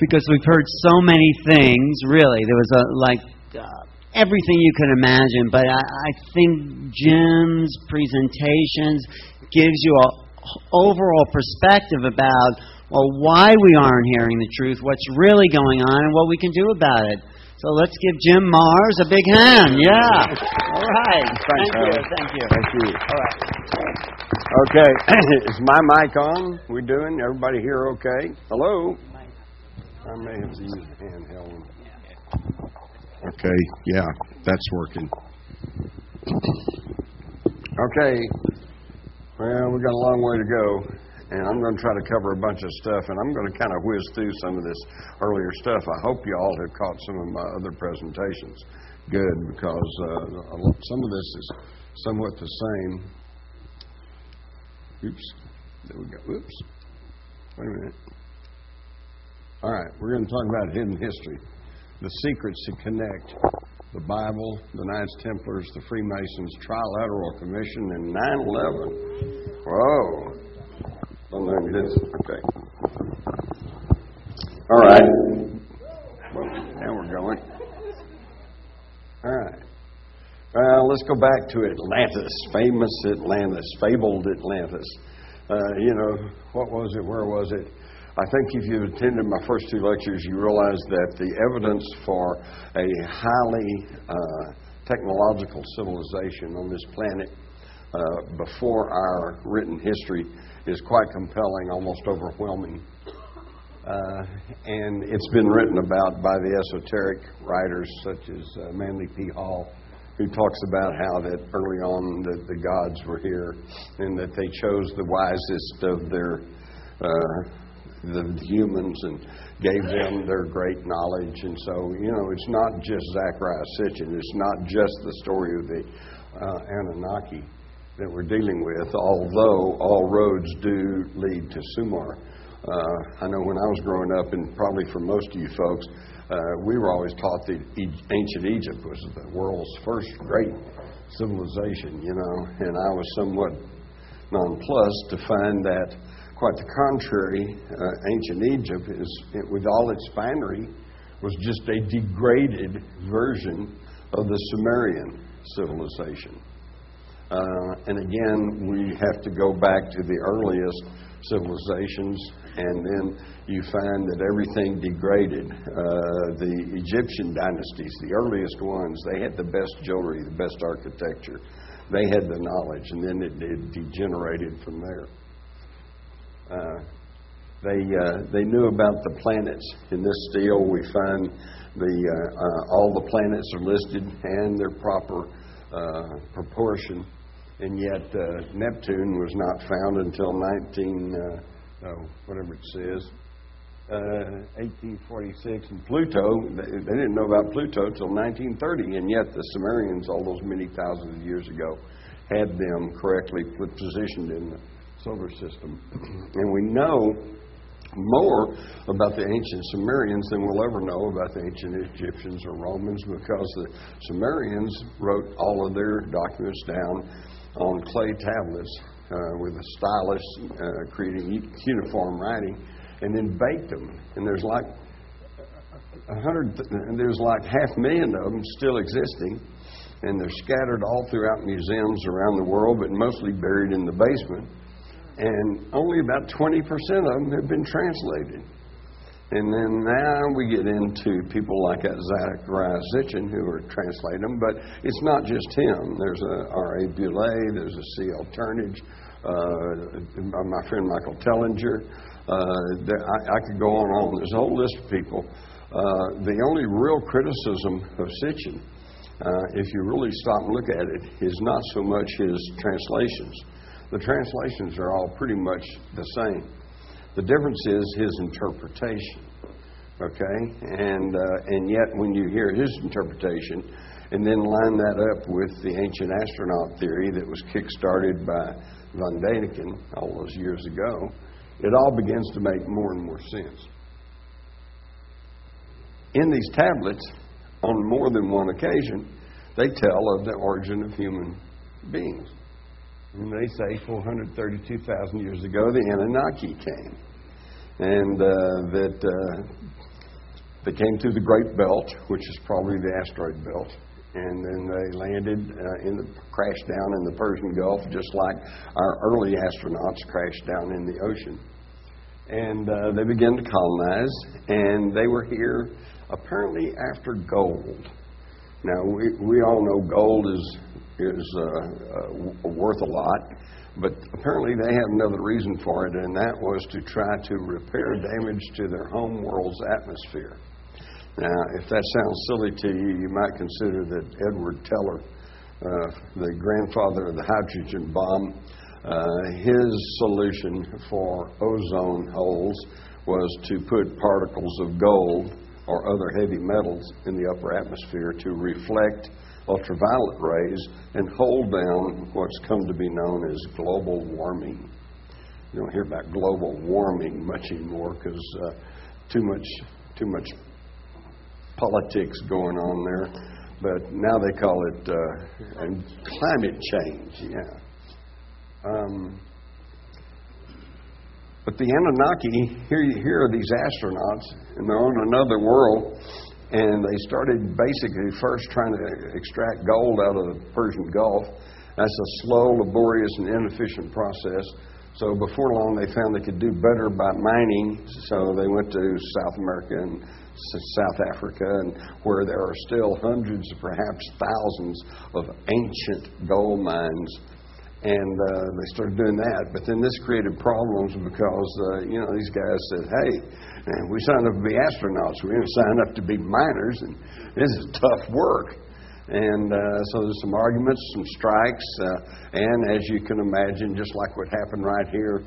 because we've heard so many things. Really, there was everything you could imagine. But I think Jim's presentations gives you an overall perspective about why we aren't hearing the truth, what's really going on, and what we can do about it. So let's give Jim Mars a big hand. Yeah. All right. Thank you. All right. Okay. Is my mic on? We doing? Everybody here okay? Hello? I may have to use the handheld one. Okay. Yeah, that's working. Okay. Well, we've got a long way to go. And I'm going to try to cover a bunch of stuff, and I'm going to kind of whiz through some of this earlier stuff. I hope you all have caught some of my other presentations. Good, because some of this is somewhat the same. Oops. There we go. Oops. Wait a minute. All right, we're going to talk about hidden history. The secrets that connect the Bible, the Knights Templars, the Freemasons, Trilateral Commission, and 9/11. Whoa. Okay. All right. Well, now we're going. All right. Well, let's go back to Atlantis, famous Atlantis, fabled Atlantis. What was it? Where was it? I think if you attended my first two lectures, you realize that the evidence for a highly technological civilization on this planet before our written history is quite compelling, almost overwhelming. And it's been written about by the esoteric writers such as Manly P. Hall, who talks about how that early on the gods were here and that they chose the wisest of the humans and gave them their great knowledge. And so, it's not just Zachariah Sitchin. It's not just the story of the Anunnaki that we're dealing with, although all roads do lead to Sumer. I know when I was growing up, and probably for most of you folks, we were always taught that ancient Egypt was the world's first great civilization, and I was somewhat nonplussed to find that, quite the contrary, ancient Egypt, with all its finery, was just a degraded version of the Sumerian civilization. And again, we have to go back to the earliest civilizations, and then you find that everything degraded. The Egyptian dynasties, the earliest ones, they had the best jewelry, the best architecture. They had the knowledge, and then it degenerated from there. They knew about the planets. In this stele, we find all the planets are listed and their proper proportion, and yet Neptune was not found until 1846, and Pluto, they didn't know about Pluto until 1930, and yet the Sumerians, all those many thousands of years ago, had them correctly positioned in the solar system. And we know more about the ancient Sumerians than we'll ever know about the ancient Egyptians or Romans, because the Sumerians wrote all of their documents down on clay tablets with a stylus, creating uniform writing, and then baked them. And there's like 500,000 of them still existing, and they're scattered all throughout museums around the world, but mostly buried in the basement. And only about 20% of them have been translated. And then now we get into people like that Zachariah Sitchin who are translating them, but it's not just him. There's a R.A. Boulay, there's a C.L. Turnage, my friend Michael Tellinger. I could go on. There's a whole list of people. The only real criticism of Sitchin, if you really stop and look at it, is not so much his translations. The translations are all pretty much the same. The difference is his interpretation, okay? And yet when you hear his interpretation and then line that up with the ancient astronaut theory that was kick-started by von Däniken all those years ago, it all begins to make more and more sense. In these tablets, on more than one occasion, they tell of the origin of human beings. And they say 432,000 years ago, the Anunnaki came. and they came through the Great Belt, which is probably the asteroid belt, and then they landed crashed down in the Persian Gulf, just like our early astronauts crashed down in the ocean. And they began to colonize, and they were here apparently after gold. Now, we all know gold is worth a lot, but apparently they had another reason for it, and that was to try to repair damage to their home world's atmosphere. Now, if that sounds silly to you, you might consider that Edward Teller, the grandfather of the hydrogen bomb, his solution for ozone holes was to put particles of gold or other heavy metals in the upper atmosphere to reflect ultraviolet rays and hold down what's come to be known as global warming. You don't hear about global warming much anymore because too much politics going on there. But now they call it climate change. Yeah. But the Anunnaki, here are these astronauts, and they're on another world, and they started basically first trying to extract gold out of the Persian Gulf. That's a slow, laborious, and inefficient process. So before long, they found they could do better by mining, so they went to South America and South Africa, and where there are still hundreds, perhaps thousands, of ancient gold mines. And they started doing that. But then this created problems because, these guys said, hey, we signed up to be astronauts. We didn't sign up to be miners, and this is tough work. And so there's some arguments, some strikes, and as you can imagine, just like what happened right here,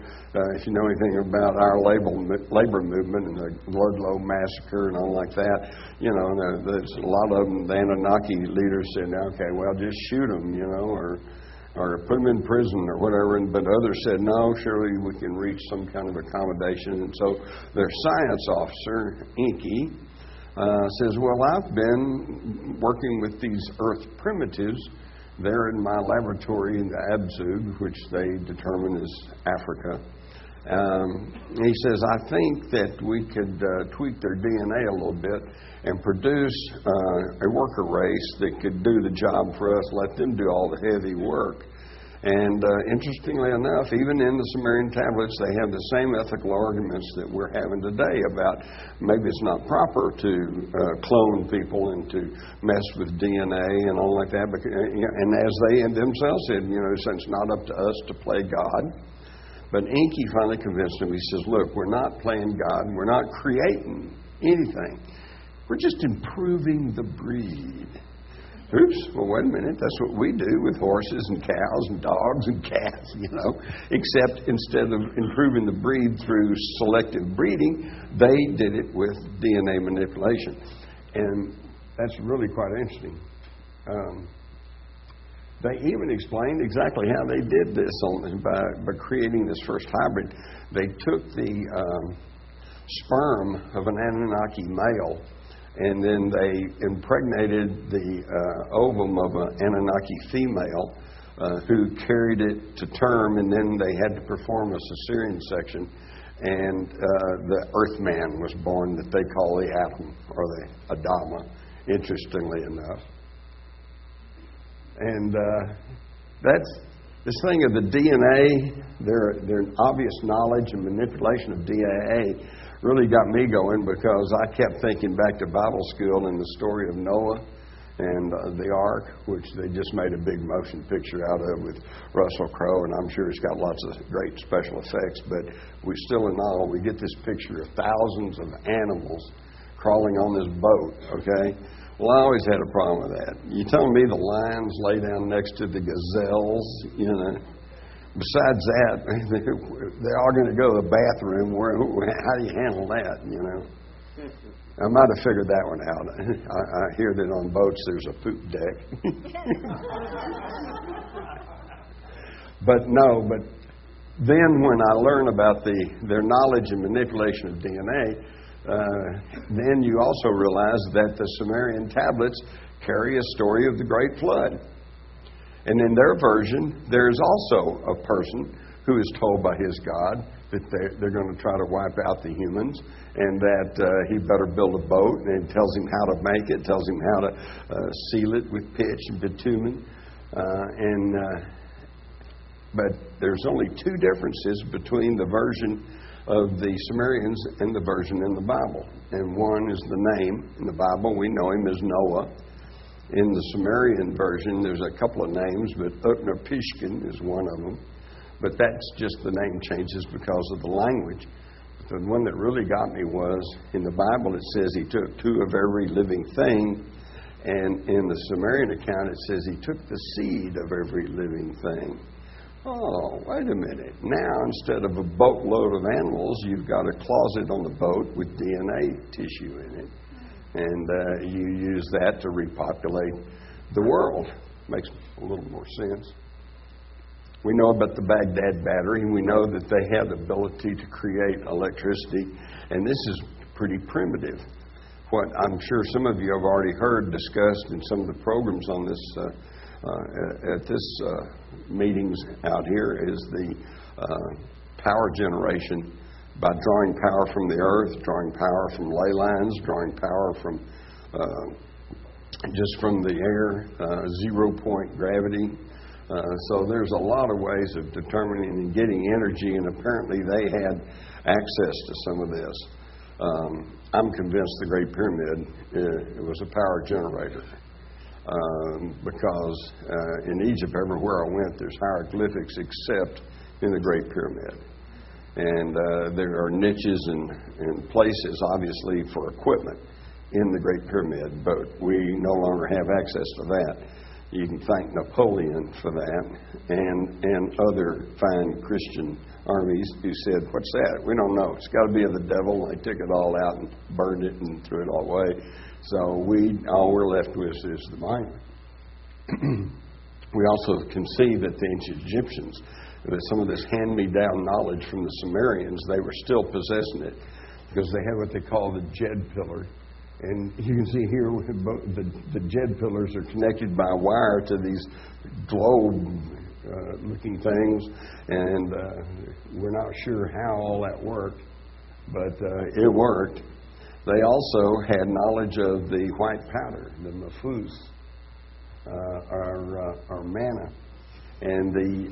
if you know anything about our labor movement and the Ludlow massacre and all like that, there's a lot of them, the Anunnaki leaders said, okay, well, just shoot them, or put them in prison or whatever. But others said, no, surely we can reach some kind of accommodation. And so their science officer, Enki, says, well, I've been working with these Earth primitives there in my laboratory in the Abzug, which they determine is Africa. He says, I think that we could tweak their DNA a little bit and produce a worker race that could do the job for us, let them do all the heavy work. And interestingly enough, even in the Sumerian tablets, they have the same ethical arguments that we're having today about maybe it's not proper to clone people and to mess with DNA and all like that. And as they themselves said, it's not up to us to play God. But Enki finally convinced him. He says, look, we're not playing God. We're not creating anything. We're just improving the breed. Oops, well, wait a minute. That's what we do with horses and cows and dogs and cats, Except instead of improving the breed through selective breeding, they did it with DNA manipulation. And that's really quite interesting. They even explained exactly how they did this by creating this first hybrid. They took the sperm of an Anunnaki male, and then they impregnated the ovum of an Anunnaki female who carried it to term, and then they had to perform a cesarean section, and the Earthman was born that they call the Adam, or the Adama, interestingly enough. And that's this thing of the DNA, their obvious knowledge and manipulation of DNA really got me going, because I kept thinking back to Bible school and the story of Noah and the ark, which they just made a big motion picture out of with Russell Crowe, and I'm sure it's got lots of great special effects, but we still in all, we get this picture of thousands of animals crawling on this boat, okay? Well, I always had a problem with that. You telling me the lions lay down next to the gazelles, Besides that, they're all going to go to the bathroom. How do you handle that, I might have figured that one out. I hear that on boats there's a poop deck. But then when I learn about their knowledge and manipulation of DNA, then you also realize that the Sumerian tablets carry a story of the Great Flood. And in their version, there is also a person who is told by his God that they're going to try to wipe out the humans, and that he better build a boat, and it tells him how to make it, tells him how to seal it with pitch and bitumen. But there's only two differences between the version of the Sumerians and the version in the Bible. And one is the name. In the Bible, we know him as Noah. In the Sumerian version, there's a couple of names, but Utnapishtim is one of them. But that's just the name changes because of the language. The one that really got me was, in the Bible it says he took two of every living thing, and in the Sumerian account it says he took the seed of every living thing. Oh, wait a minute. Now, instead of a boatload of animals, you've got a closet on the boat with DNA tissue in it. And you use that to repopulate the world. Makes a little more sense. We know about the Baghdad battery, and we know that they have the ability to create electricity. And this is pretty primitive. What I'm sure some of you have already heard discussed in some of the programs on this at this meetings out here is the power generation by drawing power from the earth, drawing power from ley lines, drawing power from just from the air, 0-point gravity. So there's a lot of ways of determining and getting energy, and apparently they had access to some of this. I'm convinced the Great Pyramid it was a power generator. Because in Egypt, everywhere I went, there's hieroglyphics except in the Great Pyramid. And there are niches and places, obviously, for equipment in the Great Pyramid, but we no longer have access to that. You can thank Napoleon for that and other fine Christian armies who said, what's that? We don't know. It's got to be of the devil. They took it all out and burned it and threw it all away. So all we're left with is the monument. We also can see that the ancient Egyptians, that some of this hand-me-down knowledge from the Sumerians, they were still possessing it because they had what they call the Jed pillar. And you can see here the Jed pillars are connected by a wire to these globe-looking things, and we're not sure how all that worked, but it worked. They also had knowledge of the white powder, the mafus, or manna. And the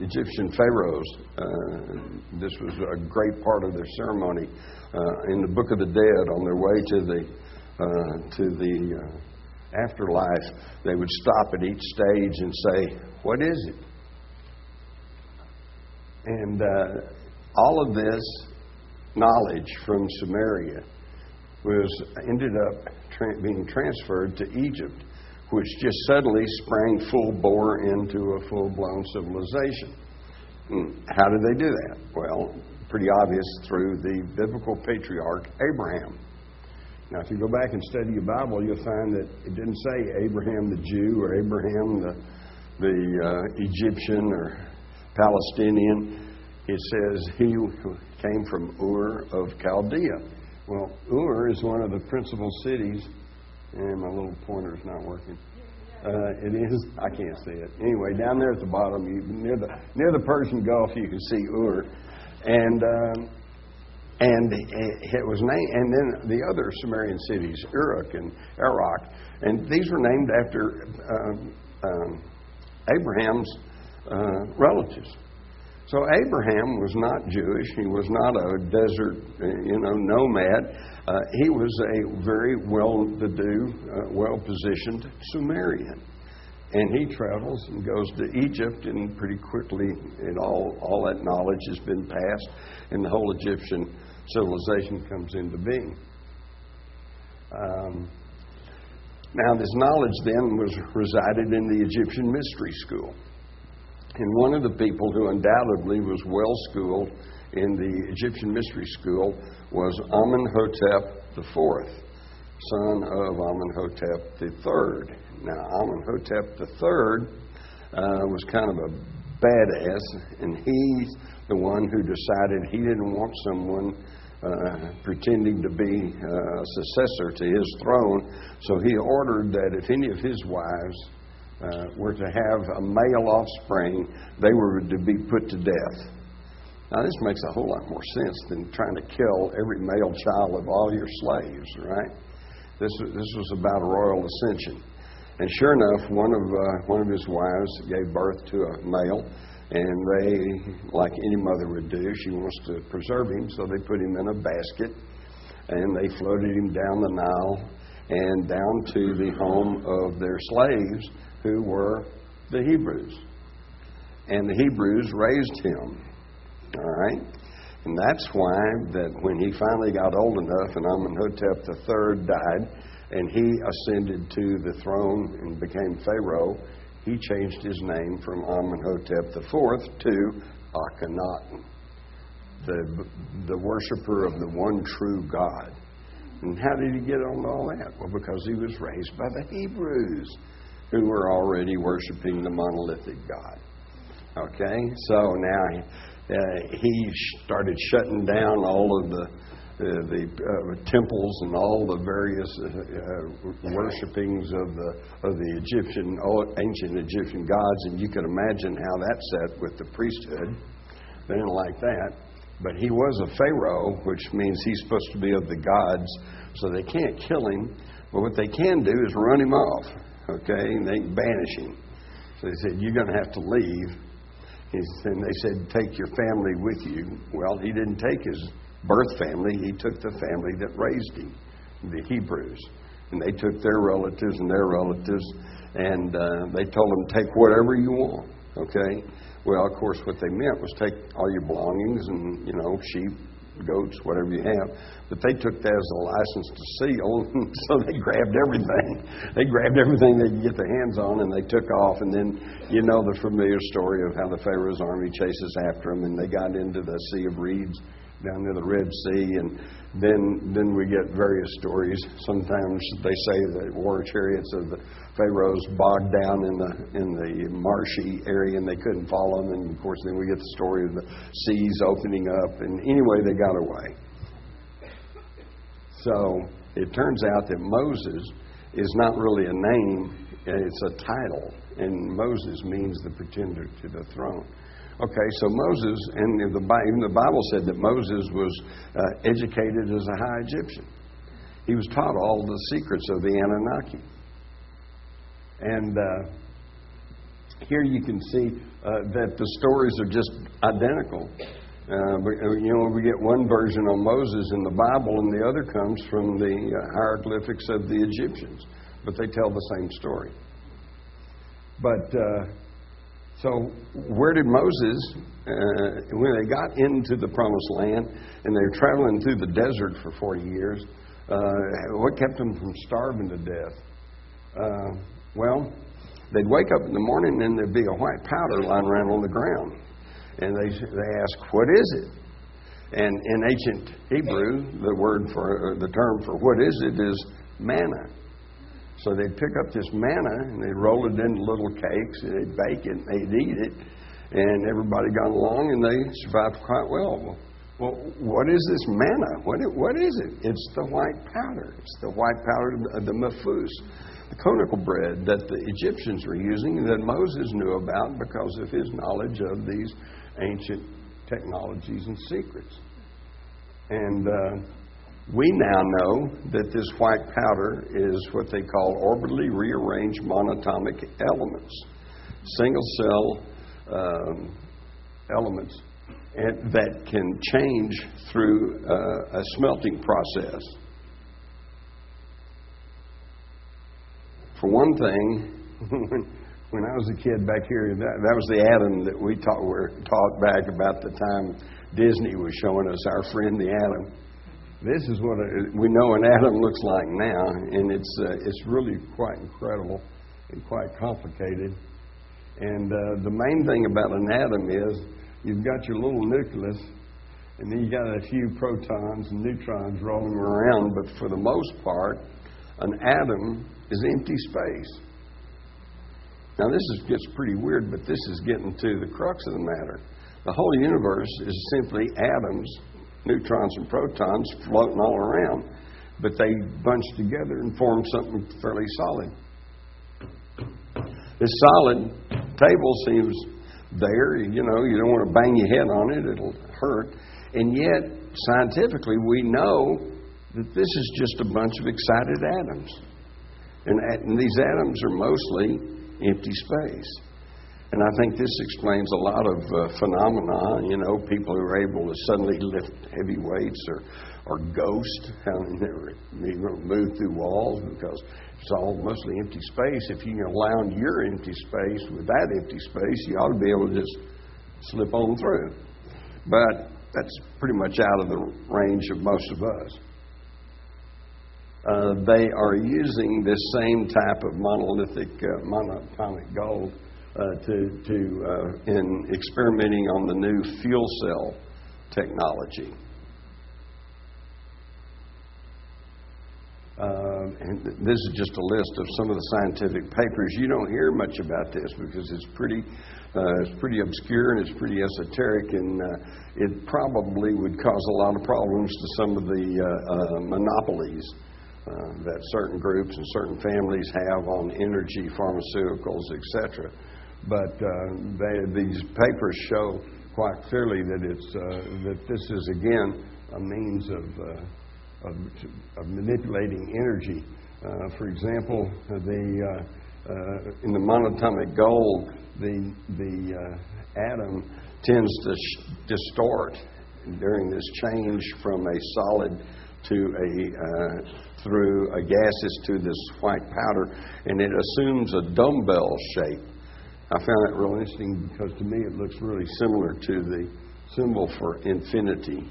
Egyptian pharaohs, this was a great part of their ceremony. In the Book of the Dead, on their way to the afterlife, they would stop at each stage and say, "What is it?" And all of this knowledge from Sumeria ended up being transferred to Egypt, which just suddenly sprang full bore into a full-blown civilization. How did they do that? Well, pretty obvious through the biblical patriarch Abraham. Now, if you go back and study your Bible, you'll find that it didn't say Abraham the Jew or Abraham the Egyptian or Palestinian. It says he came from Ur of Chaldea. Well, Ur is one of the principal cities, and my little pointer's not working. It is. I can't see it. Anyway, down there at the bottom, near the Persian Gulf, you can see Ur, and it was named. And then the other Sumerian cities, Uruk and Erok, and these were named after Abraham's relatives. So Abraham was not Jewish. He was not a desert, nomad. He was a very well-to-do, well-positioned Sumerian. And he travels and goes to Egypt, and pretty quickly all that knowledge has been passed, and the whole Egyptian civilization comes into being. Now, this knowledge then resided in the Egyptian mystery school. And one of the people who undoubtedly was well-schooled in the Egyptian mystery school was Amenhotep IV, son of Amenhotep III. Now, Amenhotep III was kind of a badass, and he's the one who decided he didn't want someone pretending to be a successor to his throne, so he ordered that if any of his wives were to have a male offspring, they were to be put to death. Now, this makes a whole lot more sense than trying to kill every male child of all your slaves, right? This was about a royal ascension. And sure enough, one of his wives gave birth to a male, and they, like any mother would do, she wants to preserve him, so they put him in a basket, and they floated him down the Nile and down to the home of their slaves, who were the Hebrews. And the Hebrews raised him, all right? And that's why that when he finally got old enough and Amenhotep III died, and he ascended to the throne and became Pharaoh, he changed his name from Amenhotep IV to Akhenaten, the worshiper of the one true God. And how did he get on all that? Well, because he was raised by the Hebrews, who were already worshiping the monolithic God. Okay, so now he started shutting down all of the temples and all the various worshipings of the ancient Egyptian gods, and you can imagine how that sat with the priesthood. They didn't like that. But he was a pharaoh, which means he's supposed to be of the gods, so they can't kill him. But what they can do is run him off, okay? And they banish him. So they said, you're going to have to leave. And they said, take your family with you. Well, he didn't take his birth family. He took the family that raised him, the Hebrews. And they took their relatives, and they told them, take whatever you want, okay? Well, of course, what they meant was take all your belongings and, sheep, goats, whatever you have. But they took that as a license to steal, so they grabbed everything. They grabbed everything they could get their hands on, and they took off. And then, the familiar story of how the Pharaoh's army chases after them, and they got into the Sea of Reeds, down to the Red Sea, and then we get various stories. Sometimes they say that war chariots of the pharaohs bogged down in the marshy area and they couldn't follow them, and of course then we get the story of the seas opening up, and anyway they got away. So it turns out that Moses is not really a name, it's a title, and Moses means the pretender to the throne. Okay, so Moses, and even the Bible said that Moses was educated as a high Egyptian. He was taught all the secrets of the Anunnaki. And here you can see that the stories are just identical. We get one version on Moses in the Bible, and the other comes from the hieroglyphics of the Egyptians. But they tell the same story. But so where did Moses, when they got into the Promised Land and they were traveling through the desert for 40 years, what kept them from starving to death? Well, they'd wake up in the morning and there'd be a white powder lying around on the ground. And they ask, what is it? And in ancient Hebrew, the term for what is it is manna. So they'd pick up this manna and they'd roll it into little cakes and they'd bake it and they'd eat it. And everybody got along and they survived quite well. Well, what is this manna? What is it? It's the white powder. It's the white powder, the mafus, the conical bread that the Egyptians were using and that Moses knew about because of his knowledge of these ancient technologies and secrets. And we now know that this white powder is what they call orbitally rearranged monatomic elements, single cell elements that can change through a smelting process. For one thing, when I was a kid back here, that was the atom that we were taught back about the time Disney was showing us Our Friend the Atom. This is what we know an atom looks like now, and it's really quite incredible and quite complicated. And the main thing about an atom is you've got your little nucleus, and then you got a few protons and neutrons rolling around. But for the most part, an atom is empty space. Now this gets pretty weird, but this is getting to the crux of the matter. The whole universe is simply atoms, neutrons and protons floating all around, but they bunch together and form something fairly solid. This solid table seems there, you don't want to bang your head on it, it'll hurt. And yet, scientifically, we know that this is just a bunch of excited atoms. And these atoms are mostly empty space. And I think this explains a lot of phenomena, people who are able to suddenly lift heavy weights or ghosts, how they move through walls because it's all mostly empty space. If you can allow your empty space with that empty space, you ought to be able to just slip on through. But that's pretty much out of the range of most of us. They are using this same type of monatomic gold in experimenting on the new fuel cell technology. And this is just a list of some of the scientific papers. You don't hear much about this because it's pretty obscure and it's pretty esoteric, and it probably would cause a lot of problems to some of the monopolies that certain groups and certain families have on energy, pharmaceuticals, etc. But these papers show quite clearly that this is again a means of manipulating energy. For example, in the monatomic gold, the atom tends to distort during this change from a solid to through a gaseous to this white powder, and it assumes a dumbbell shape. I found that real interesting because to me it looks really similar to the symbol for infinity.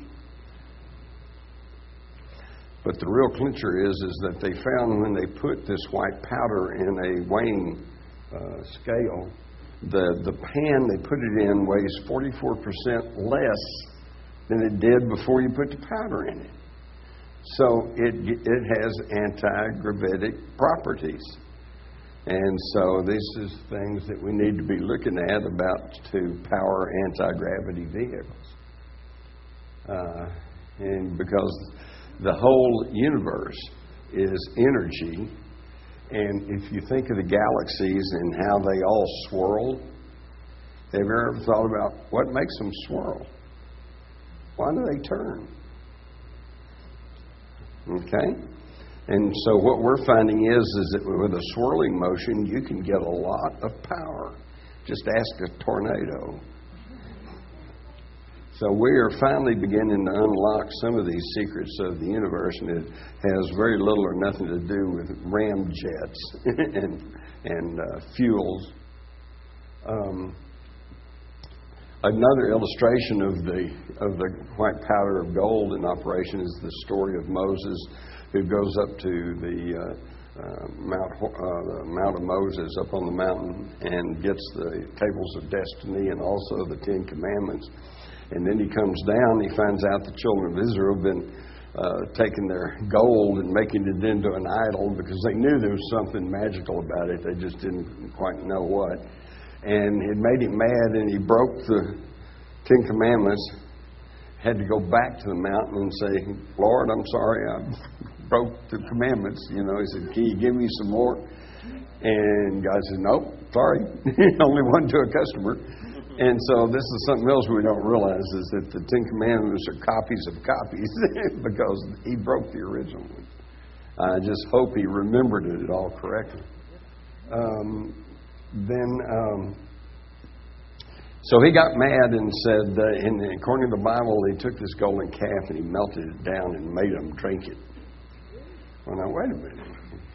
But the real clincher is that they found when they put this white powder in a weighing scale, the pan they put it in weighs 44% less than it did before you put the powder in it. So it has anti-gravitic properties. And so this is things that we need to be looking at about to power anti-gravity vehicles. And because the whole universe is energy, and if you think of the galaxies and how they all swirl, have you ever thought about what makes them swirl? Why do they turn? Okay? And so what we're finding is that with a swirling motion, you can get a lot of power. Just ask a tornado. So we are finally beginning to unlock some of these secrets of the universe, and it has very little or nothing to do with ramjets and fuels. Another illustration of the white powder of gold in operation is the story of Moses, who goes up to the Mount of Moses up on the mountain and gets the tables of destiny and also the Ten Commandments. And then he comes down, he finds out the children of Israel have been taking their gold and making it into an idol because they knew there was something magical about it. They just didn't quite know what. And it made him mad, and he broke the Ten Commandments, had to go back to the mountain and say, Lord, I'm sorry, I broke the commandments. He said, can you give me some more? And God said, nope, sorry, only one to a customer. And so this is something else we don't realize, is that the Ten Commandments are copies of copies because he broke the original one. I just hope he remembered it all correctly. So he got mad and said, and according to the Bible, he took this golden calf and he melted it down and made them drink it. Well, now, wait a minute.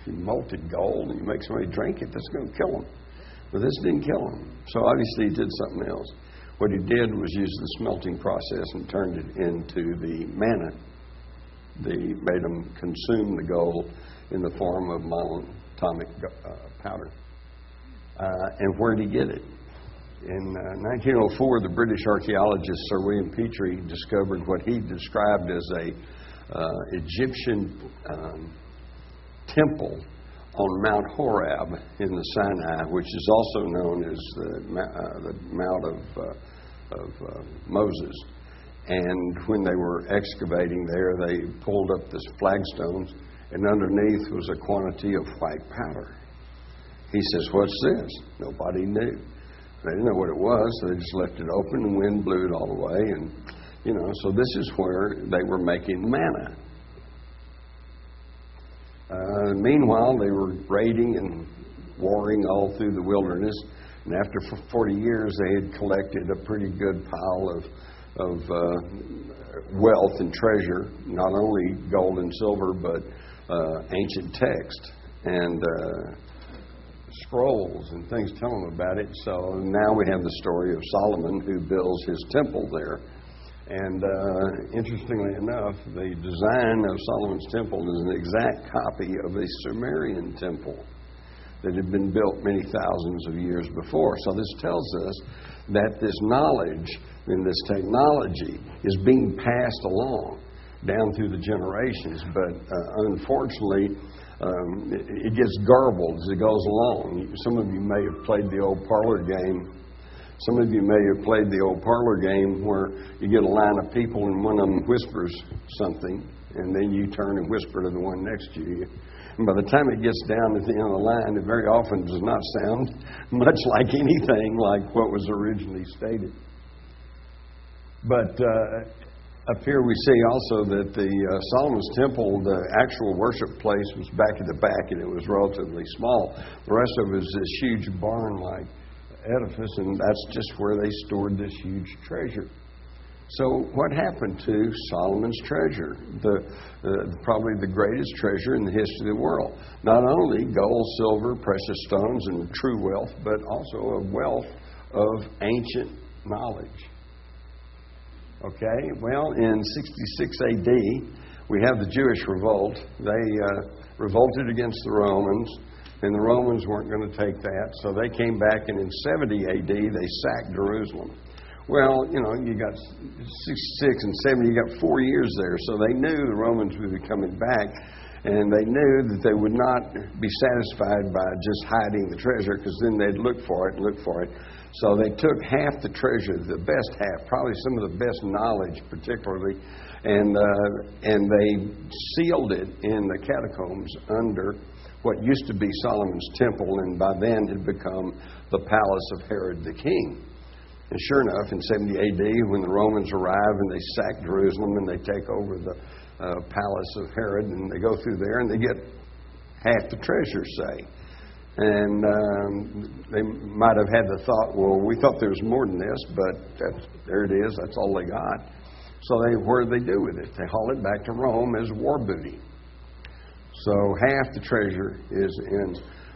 If you melted gold and you make somebody drink it, that's going to kill them. But this didn't kill him. So obviously he did something else. What he did was use the smelting process and turned it into the manna. They made them consume the gold in the form of monatomic powder. And where did he get it? In 1904, the British archaeologist Sir William Petrie discovered what he described as a Egyptian temple on Mount Horeb in the Sinai, which is also known as the Mount of Moses. And when they were excavating there, they pulled up the flagstones, and underneath was a quantity of white powder. He says, what's this? Nobody knew. They didn't know what it was, so they just left it open, and wind blew it all away, and You know, so this is where they were making manna. Meanwhile, they were raiding and warring all through the wilderness. And after 40 years, they had collected a pretty good pile of wealth and treasure, not only gold and silver, but ancient text and scrolls and things telling them about it. So now we have the story of Solomon, who builds his temple there. And interestingly enough, the design of Solomon's temple is an exact copy of a Sumerian temple that had been built many thousands of years before. So this tells us that this knowledge and this technology is being passed along down through the generations. But unfortunately, it gets garbled as it goes along. Some of you may have played the old parlor game. Some of you may have played the old parlor game where you get a line of people and one of them whispers something, and then you turn and whisper to the one next to you. And by the time it gets down at the end of the line, it very often does not sound much like anything like what was originally stated. But up here we see also that the Solomon's temple, the actual worship place, was back at the back, and it was relatively small. The rest of it was this huge barn-like edifice, and that's just where they stored this huge treasure. So what happened to Solomon's treasure? Probably the greatest treasure in the history of the world. Not only gold, silver, precious stones, and true wealth, but also a wealth of ancient knowledge. Okay, well, in 66 AD, we have the Jewish revolt. They revolted against the Romans, and the Romans weren't going to take that, so they came back, and in 70 AD, they sacked Jerusalem. Well, you know, you got 66 and 70, you got 4 years there, so they knew the Romans would be coming back, and they knew that they would not be satisfied by just hiding the treasure, because then they'd look for it. So they took half the treasure, the best half, probably some of the best knowledge particularly, and they sealed it in the catacombs under what used to be Solomon's temple, and by then had become the palace of Herod the king. And sure enough, in 70 AD, when the Romans arrive and they sack Jerusalem and they take over the palace of Herod, and they go through there and they get half the treasure, say. And they might have had the thought, well, we thought there was more than this, but there it is, that's all they got. So what do they do with it? They haul it back to Rome as war booty. So half the treasure is in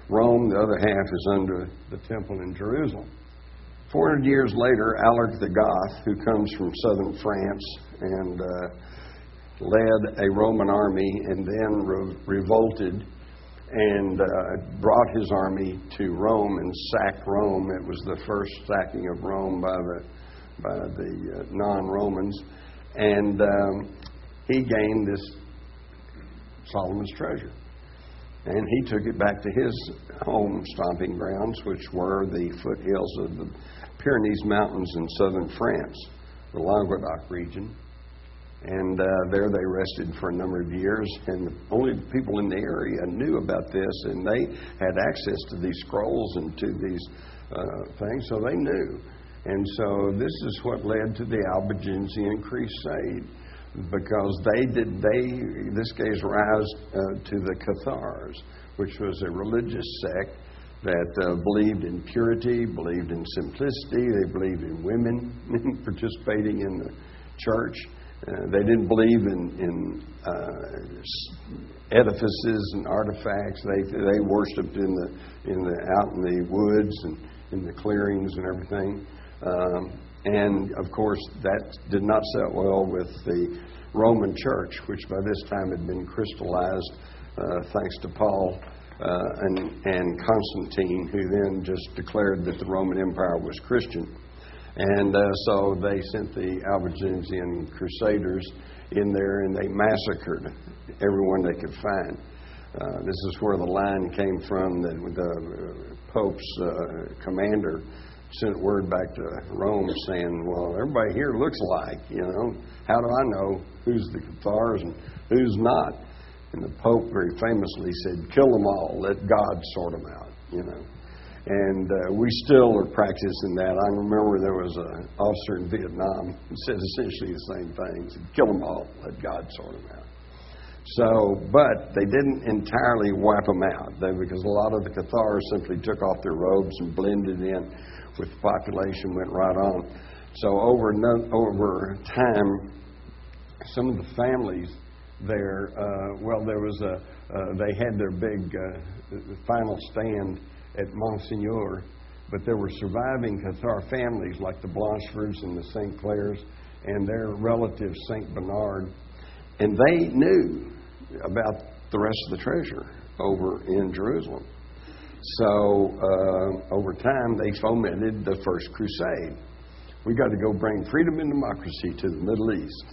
Rome, the other half is under the temple in Jerusalem. 400 years later, Alaric the Goth, who comes from southern France and led a Roman army and then revolted and brought his army to Rome and sacked Rome. It was the first sacking of Rome by the non-Romans. And he gained this Solomon's treasure. And he took it back to his home stomping grounds, which were the foothills of the Pyrenees Mountains in southern France, the Languedoc region. And there they rested for a number of years, and only people in the area knew about this, and they had access to these scrolls and to these things, so they knew. And so this is what led to the Albigensian Crusade, because this gave rise to the Cathars, which was a religious sect that believed in purity, believed in simplicity, they believed in women participating in the church. They didn't believe in edifices and artifacts. They worshipped out in the woods and in the clearings and everything. And of course, that did not sit well with the Roman Church, which by this time had been crystallized, thanks to Paul and Constantine, who then just declared that the Roman Empire was Christian. And so they sent the Albigensian Crusaders in there, and they massacred everyone they could find. This is where the line came from that the Pope's commander sent word back to Rome saying, well, everybody here looks alike, How do I know who's the Cathars and who's not? And the Pope very famously said, kill them all, let God sort them out, And we still are practicing that. I remember there was an officer in Vietnam who said essentially the same things. Kill them all, let God sort them out. So, but they didn't entirely wipe them out, because a lot of the Cathars simply took off their robes and blended in with the population, went right on. So over time, some of the families there, there was they had their big final stand at Monsignor, but there were surviving Cathar families like the Blanchefords and the St. Clairs and their relative St. Bernard, and they knew about the rest of the treasure over in Jerusalem. So over time, they fomented the First Crusade. We got to go bring freedom and democracy to the Middle East.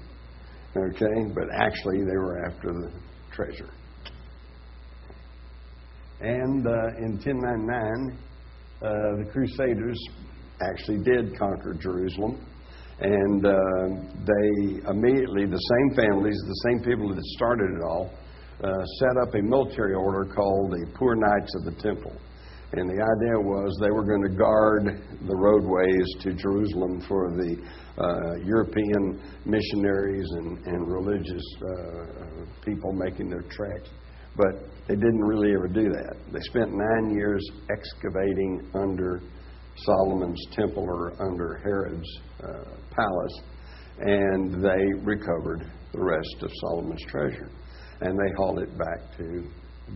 Okay, but actually they were after the treasure. And in 1099, the Crusaders actually did conquer Jerusalem. And they immediately, the same families, the same people that started it all, set up a military order called the Poor Knights of the Temple. And the idea was they were going to guard the roadways to Jerusalem for the European missionaries and religious people making their treks. But they didn't really ever do that. They spent 9 years excavating under Solomon's temple or under Herod's palace, and they recovered the rest of Solomon's treasure. And they hauled it back to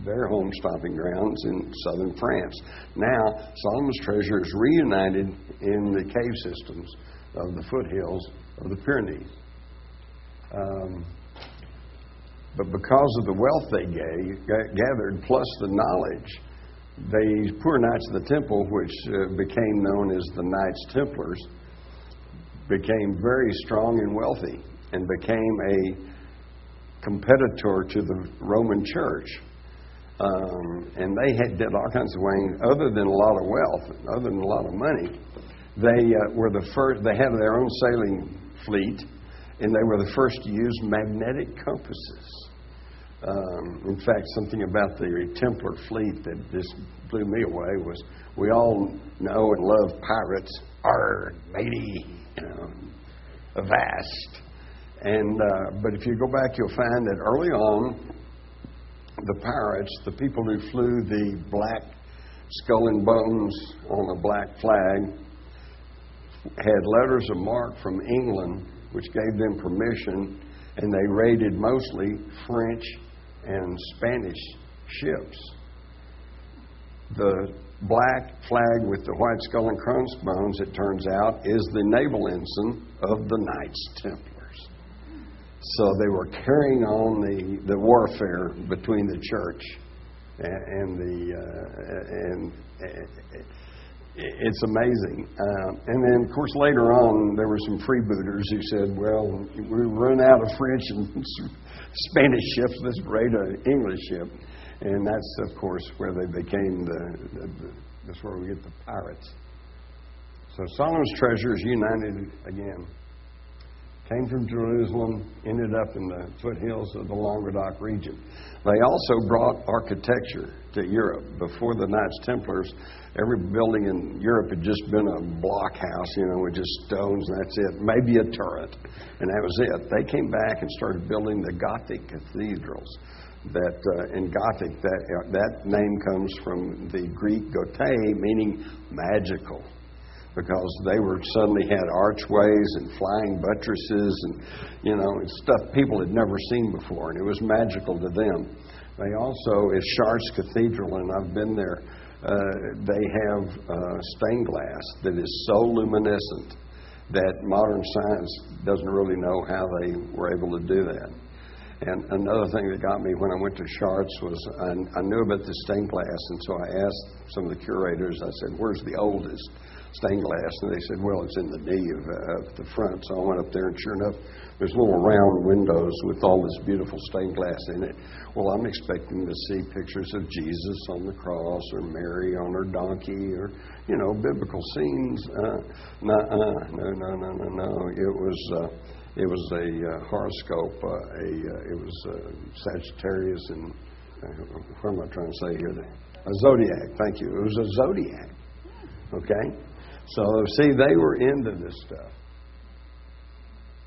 their home stomping grounds in southern France. Now, Solomon's treasure is reunited in the cave systems of the foothills of the Pyrenees. But because of the wealth they gathered, plus the knowledge, these poor Knights of the Temple, which became known as the Knights Templars, became very strong and wealthy and became a competitor to the Roman Church. And they did all kinds of ways, other than a lot of wealth, other than a lot of money. They were the first. They had their own sailing fleet, and they were the first to use magnetic compasses. In fact, something about the Templar fleet that just blew me away was we all know and love pirates. Arr, matey, avast. And but if you go back, you'll find that early on, the pirates, the people who flew the black skull and bones on a black flag, had letters of marque from England, which gave them permission, and they raided mostly French and Spanish ships. The black flag with the white skull and crossbones, it turns out, is the naval ensign of the Knights Templars. So they were carrying on the warfare between the church and it's amazing. And then, of course, later on, there were some freebooters who said, well, we run out of French and Spanish ships, let's raid an English ship. And that's, of course, where they became that's where we get the pirates. So Solomon's treasure is united again. Came from Jerusalem, ended up in the foothills of the Languedoc region. They also brought architecture to Europe. Before the Knights Templars, every building in Europe had just been a block house, with just stones, and that's it. Maybe a turret, and that was it. They came back and started building the Gothic cathedrals. That in Gothic, that name comes from the Greek gote, meaning magical. Because they suddenly had archways and flying buttresses and stuff people had never seen before, and it was magical to them. They also, at Chartres Cathedral, and I've been there, they have stained glass that is so luminescent that modern science doesn't really know how they were able to do that. And another thing that got me when I went to Chartres was I knew about the stained glass, and so I asked some of the curators, I said, where's the oldest stained glass? And they said, well, it's in the knee of the front. So I went up there, and sure enough, there's little round windows with all this beautiful stained glass in it. Well, I'm expecting to see pictures of Jesus on the cross or Mary on her donkey or, biblical scenes. No. It was a horoscope. It was Sagittarius and what am I trying to say here? A zodiac. Thank you. It was a zodiac. Okay? So, see, they were into this stuff.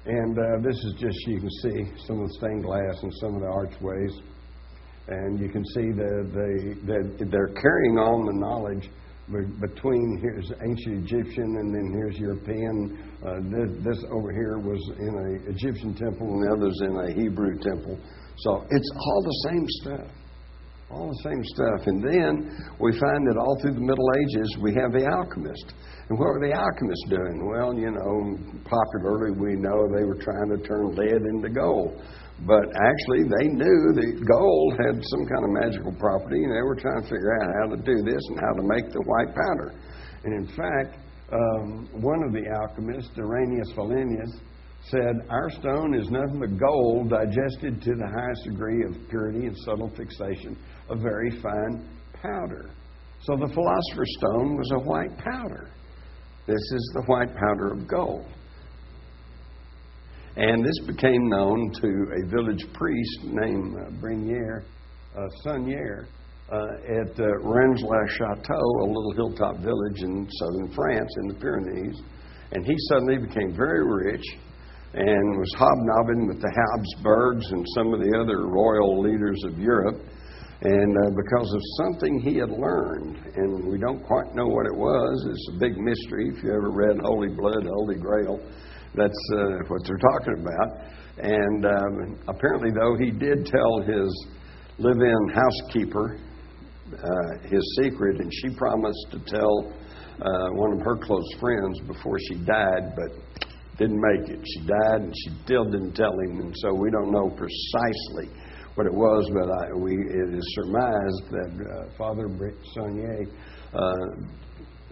And this is just, you can see some of the stained glass and some of the archways. And you can see that they're carrying on the knowledge between, here's ancient Egyptian and then here's European. This over here was in an Egyptian temple and the other's in a Hebrew temple. So it's all the same stuff. All the same stuff. And then we find that all through the Middle Ages we have the alchemists. And what were the alchemists doing? Well, you know, popularly we know they were trying to turn lead into gold. But actually they knew that gold had some kind of magical property, and they were trying to figure out how to do this and how to make the white powder. And in fact, one of the alchemists, Arrhenius Valenius, said, our stone is nothing but gold digested to the highest degree of purity and subtle fixation, a very fine powder. So the philosopher's stone was a white powder. This is the white powder of gold. And this became known to a village priest named Sunier at Rennes-le-Château, a little hilltop village in southern France in the Pyrenees. And he suddenly became very rich and was hobnobbing with the Habsburgs and some of the other royal leaders of Europe. And because of something he had learned, and we don't quite know what it was, it's a big mystery. If you ever read Holy Blood, Holy Grail, that's what they're talking about. And apparently, though, he did tell his live-in housekeeper his secret, and she promised to tell one of her close friends before she died, but didn't make it. She died, and she still didn't tell him, and so we don't know precisely what it was, but it is surmised that Father Sunier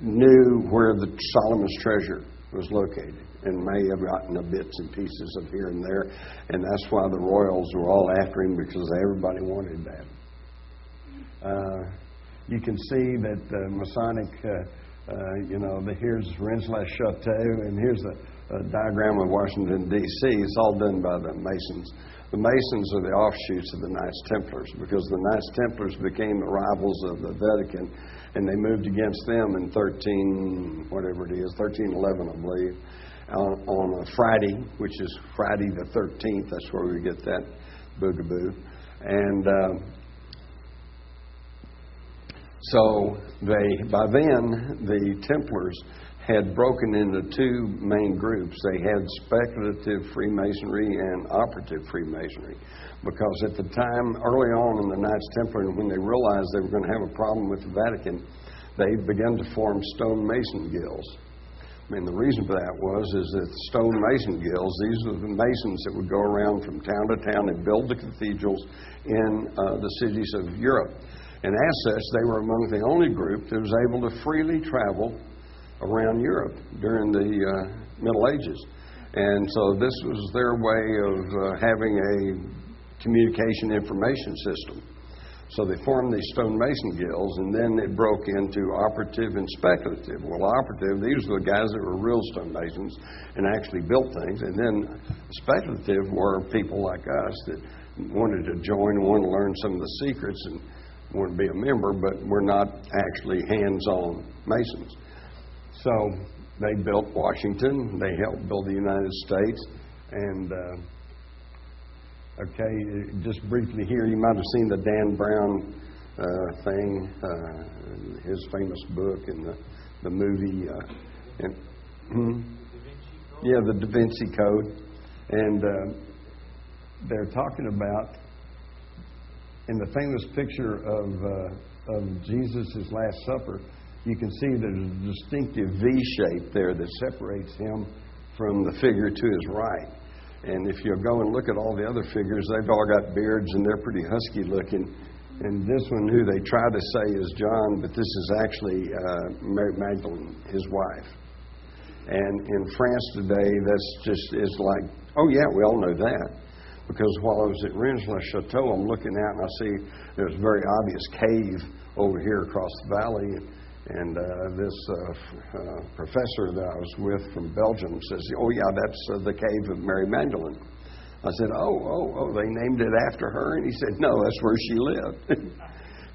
knew where the Solomon's treasure was located, and may have gotten the bits and pieces of here and there, and that's why the royals were all after him, because everybody wanted that. You can see that the Masonic, here's Rennes-le-Château, and here's a diagram of Washington, D.C. It's all done by the Masons. The Masons are the offshoots of the Knights Templars, because the Knights Templars became the rivals of the Vatican, and they moved against them in 1311, I believe, on a Friday, which is Friday the 13th. That's where we get that boogaboo. And so by then, the Templars had broken into two main groups. They had speculative Freemasonry and operative Freemasonry, because at the time, early on in the Knights Templar, when they realized they were going to have a problem with the Vatican, they began to form stonemason guilds. I mean, the reason for that is that stonemason guilds, these were the masons that would go around from town to town and build the cathedrals in the cities of Europe. And as such, they were among the only group that was able to freely travel around Europe during the Middle Ages. And so this was their way of having a communication information system. So they formed these stonemason guilds, and then it broke into operative and speculative. Well, operative, these were the guys that were real stonemasons and actually built things. And then speculative were people like us that wanted to join and wanted to learn some of the secrets and wanted to be a member, but were not actually hands-on masons. So they built Washington. They helped build the United States. And, just briefly here, you might have seen the Dan Brown thing, his famous book and the movie. The Da Vinci Code. And they're talking about, in the famous picture of Jesus' Last Supper, you can see there's a distinctive V shape there that separates him from the figure to his right. And if you go and look at all the other figures, they've all got beards and they're pretty husky looking. And this one, who they try to say is John, but this is actually Mary Magdalene, his wife. And in France today, that's just is like, oh yeah, we all know that. Because while I was at Rennes-le-Château, I'm looking out and I see there's a very obvious cave over here across the valley. And this professor that I was with from Belgium says, oh, yeah, that's the cave of Mary Magdalene. I said, oh, they named it after her? And he said, no, that's where she lived.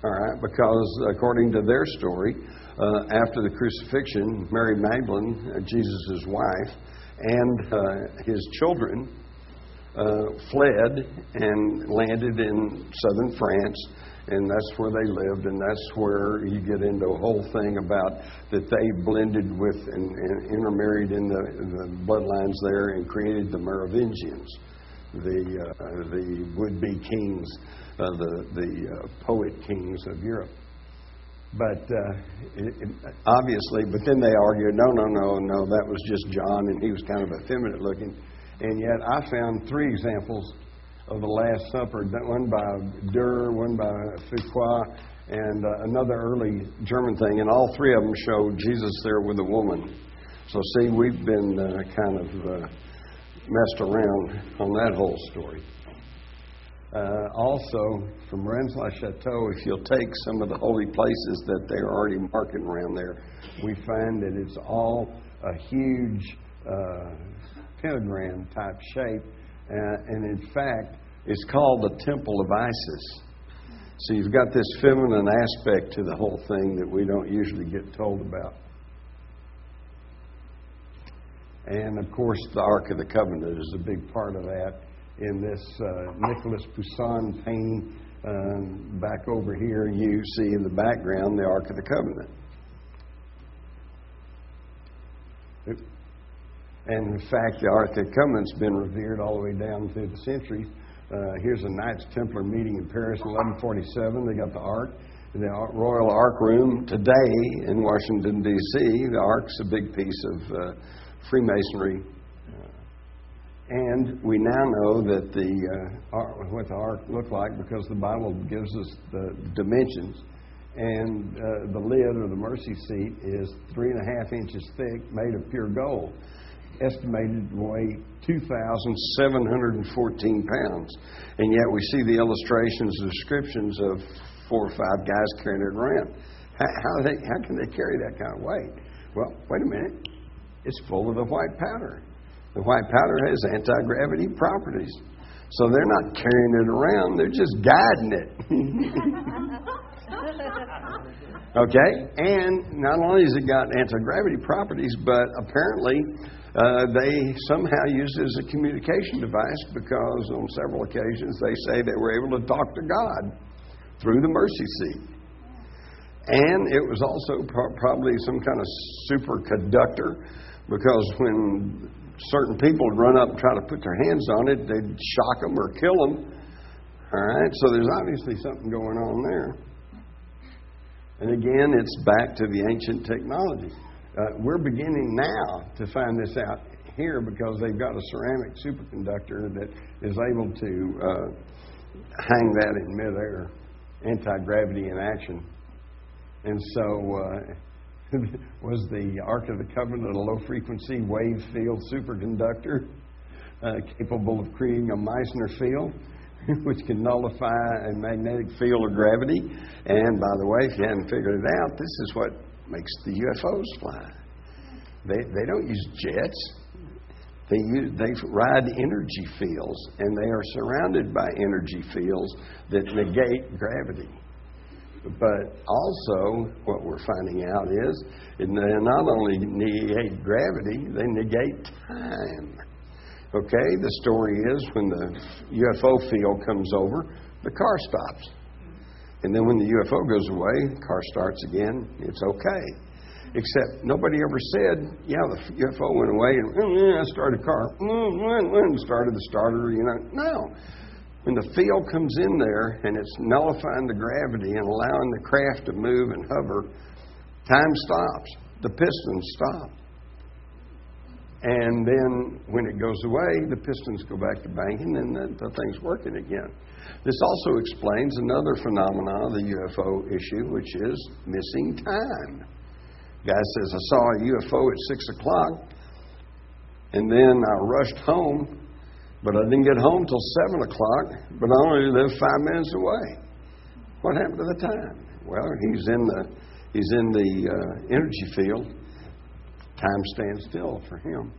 All right, because according to their story, after the crucifixion, Mary Magdalene, Jesus' wife, and his children fled and landed in southern France, and that's where they lived, and that's where you get into a whole thing about that they blended with and intermarried in the bloodlines there and created the Merovingians, the would-be kings, the poet kings of Europe. But obviously, but then they argued, no, that was just John, and he was kind of effeminate looking. And yet I found 3 examples of the Last Supper, one by Durr, one by Fuqua, and another early German thing, and all 3 of them show Jesus there with a woman. So see, we've been kind of messed around on that whole story. Also, from Rennes-le-Chateau, if you'll take some of the holy places that they're already marking around there, we find that it's all a huge pentagram type shape, and in fact, it's called the Temple of Isis. So you've got this feminine aspect to the whole thing that we don't usually get told about. And of course, the Ark of the Covenant is a big part of that. In this Nicolas Poussin painting back over here, you see in the background the Ark of the Covenant. And in fact, the Ark of the Covenant's been revered all the way down through the centuries. Here's a Knights Templar meeting in Paris in 1147. They got the Ark. In the Royal Ark Room today in Washington, D.C., the Ark's a big piece of Freemasonry. And we now know that what the Ark looked like because the Bible gives us the dimensions. And the lid or the mercy seat is 3.5 inches thick, made of pure gold, estimated to weigh 2,714 pounds. And yet we see the illustrations and descriptions of 4 or 5 guys carrying it around. How can they carry that kind of weight? Well, wait a minute. It's full of the white powder. The white powder has anti-gravity properties. So they're not carrying it around, they're just guiding it. Okay? And not only has it got anti-gravity properties, but apparently they somehow use it as a communication device because on several occasions they say they were able to talk to God through the mercy seat. And it was also probably some kind of superconductor because when certain people would run up and try to put their hands on it, they'd shock them or kill them. All right, so there's obviously something going on there. And again, it's back to the ancient technology. We're beginning now to find this out here because they've got a ceramic superconductor that is able to hang that in midair, anti-gravity in action. And so was the Ark of the Covenant a low-frequency wave field superconductor capable of creating a Meissner field, which can nullify a magnetic field of gravity? And by the way, if you hadn't figured it out, this is what makes the UFOs fly. They don't use jets. They ride energy fields, and they are surrounded by energy fields that negate gravity. But also, what we're finding out is they not only negate gravity, they negate time. Okay, the story is when the UFO field comes over, the car stops. And then when the UFO goes away, the car starts again, it's okay. Except nobody ever said, yeah, the UFO went away and I started a car. Started the starter, No. When the field comes in there and it's nullifying the gravity and allowing the craft to move and hover, time stops. The pistons stop. And then when it goes away, the pistons go back to banging and the thing's working again. This also explains another phenomenon of the UFO issue, which is missing time. Guy says, I saw a UFO at 6 o'clock, and then I rushed home, but I didn't get home till 7 o'clock, but I only lived 5 minutes away. What happened to the time? Well, he's in the energy field. Time stands still for him.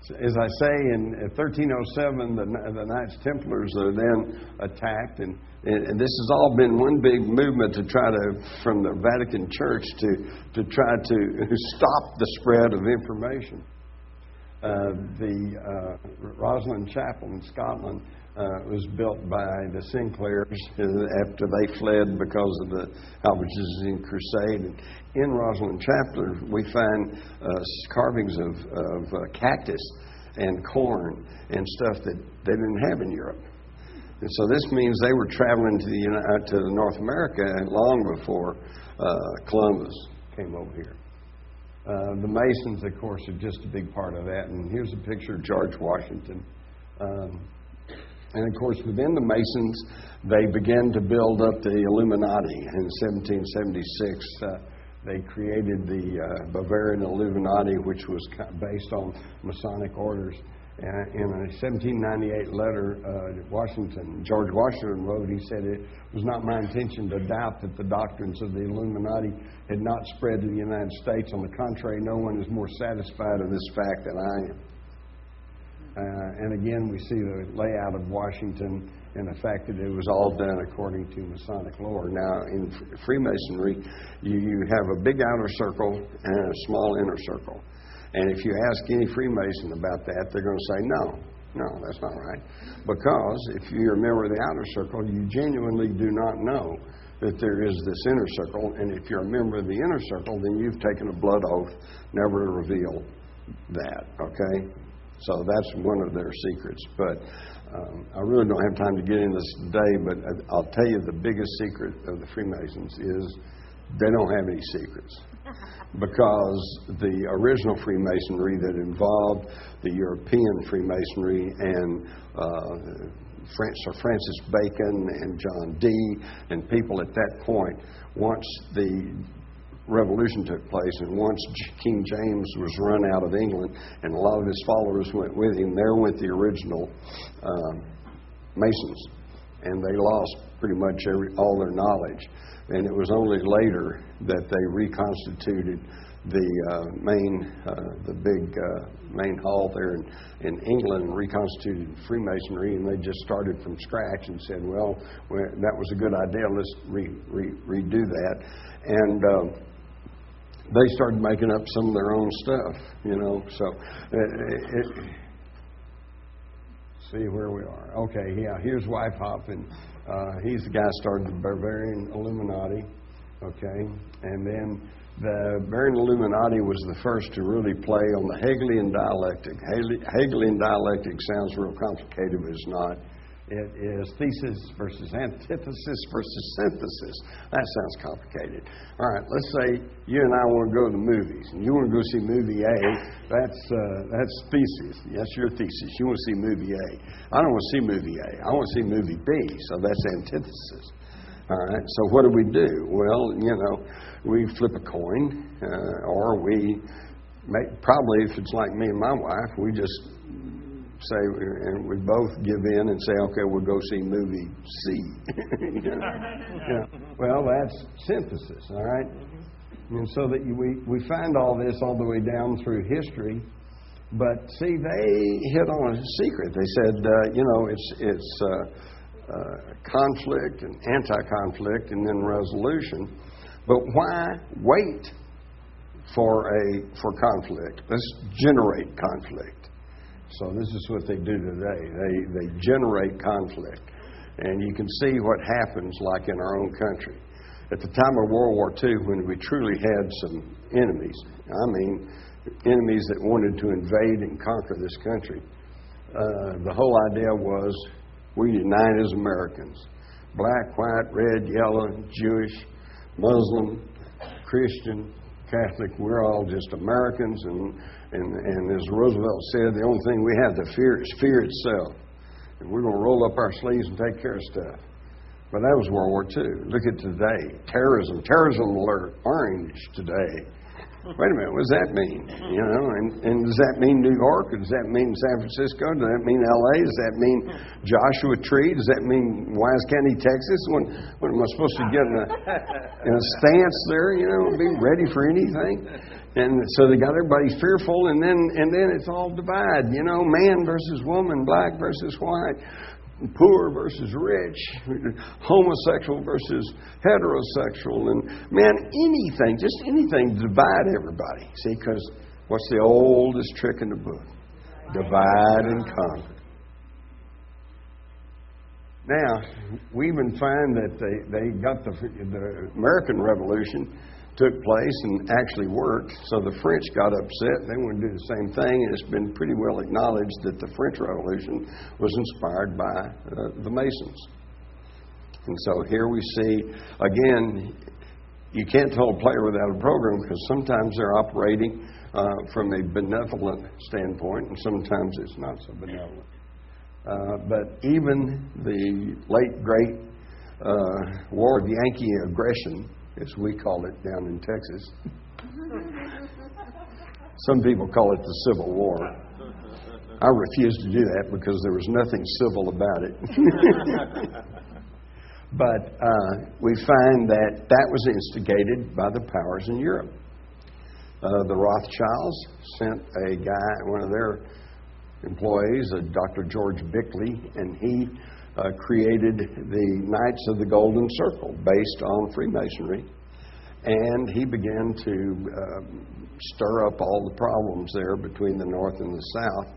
As I say, in 1307, the Knights Templars are then attacked, and this has all been one big movement to try to, from the Vatican Church, to try to stop the spread of information. The Rosslyn Chapel in Scotland was built by the Sinclairs after they fled because of the Albigensian Crusade. And in Rosslyn Chapel, we find carvings of cactus and corn and stuff that they didn't have in Europe. And so this means they were traveling to North America long before Columbus came over here. The Masons, of course, are just a big part of that. And here's a picture of George Washington. And, of course, within the Masons, they began to build up the Illuminati. In 1776, they created the Bavarian Illuminati, which was based on Masonic orders. In a 1798 letter, George Washington wrote, he said, "It was not my intention to doubt that the doctrines of the Illuminati had not spread to the United States. On the contrary, no one is more satisfied of this fact than I am." And again, we see the layout of Washington and the fact that it was all done according to Masonic lore. Now, in Freemasonry, you have a big outer circle and a small inner circle. And if you ask any Freemason about that, they're going to say, no, that's not right. Because if you're a member of the outer circle, you genuinely do not know that there is this inner circle. And if you're a member of the inner circle, then you've taken a blood oath never to reveal that, okay? So that's one of their secrets. But I really don't have time to get into this today, but I'll tell you the biggest secret of the Freemasons is they don't have any secrets. Because the original Freemasonry that involved the European Freemasonry and Sir Francis Bacon and John Dee and people at that point, once the Revolution took place and once King James was run out of England and a lot of his followers went with him, there went the original Masons, and they lost pretty much all their knowledge. And it was only later that they reconstituted the main hall there in England and reconstituted Freemasonry, and they just started from scratch and said, well, that was a good idea, let's redo that. And they started making up some of their own stuff, so see where we are. Okay, yeah, here's Weishaupt. He's the guy who started the Bavarian Illuminati, okay? And then the Bavarian Illuminati was the first to really play on the Hegelian dialectic. Hegelian dialectic sounds real complicated, but it's not. It is thesis versus antithesis versus synthesis. That sounds complicated. All right, let's say you and I want to go to the movies, and you want to go see movie A. That's thesis. That's your thesis. You want to see movie A. I don't want to see movie A. I want to see movie B. So that's antithesis. All right. So what do we do? Well, we flip a coin, or we probably, if it's like me and my wife, we just say, and we both give in and say, okay, we'll go see movie C. Well, that's synthesis, all right? And so that we find all this all the way down through history. But see, they hit on a secret. They said, it's conflict and anti-conflict and then resolution. But why wait for conflict? Let's generate conflict. So this is what they do today. They generate conflict. And you can see what happens like in our own country. At the time of World War II, when we truly had some enemies, enemies that wanted to invade and conquer this country, the whole idea was we unite as Americans. Black, white, red, yellow, Jewish, Muslim, Christian, Catholic, we're all just Americans, and as Roosevelt said, the only thing we have to fear is fear itself. And we're going to roll up our sleeves and take care of stuff. But that was World War II. Look at today. Terrorism alert, orange today. Wait a minute, what does that mean? You know, and does that mean New York? Or does that mean San Francisco? Does that mean L.A.? Does that mean Joshua Tree? Does that mean Wise County, Texas? What am I supposed to get in a stance there? You know, be ready for anything? And so they got everybody fearful, and then it's all divided. You know, man versus woman, black versus white, poor versus rich, homosexual versus heterosexual, and man, anything, just anything to divide everybody. See, because what's the oldest trick in the book? Divide and conquer. Now, we even find that they got the American Revolution took place and actually worked, so the French got upset. They wanted to do the same thing, and it's been pretty well acknowledged that the French Revolution was inspired by the Masons. And so here we see, again, you can't tell a player without a program, because sometimes they're operating from a benevolent standpoint, and sometimes it's not so benevolent. But even the late, great War of Yankee Aggression, as we call it down in Texas. Some people call it the Civil War. I refuse to do that because there was nothing civil about it. But we find that was instigated by the powers in Europe. The Rothschilds sent a guy, one of their employees, Dr. George Bickley, and he created the Knights of the Golden Circle based on Freemasonry, and he began to stir up all the problems there between the North and the South,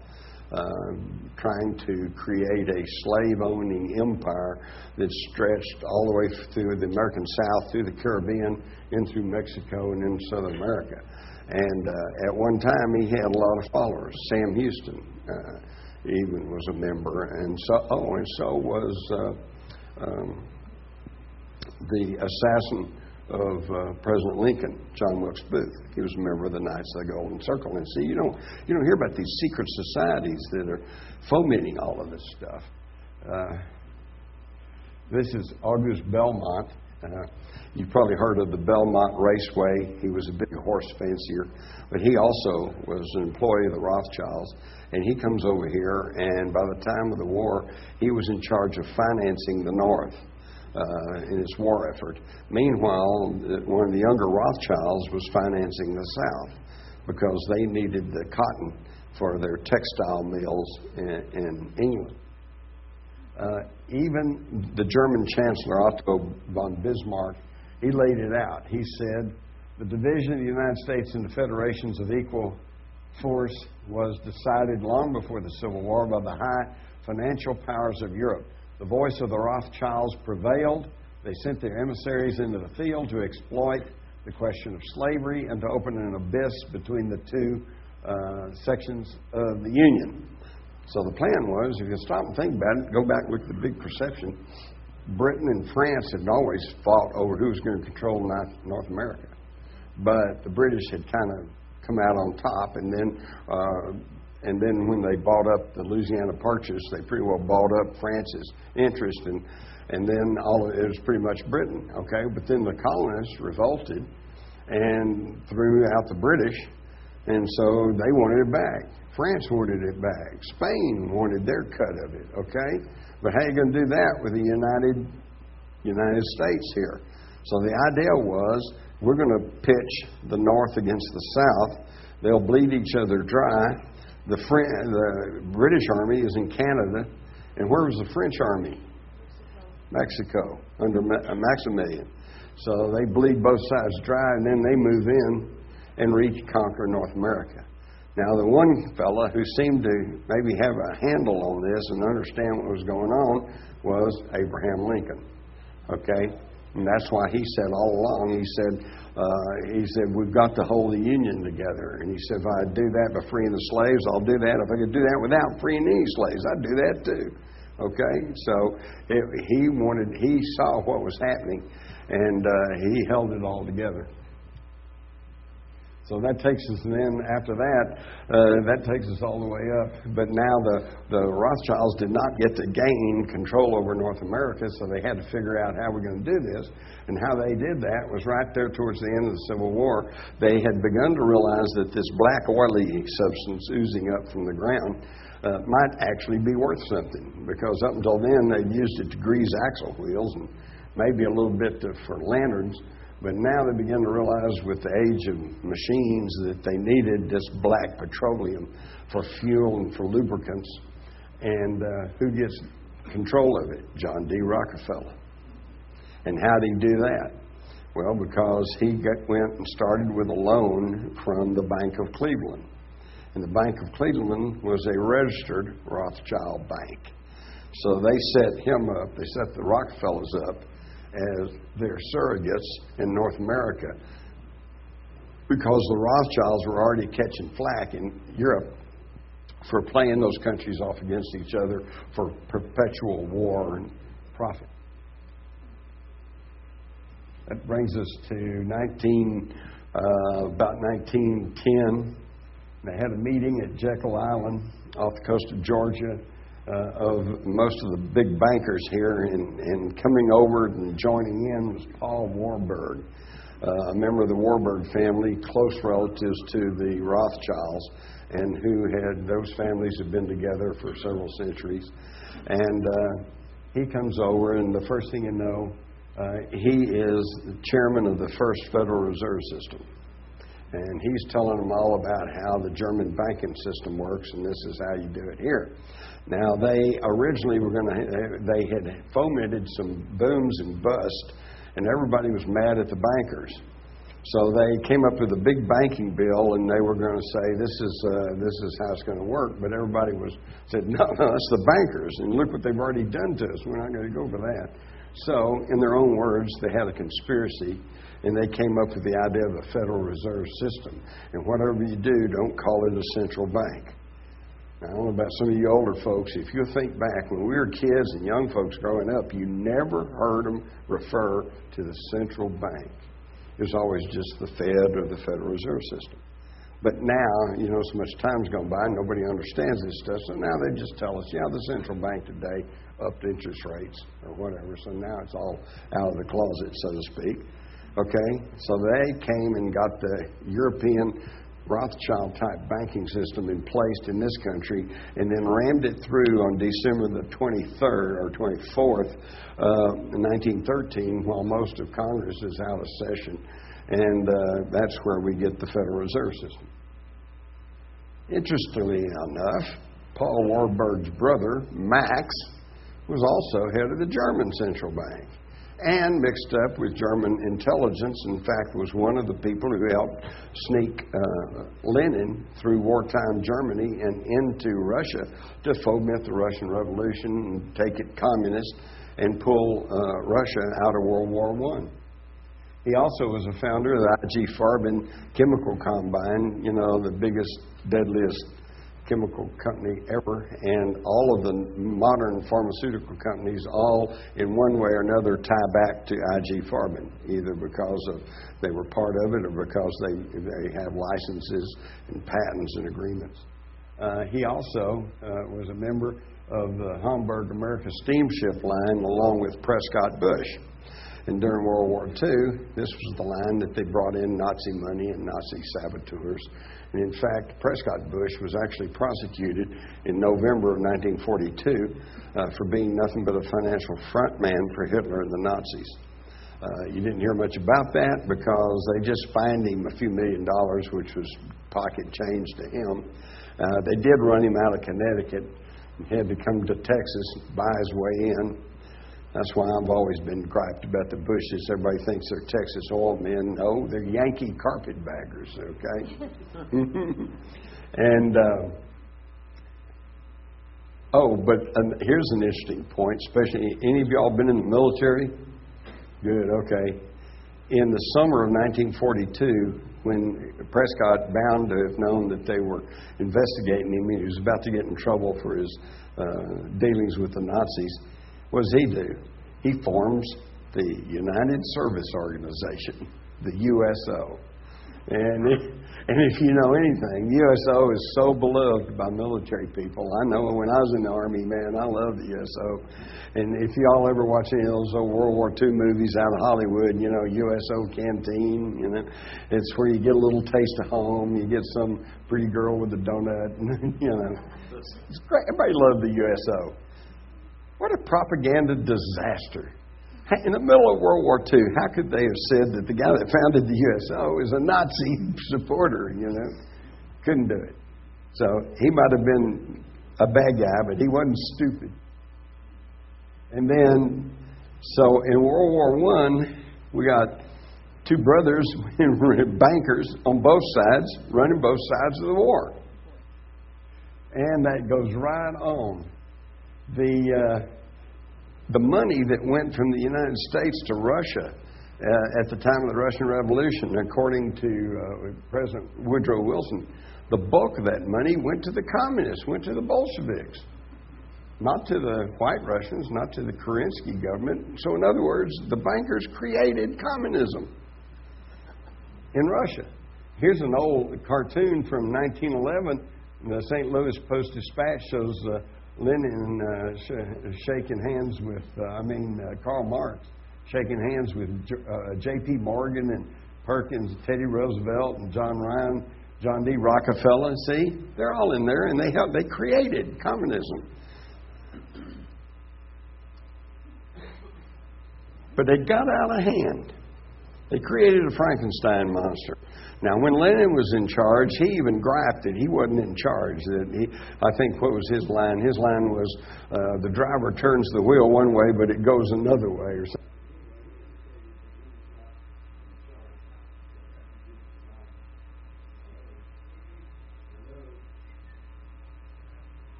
trying to create a slave-owning empire that stretched all the way through the American South, through the Caribbean, in through Mexico, and into Southern America. And at one time, he had a lot of followers. Sam Houston even was a member, and so was the assassin of President Lincoln, John Wilkes Booth. He was a member of the Knights of the Golden Circle. And see, you don't hear about these secret societies that are fomenting all of this stuff. This is Auguste Belmont. You've probably heard of the Belmont Raceway. He was a big horse fancier, but he also was an employee of the Rothschilds. And he comes over here, and by the time of the war, he was in charge of financing the North in its war effort. Meanwhile, one of the younger Rothschilds was financing the South because they needed the cotton for their textile mills in England. Even the German Chancellor, Otto von Bismarck, he laid it out. He said, the division of the United States into federations of equal force was decided long before the Civil War by the high financial powers of Europe. The voice of the Rothschilds prevailed. They sent their emissaries into the field to exploit the question of slavery and to open an abyss between the two sections of the Union. So the plan was, if you stop and think about it, go back and look at the big perception, Britain and France had always fought over who was going to control North America. But the British had kind of come out on top, and then when they bought up the Louisiana Purchase, they pretty well bought up France's interest, and then all of it was pretty much Britain, okay? But then the colonists revolted and threw out the British, and so they wanted it back. France wanted it back. Spain wanted their cut of it, okay? But how are you going to do that with the United States here? So the idea was, we're going to pitch the North against the South. They'll bleed each other dry. The British Army is in Canada. And where was the French Army? Mexico, under Maximilian. So they bleed both sides dry, and then they move in and conquer North America. Now, the one fella who seemed to maybe have a handle on this and understand what was going on was Abraham Lincoln. Okay? And that's why he said all along, he said, we've got to hold the Union together. And he said, if I do that by freeing the slaves, I'll do that. If I could do that without freeing any slaves, I'd do that too. Okay? So he saw what was happening, and he held it all together. So that takes us, and then after that, that takes us all the way up. But now the Rothschilds did not get to gain control over North America, so they had to figure out how we're going to do this. And how they did that was right there towards the end of the Civil War. They had begun to realize that this black oily substance oozing up from the ground might actually be worth something, because up until then they'd used it to grease axle wheels and maybe a little bit for lanterns. But now they begin to realize with the age of machines that they needed this black petroleum for fuel and for lubricants. And who gets control of it? John D. Rockefeller. And how did he do that? Well, because he went and started with a loan from the Bank of Cleveland. And the Bank of Cleveland was a registered Rothschild bank. So they set him up, they set the Rockefellers up as their surrogates in North America, because the Rothschilds were already catching flack in Europe for playing those countries off against each other for perpetual war and profit. That brings us to about 1910. They had a meeting at Jekyll Island off the coast of Georgia of most of the big bankers here, and coming over and joining in was Paul Warburg, a member of the Warburg family, close relatives to the Rothschilds, and those families had been together for several centuries. And he comes over, and the first thing you know, he is the chairman of the first Federal Reserve System. And he's telling them all about how the German banking system works, and this is how you do it here. Now, they originally they had fomented some booms and busts, and everybody was mad at the bankers. So they came up with a big banking bill, and they were going to say, this is how it's going to work. But everybody said, no, it's the bankers, and look what they've already done to us. We're not going to go for that. So, in their own words, they had a conspiracy, and they came up with the idea of a Federal Reserve System. And whatever you do, don't call it a central bank. Now, I don't know about some of you older folks. If you think back, when we were kids and young folks growing up, you never heard them refer to the central bank. It was always just the Fed or the Federal Reserve System. But now, so much time's gone by, nobody understands this stuff. So now they just tell us, the central bank today upped interest rates or whatever. So now it's all out of the closet, so to speak. Okay? So they came and got the European Rothschild-type banking system in place in this country, and then rammed it through on December the 23rd or 24th, 1913, while most of Congress is out of session. And that's where we get the Federal Reserve System. Interestingly enough, Paul Warburg's brother, Max, was also head of the German Central Bank and mixed up with German intelligence. In fact, was one of the people who helped sneak Lenin through wartime Germany and into Russia to foment the Russian Revolution and take it communist and pull Russia out of World War I. He also was a founder of the I.G. Farben Chemical Combine, the biggest, deadliest chemical company ever, and all of the modern pharmaceutical companies all in one way or another tie back to I.G. Farben, either because they were part of it or because they have licenses and patents and agreements. He also was a member of the Hamburg America Steamship Line along with Prescott Bush. And during World War II, this was the line that they brought in Nazi money and Nazi saboteurs. And in fact, Prescott Bush was actually prosecuted in November of 1942 for being nothing but a financial frontman for Hitler and the Nazis. You didn't hear much about that because they just fined him a few $1 million, which was pocket change to him. They did run him out of Connecticut. He had to come to Texas, buy his way in. That's why I've always been griped about the Bushes. Everybody thinks they're Texas oil men. No, they're Yankee carpetbaggers, okay? And, but here's an interesting point, especially, any of y'all been in the military? Good, okay. In the summer of 1942, when Prescott, bound to have known that they were investigating him, he was about to get in trouble for his dealings with the Nazis, what does he do? He forms the United Service Organization, the USO. And if you know anything, USO is so beloved by military people. I know when I was in the Army, man, I loved the USO. And if y'all ever watch any of those old World War II movies out of Hollywood, you know, USO Canteen, you know, it's where you get a little taste of home. You get some pretty girl with a donut, you know. It's great. Everybody loved the USO. What a propaganda disaster. In the middle of World War II, how could they have said that the guy that founded the USO is a Nazi supporter, you know? Couldn't do it. So he might have been a bad guy, but he wasn't stupid. And then, so in World War I, we got two brothers, bankers on both sides, running both sides of the war. And that goes right on. The money that went from the United States to Russia at the time of the Russian Revolution, according to President Woodrow Wilson, the bulk of that money went to the communists, went to the Bolsheviks, not to the white Russians, not to the Kerensky government. So in other words, the bankers created communism in Russia. Here's an old cartoon from 1911. The St. Louis Post-Dispatch shows Lenin shaking hands with, Karl Marx, shaking hands with J.P. Morgan and Perkins, Teddy Roosevelt and John Ryan, John D. Rockefeller. See, they're all in there, and they created communism. But they got out of hand. They created a Frankenstein monster. Now, when Lenin was in charge, he even griped that he wasn't in charge. I think, what was his line? His line was, the driver turns the wheel one way, but it goes another way, or something.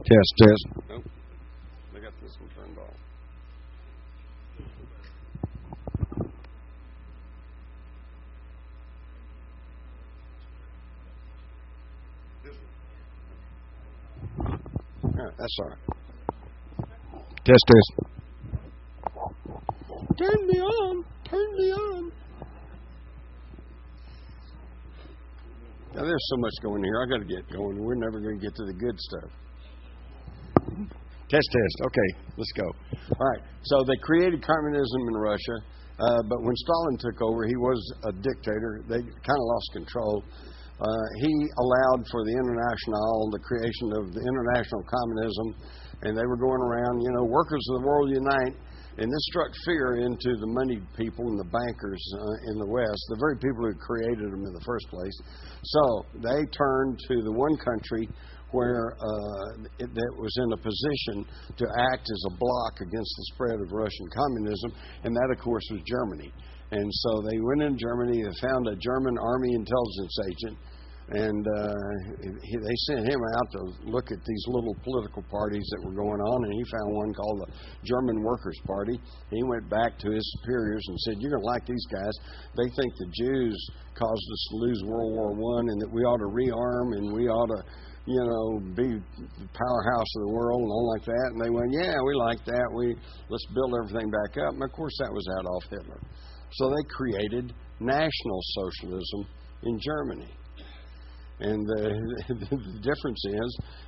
Test. Nope. I got this one turned off. All right, that's all right. Test. Turn me on. Now, there's so much going here. I got to get going. We're never going to get to the good stuff. Test. Okay, let's go. All right. So they created communism in Russia, but when Stalin took over, he was a dictator. They kind of lost control. He allowed for the creation of the international communism, and they were going around, workers of the world unite. And this struck fear into the moneyed people and the bankers in the West, the very people who created them in the first place. So they turned to the one country where that was in a position to act as a block against the spread of Russian communism, and that, of course, was Germany. And so they went in Germany, they found a German army intelligence agent, and they sent him out to look at these little political parties that were going on, and he found one called the German Workers' Party. And he went back to his superiors and said, "You're going to like these guys. They think the Jews caused us to lose World War I, and that we ought to rearm, and we ought to be the powerhouse of the world," and all like that. And they went, "Yeah, we like that. Let's build everything back up." And of course, that was Adolf Hitler. So they created National Socialism in Germany. And the difference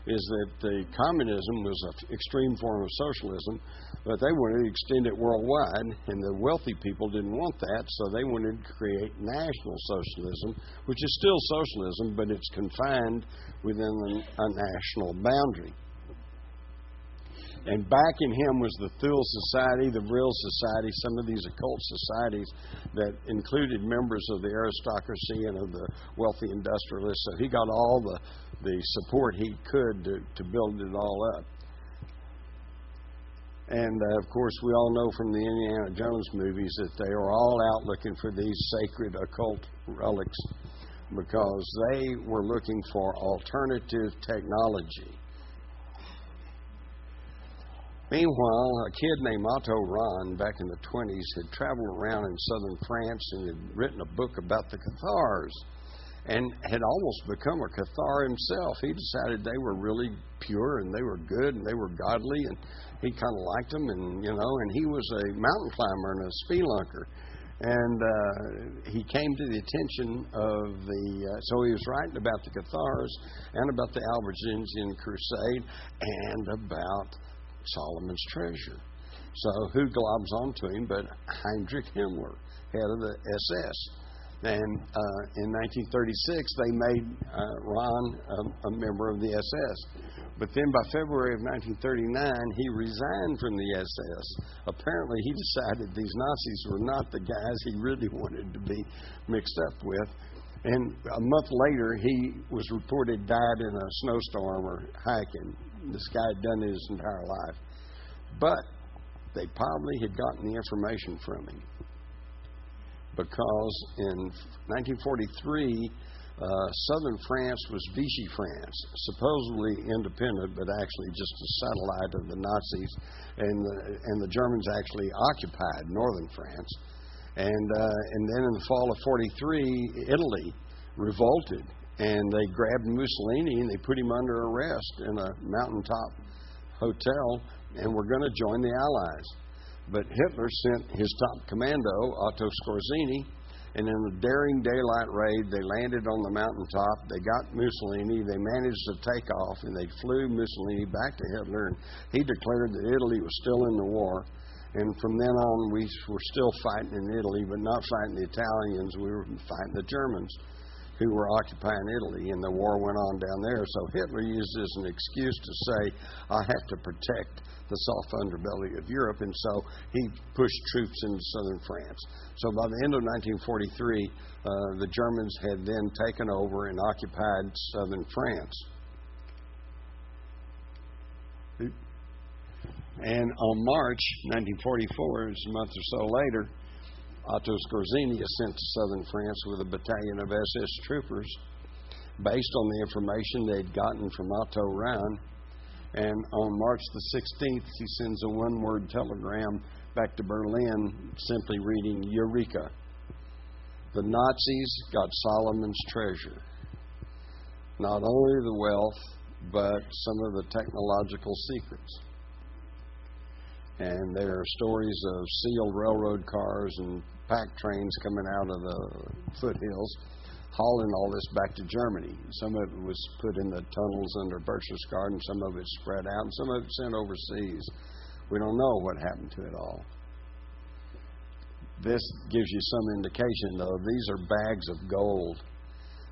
is that the communism was an extreme form of socialism, but they wanted to extend it worldwide, and the wealthy people didn't want that, so they wanted to create National Socialism, which is still socialism, but it's confined within a national boundary. And backing him was the Thule Society, the Vril Society, some of these occult societies that included members of the aristocracy and of the wealthy industrialists. So he got all the support he could to build it all up. And, of course, we all know from the Indiana Jones movies that they are all out looking for these sacred occult relics because they were looking for alternative technology. Meanwhile, a kid named Otto Rahn, back in the 20s, had traveled around in southern France and had written a book about the Cathars and had almost become a Cathar himself. He decided they were really pure and they were good and they were godly, and he kind of liked them, and and he was a mountain climber and a spelunker. And he came to the attention of so he was writing about the Cathars and about the Albigensian Crusade and about Solomon's treasure. So who globs onto him but Heinrich Himmler, head of the SS. And in 1936, they made Ron a member of the SS. But then by February of 1939, he resigned from the SS. Apparently, he decided these Nazis were not the guys he really wanted to be mixed up with. And a month later, he was reported died in a snowstorm or hiking. This guy had done it his entire life. But they probably had gotten the information from him, because in 1943, southern France was Vichy France, supposedly independent, but actually just a satellite of the Nazis, and the Germans actually occupied northern France. And then in the fall of 43, Italy revolted, and they grabbed Mussolini and they put him under arrest in a mountaintop hotel, and were going to join the Allies. But Hitler sent his top commando, Otto Skorzeny, and in a daring daylight raid, they landed on the mountaintop. They got Mussolini. They managed to take off, and they flew Mussolini back to Hitler, and he declared that Italy was still in the war. And from then on, we were still fighting in Italy, but not fighting the Italians. We were fighting the Germans, who were occupying Italy, and the war went on down there. So Hitler used this as an excuse to say, I have to protect the soft underbelly of Europe, and so he pushed troops into southern France. So by the end of 1943, the Germans had then taken over and occupied southern France. And on March 1944, just a month or so later, Otto Skorzeny is sent to southern France with a battalion of SS troopers based on the information they'd gotten from Otto Rahn. And on March the 16th, he sends a one-word telegram back to Berlin simply reading, Eureka. The Nazis got Solomon's treasure. Not only the wealth, but some of the technological secrets. And there are stories of sealed railroad cars and pack trains coming out of the foothills, hauling all this back to Germany. Some of it was put in the tunnels under Berchtesgaden, some of it spread out, and some of it sent overseas. We don't know what happened to it all. This gives you some indication, though. These are bags of gold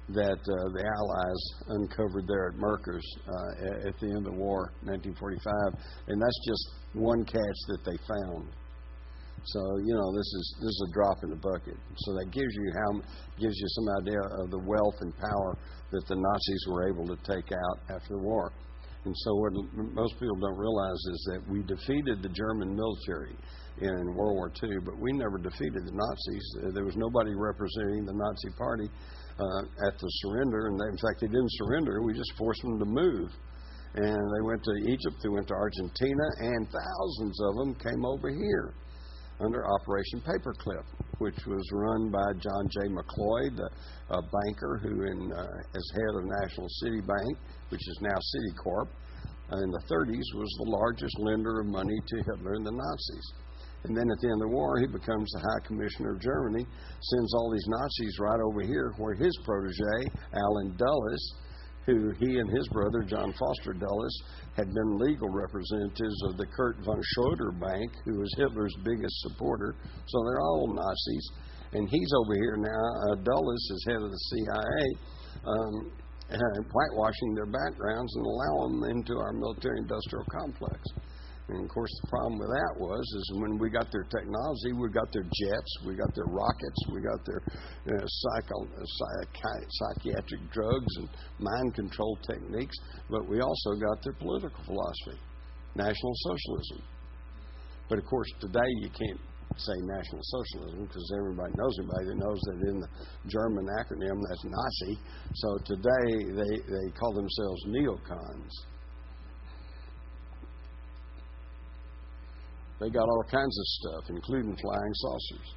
that the Allies uncovered there at Merkers at the end of the war, 1945, and that's just one catch that they found. So this is a drop in the bucket. So that gives you some idea of the wealth and power that the Nazis were able to take out after the war. And so what most people don't realize is that we defeated the German military in World War II, but we never defeated the Nazis. There was nobody representing the Nazi party at the surrender, and in fact they didn't surrender. We just forced them to move. And they went to Egypt, they went to Argentina, and thousands of them came over here under Operation Paperclip, which was run by John J. McCloyd, a banker who, as head of National City Bank, which is now Citicorp, in the 30s was the largest lender of money to Hitler and the Nazis. And then at the end of the war, he becomes the High Commissioner of Germany, sends all these Nazis right over here where his protege, Allen Dulles, who he and his brother, John Foster Dulles, had been legal representatives of the Kurt von Schroeder Bank, who was Hitler's biggest supporter. So they're all Nazis. And he's over here now. Dulles is head of the CIA, whitewashing their backgrounds and allow them into our military-industrial complex. And, of course, the problem with that is when we got their technology, we got their jets, we got their rockets, we got their psychiatric drugs and mind control techniques, but we also got their political philosophy, National Socialism. But, of course, today you can't say National Socialism because everybody knows that in the German acronym that's Nazi. So today they call themselves neocons. They got all kinds of stuff, including flying saucers.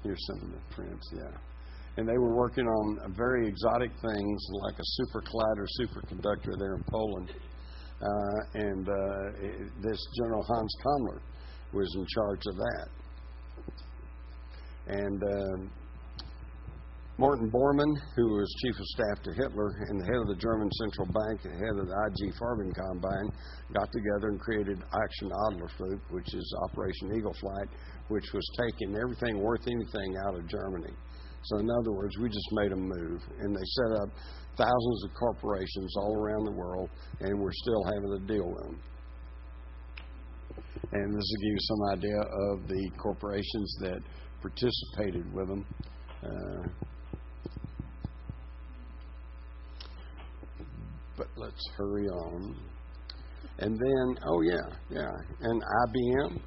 Here's some of the prints, yeah. And they were working on very exotic things like a super collider superconductor there in Poland. This General Hans Kammler was in charge of that. And Morton Bormann, who was chief of staff to Hitler and the head of the German Central Bank, the head of the IG Farben Combine, got together and created Action Adlerflug, which is Operation Eagle Flight, which was taking everything worth anything out of Germany. So in other words, we just made them move, and they set up thousands of corporations all around the world, and we're still having to deal with them. And this will give you some idea of the corporations that participated with them. But let's hurry on. And then, and IBM.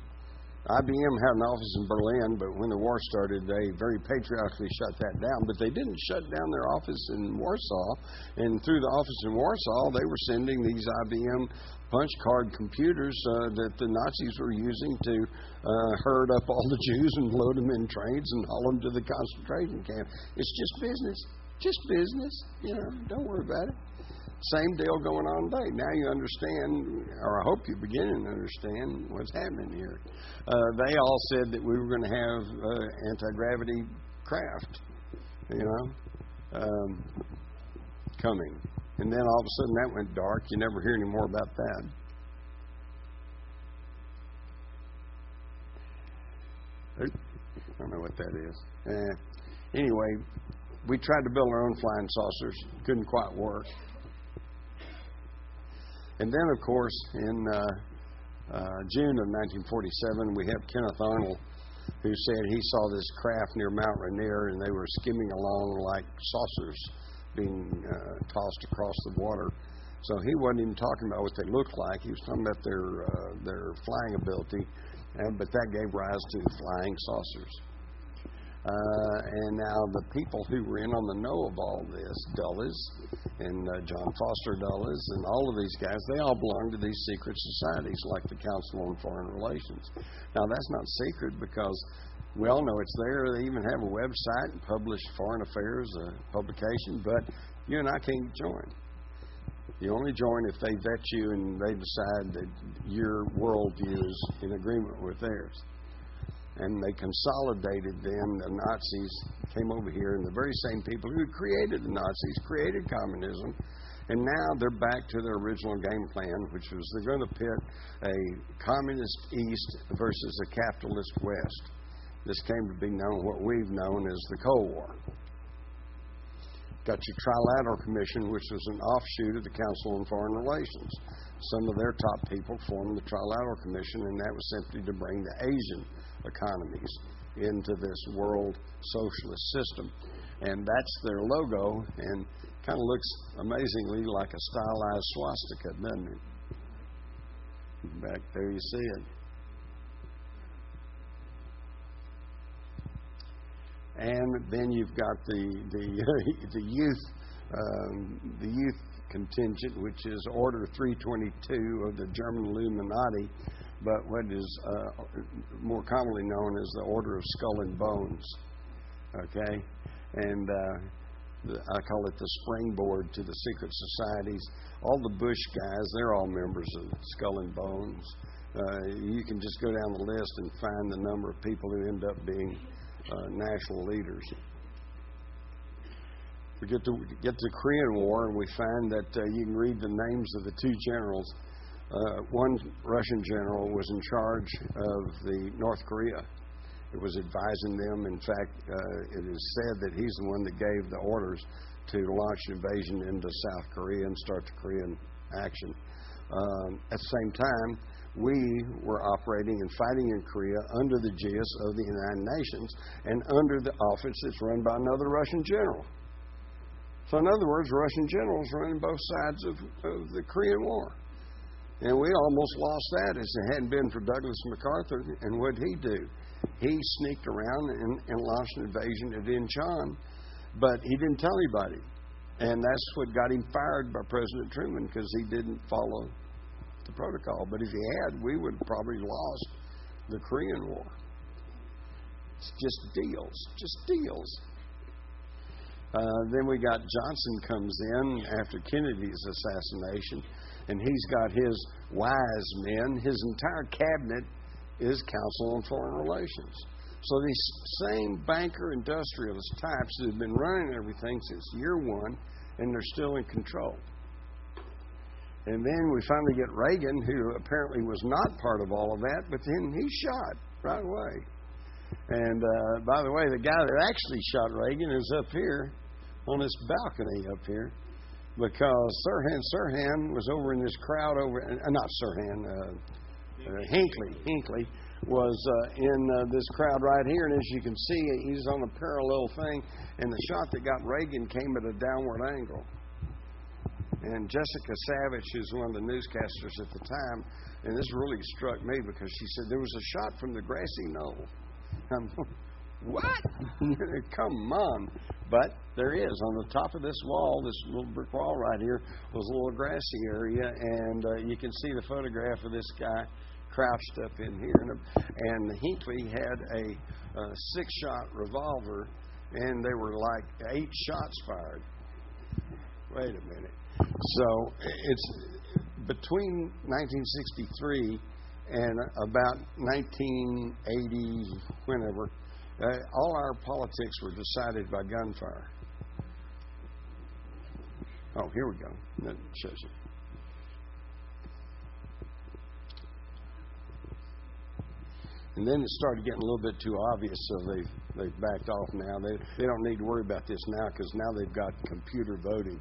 IBM had an office in Berlin, but when the war started, they very patriotically shut that down. But they didn't shut down their office in Warsaw. And through the office in Warsaw, they were sending these IBM punch card computers that the Nazis were using to herd up all the Jews and load them in trains and haul them to the concentration camp. It's just business. Just business. Don't worry about it. Same deal going on today. Now you understand, or I hope you're beginning to understand what's happening here. They all said that we were going to have anti-gravity craft, coming. And then all of a sudden that went dark. You never hear any more about that. I don't know what that is. Anyway, we tried to build our own flying saucers. Couldn't quite work. And then, of course, in June of 1947, we have Kenneth Arnold, who said he saw this craft near Mount Rainier, and they were skimming along like saucers being tossed across the water. So he wasn't even talking about what they looked like. He was talking about their flying ability, but that gave rise to flying saucers. And now the people who were in on the know of all this, Dulles and John Foster Dulles and all of these guys, they all belong to these secret societies like the Council on Foreign Relations. Now that's not secret because we all know it's there. They even have a website and publish Foreign Affairs publication, but you and I can't join. You only join if they vet you and they decide that your worldview is in agreement with theirs. And they consolidated then. The Nazis came over here, and the very same people who created the Nazis created communism. And now they're back to their original game plan, which was they're going to pit a communist East versus a capitalist West. This came to be known, what we've known as the Cold War. Got your Trilateral Commission, which was an offshoot of the Council on Foreign Relations. Some of their top people formed the Trilateral Commission, and that was simply to bring the Asian economies into this world socialist system. And that's their logo, and kind of looks amazingly like a stylized swastika, doesn't it? Back there you see it. And then you've got the youth contingent, which is Order 322 of the German Illuminati, but what is more commonly known as the Order of Skull and Bones. Okay, and I call it the springboard to the secret societies. All the Bush guys, they're all members of Skull and Bones. You can just go down the list and find the number of people who end up being national leaders. We get to the Korean War, and we find that you can read the names of the two generals. One Russian general was in charge of the North Korea. It was advising them. In fact, it is said that he's the one that gave the orders to launch an invasion into South Korea and start the Korean action. At the same time, we were operating and fighting in Korea under the aegis of the United Nations and under the office that's run by another Russian general. So in other words, Russian generals running both sides of the Korean War. And we almost lost that as it hadn't been for Douglas MacArthur. And what did he do? He sneaked around and launched an invasion at Incheon, but he didn't tell anybody. And that's what got him fired by President Truman, because he didn't follow the protocol. But if he had, we would have probably lost the Korean War. It's just deals. Then we got Johnson comes in after Kennedy's assassination, and he's got his wise men. His entire cabinet is Council on Foreign Relations. So these same banker industrialist types that have been running everything since year one, and they're still in control. And then we finally get Reagan, who apparently was not part of all of that, but then he's shot right away. And by the way, the guy that actually shot Reagan is up here on this balcony up here, because Sirhan was over in this crowd over, not Sirhan, Hinckley was in this crowd right here, and as you can see, he's on a parallel thing, and the shot that got Reagan came at a downward angle. And Jessica Savage, who's one of the newscasters at the time, and this really struck me because she said there was a shot from the grassy knoll. I'm going, what? Come on. But there is. On the top of this wall, this little brick wall right here, was a little grassy area, and you can see the photograph of this guy crouched up in here. And Hinckley had a 6-shot revolver, and they were like 8 shots fired. Wait a minute. So it's between 1963 and about 1980, whenever, all our politics were decided by gunfire. Oh, here we go. That shows you. And then it started getting a little bit too obvious, so they've backed off now. They don't need to worry about this now, because now they've got computer voting.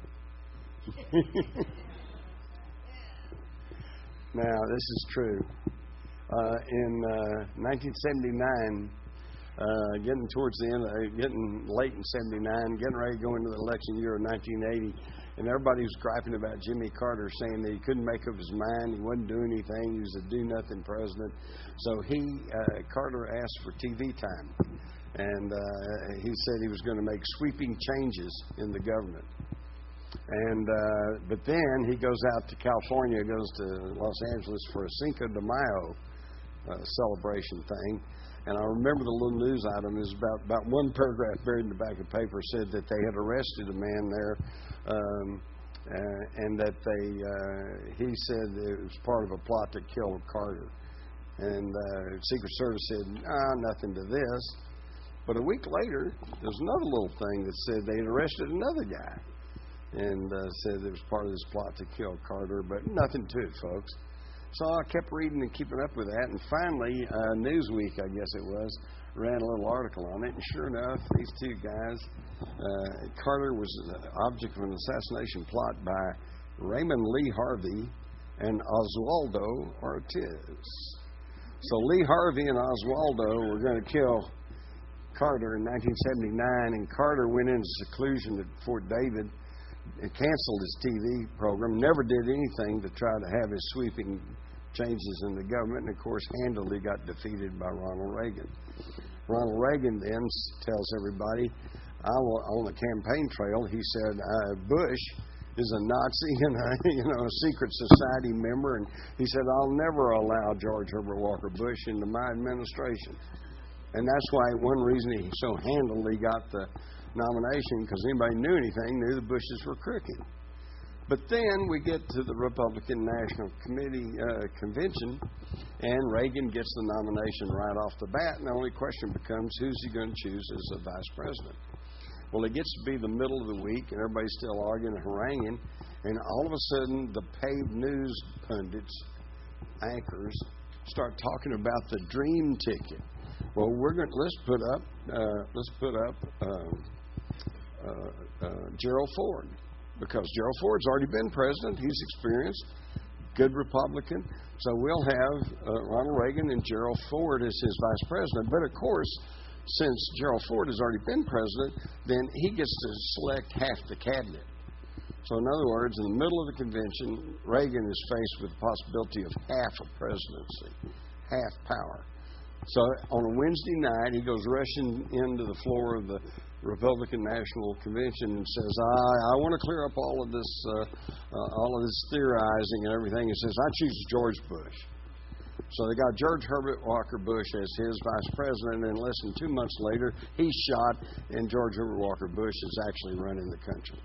Now, this is true. In 1979, getting towards the end, getting late in 79, getting ready to go into the election year of 1980, and everybody was griping about Jimmy Carter, saying that he couldn't make up his mind, he wouldn't do anything, he was a do-nothing president. So Carter asked for TV time, and he said he was going to make sweeping changes in the government. And but then he goes out to California, goes to Los Angeles for a Cinco de Mayo celebration thing. And I remember the little news item is about one paragraph buried in the back of the paper said that they had arrested a man there, and that he said it was part of a plot to kill Carter. And Secret Service said, nothing to this. But a week later, there's another little thing that said they had arrested another guy, and said it was part of this plot to kill Carter, but nothing to it, folks. So I kept reading and keeping up with that, and finally, Newsweek, I guess it was, ran a little article on it, and sure enough, these two guys, Carter was the object of an assassination plot by Raymond Lee Harvey and Oswaldo Ortiz. So Lee Harvey and Oswaldo were going to kill Carter in 1979, and Carter went into seclusion at Fort David, canceled his TV program, never did anything to try to have his sweeping changes in the government, and of course handily got defeated by Ronald Reagan. Ronald Reagan then tells everybody, on the campaign trail, he said, Bush is a Nazi and a secret society member, and he said, I'll never allow George Herbert Walker Bush into my administration. And that's why one reason he so handily got the nomination, because anybody knew anything knew the Bushes were crooked. But then we get to the Republican National Committee convention, and Reagan gets the nomination right off the bat, and the only question becomes, who's he going to choose as a vice president? Well, it gets to be the middle of the week, and everybody's still arguing and haranguing, and all of a sudden the paid news pundits, anchors, start talking about the dream ticket. Well, let's put up Gerald Ford, because Gerald Ford's already been president. He's experienced, good Republican. So we'll have Ronald Reagan and Gerald Ford as his vice president. But of course, since Gerald Ford has already been president, then he gets to select half the cabinet. So in other words, in the middle of the convention, Reagan is faced with the possibility of half a presidency, half power. So on a Wednesday night, he goes rushing into the floor of the Republican National Convention and says, I want to clear up all of this theorizing and everything. He says, I choose George Bush. So they got George Herbert Walker Bush as his vice president, and less than 2 months later, he's shot, and George Herbert Walker Bush is actually running the country.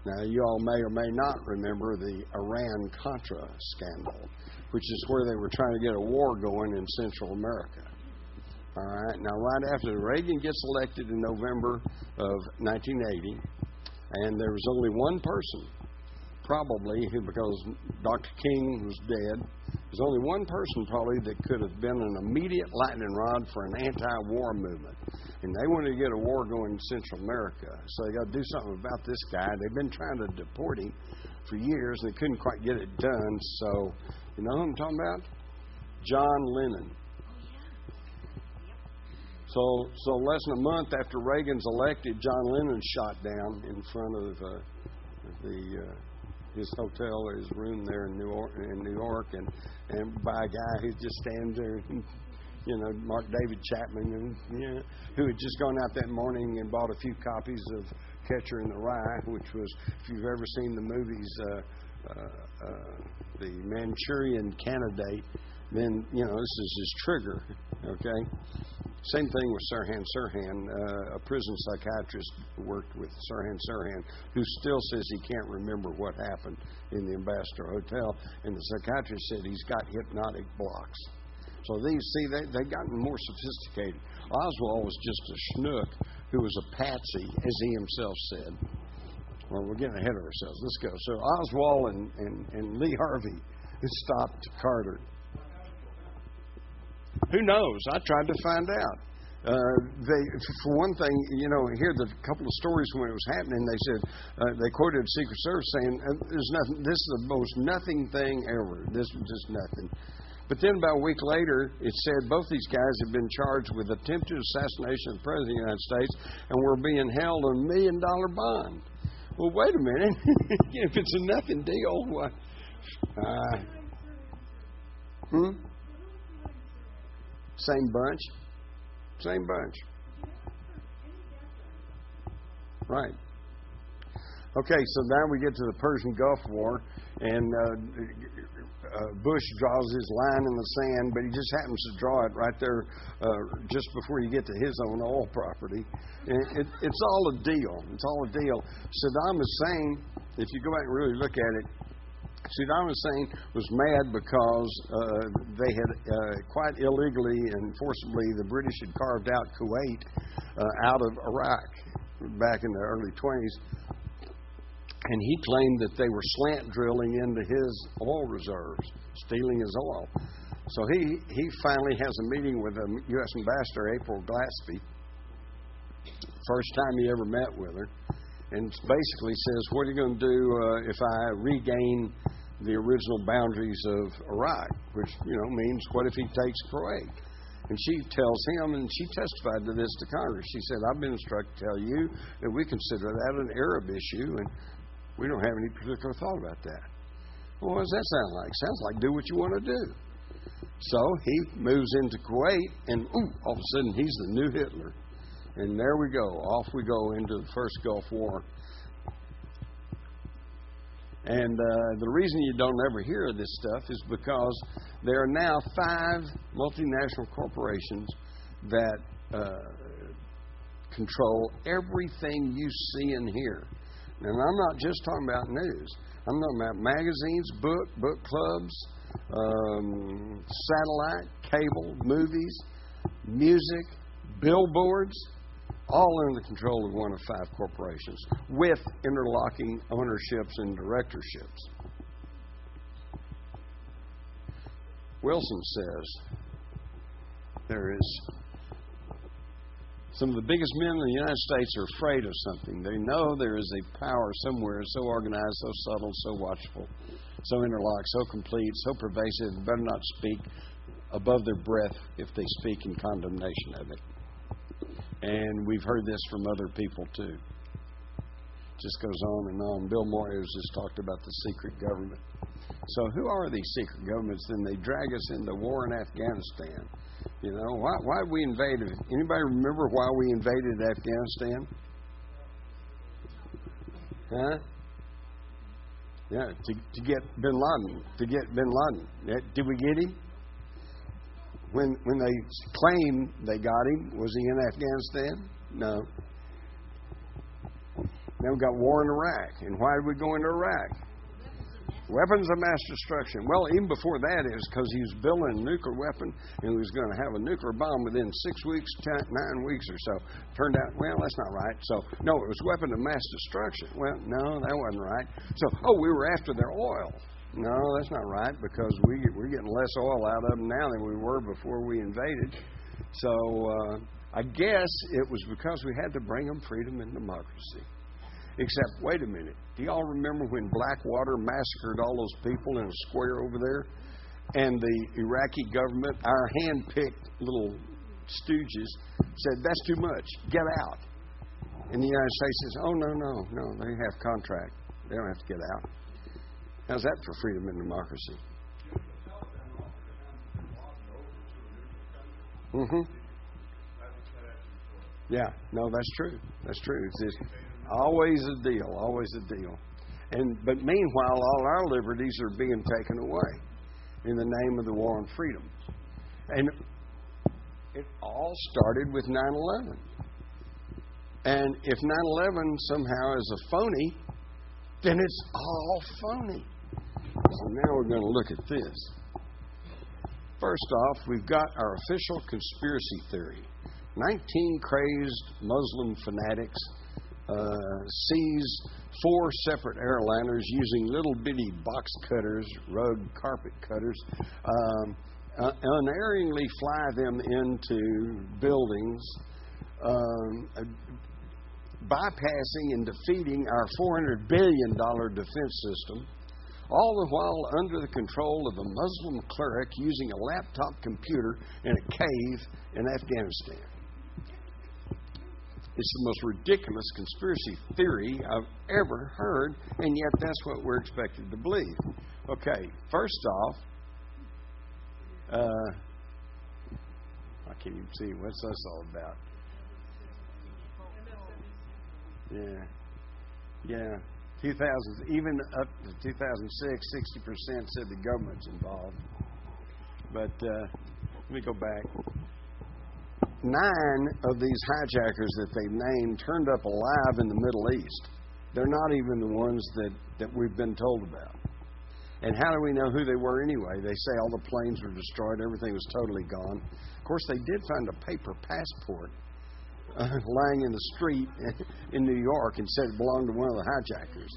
Now, you all may or may not remember the Iran-Contra scandal, which is where they were trying to get a war going in Central America. All right. Now, right after Reagan gets elected in November of 1980, and there was only one person, probably, because Dr. King was dead, there's only one person probably that could have been an immediate lightning rod for an anti-war movement. And they wanted to get a war going in Central America. So they got to do something about this guy. They've been trying to deport him for years, and they couldn't quite get it done. So, you know who I'm talking about? John Lennon. So less than a month after Reagan's elected, John Lennon's shot down in front of his hotel or his room there in New York, and by a guy who just stands there, you know, Mark David Chapman, and you know, who had just gone out that morning and bought a few copies of Catcher in the Rye, which was, if you've ever seen the movies, the Manchurian Candidate, then you know this is his trigger. Okay. Same thing with Sirhan Sirhan, a prison psychiatrist who worked with Sirhan, who still says he can't remember what happened in the Ambassador Hotel. And the psychiatrist said he's got hypnotic blocks. So they've gotten more sophisticated. Oswald was just a schnook who was a patsy, as he himself said. Well, we're getting ahead of ourselves. Let's go. So Oswald and Lee Harvey stopped Carter. Who knows? I tried to find out. For one thing, you know, here the couple of stories when it was happening, they said they quoted Secret Service saying, "There's nothing. This is the most nothing thing ever. This was just nothing." But then about a week later, it said both these guys had been charged with attempted assassination of the President of the United States and were being held on $1 million bond. Well, wait a minute. If it's a nothing deal, what? Same bunch. Right. Okay, so now we get to the Persian Gulf War, and Bush draws his line in the sand, but he just happens to draw it right there just before you get to his own oil property. And it's all a deal. Saddam Hussein, if you go back and really look at it, Saddam Hussein was mad because they had quite illegally and forcibly, the British had carved out Kuwait out of Iraq back in the early 20s. And he claimed that they were slant drilling into his oil reserves, stealing his oil. So he finally has a meeting with the U.S. Ambassador, April Glaspie, first time he ever met with her, and basically says, what are you going to do if I regain the original boundaries of Iraq, which, you know, means what if he takes Kuwait? And she tells him, and she testified to this to Congress. She said, I've been instructed to tell you that we consider that an Arab issue, and we don't have any particular thought about that. Well, what does that sound like? Sounds like do what you want to do. So he moves into Kuwait, and all of a sudden he's the new Hitler. And there we go. Off we go into the first Gulf War. And the reason you don't ever hear of this stuff is because there are now 5 multinational corporations that control everything you see and hear. And I'm not just talking about news. I'm talking about magazines, book clubs, satellite, cable, movies, music, billboards, all under the control of one of 5 corporations with interlocking ownerships and directorships. Wilson says there is some of the biggest men in the United States are afraid of something. They know there is a power somewhere so organized, so subtle, so watchful, so interlocked, so complete, so pervasive, they better not speak above their breath if they speak in condemnation of it. And we've heard this from other people too. It just goes on and on. Bill Moyers just talked about the secret government. So who are these secret governments? Then they drag us into war in Afghanistan. You know, why we invaded? Anybody remember why we invaded Afghanistan? Huh? Yeah, to get Bin Laden. To get Bin Laden. Did we get him? When they claimed they got him, was he in Afghanistan? No. Then we got war in Iraq. And why did we go into Iraq? Weapons of mass destruction. Well, even before that is because he was building a nuclear weapon and he was going to have a nuclear bomb within 6 weeks, 9 weeks or so. Turned out, well, that's not right. So, no, it was weapon of mass destruction. Well, no, that wasn't right. So, we were after their oil. No, that's not right because we're getting less oil out of them now than we were before we invaded. So, I guess it was because we had to bring them freedom and democracy. Except, wait a minute. Do y'all remember when Blackwater massacred all those people in a square over there? And the Iraqi government, our hand-picked little stooges, said, that's too much. Get out. And the United States says, oh, no. They have contract. They don't have to get out. How's that for freedom and democracy? Mm-hmm. Yeah, no, that's true. That's true. It's just always a deal. But meanwhile, all our liberties are being taken away in the name of the war on freedom. And it all started with 9/11. And if 9/11 somehow is a phony, then it's all phony. So now we're going to look at this. First off, we've got our official conspiracy theory. 19 crazed Muslim fanatics seized 4 separate airliners using little bitty box cutters, rug carpet cutters, unerringly fly them into buildings, bypassing and defeating our $400 billion defense system, all the while under the control of a Muslim cleric using a laptop computer in a cave in Afghanistan. It's the most ridiculous conspiracy theory I've ever heard, and yet that's what we're expected to believe. Okay, first off, I can't even see what's this all about. Yeah. 2000s, even up to 2006, 60% said the government's involved. But let me go back. 9 of these hijackers that they've named turned up alive in the Middle East. They're not even the ones that we've been told about. And how do we know who they were anyway? They say all the planes were destroyed, everything was totally gone. Of course, they did find a paper passport lying in the street in New York and said it belonged to one of the hijackers.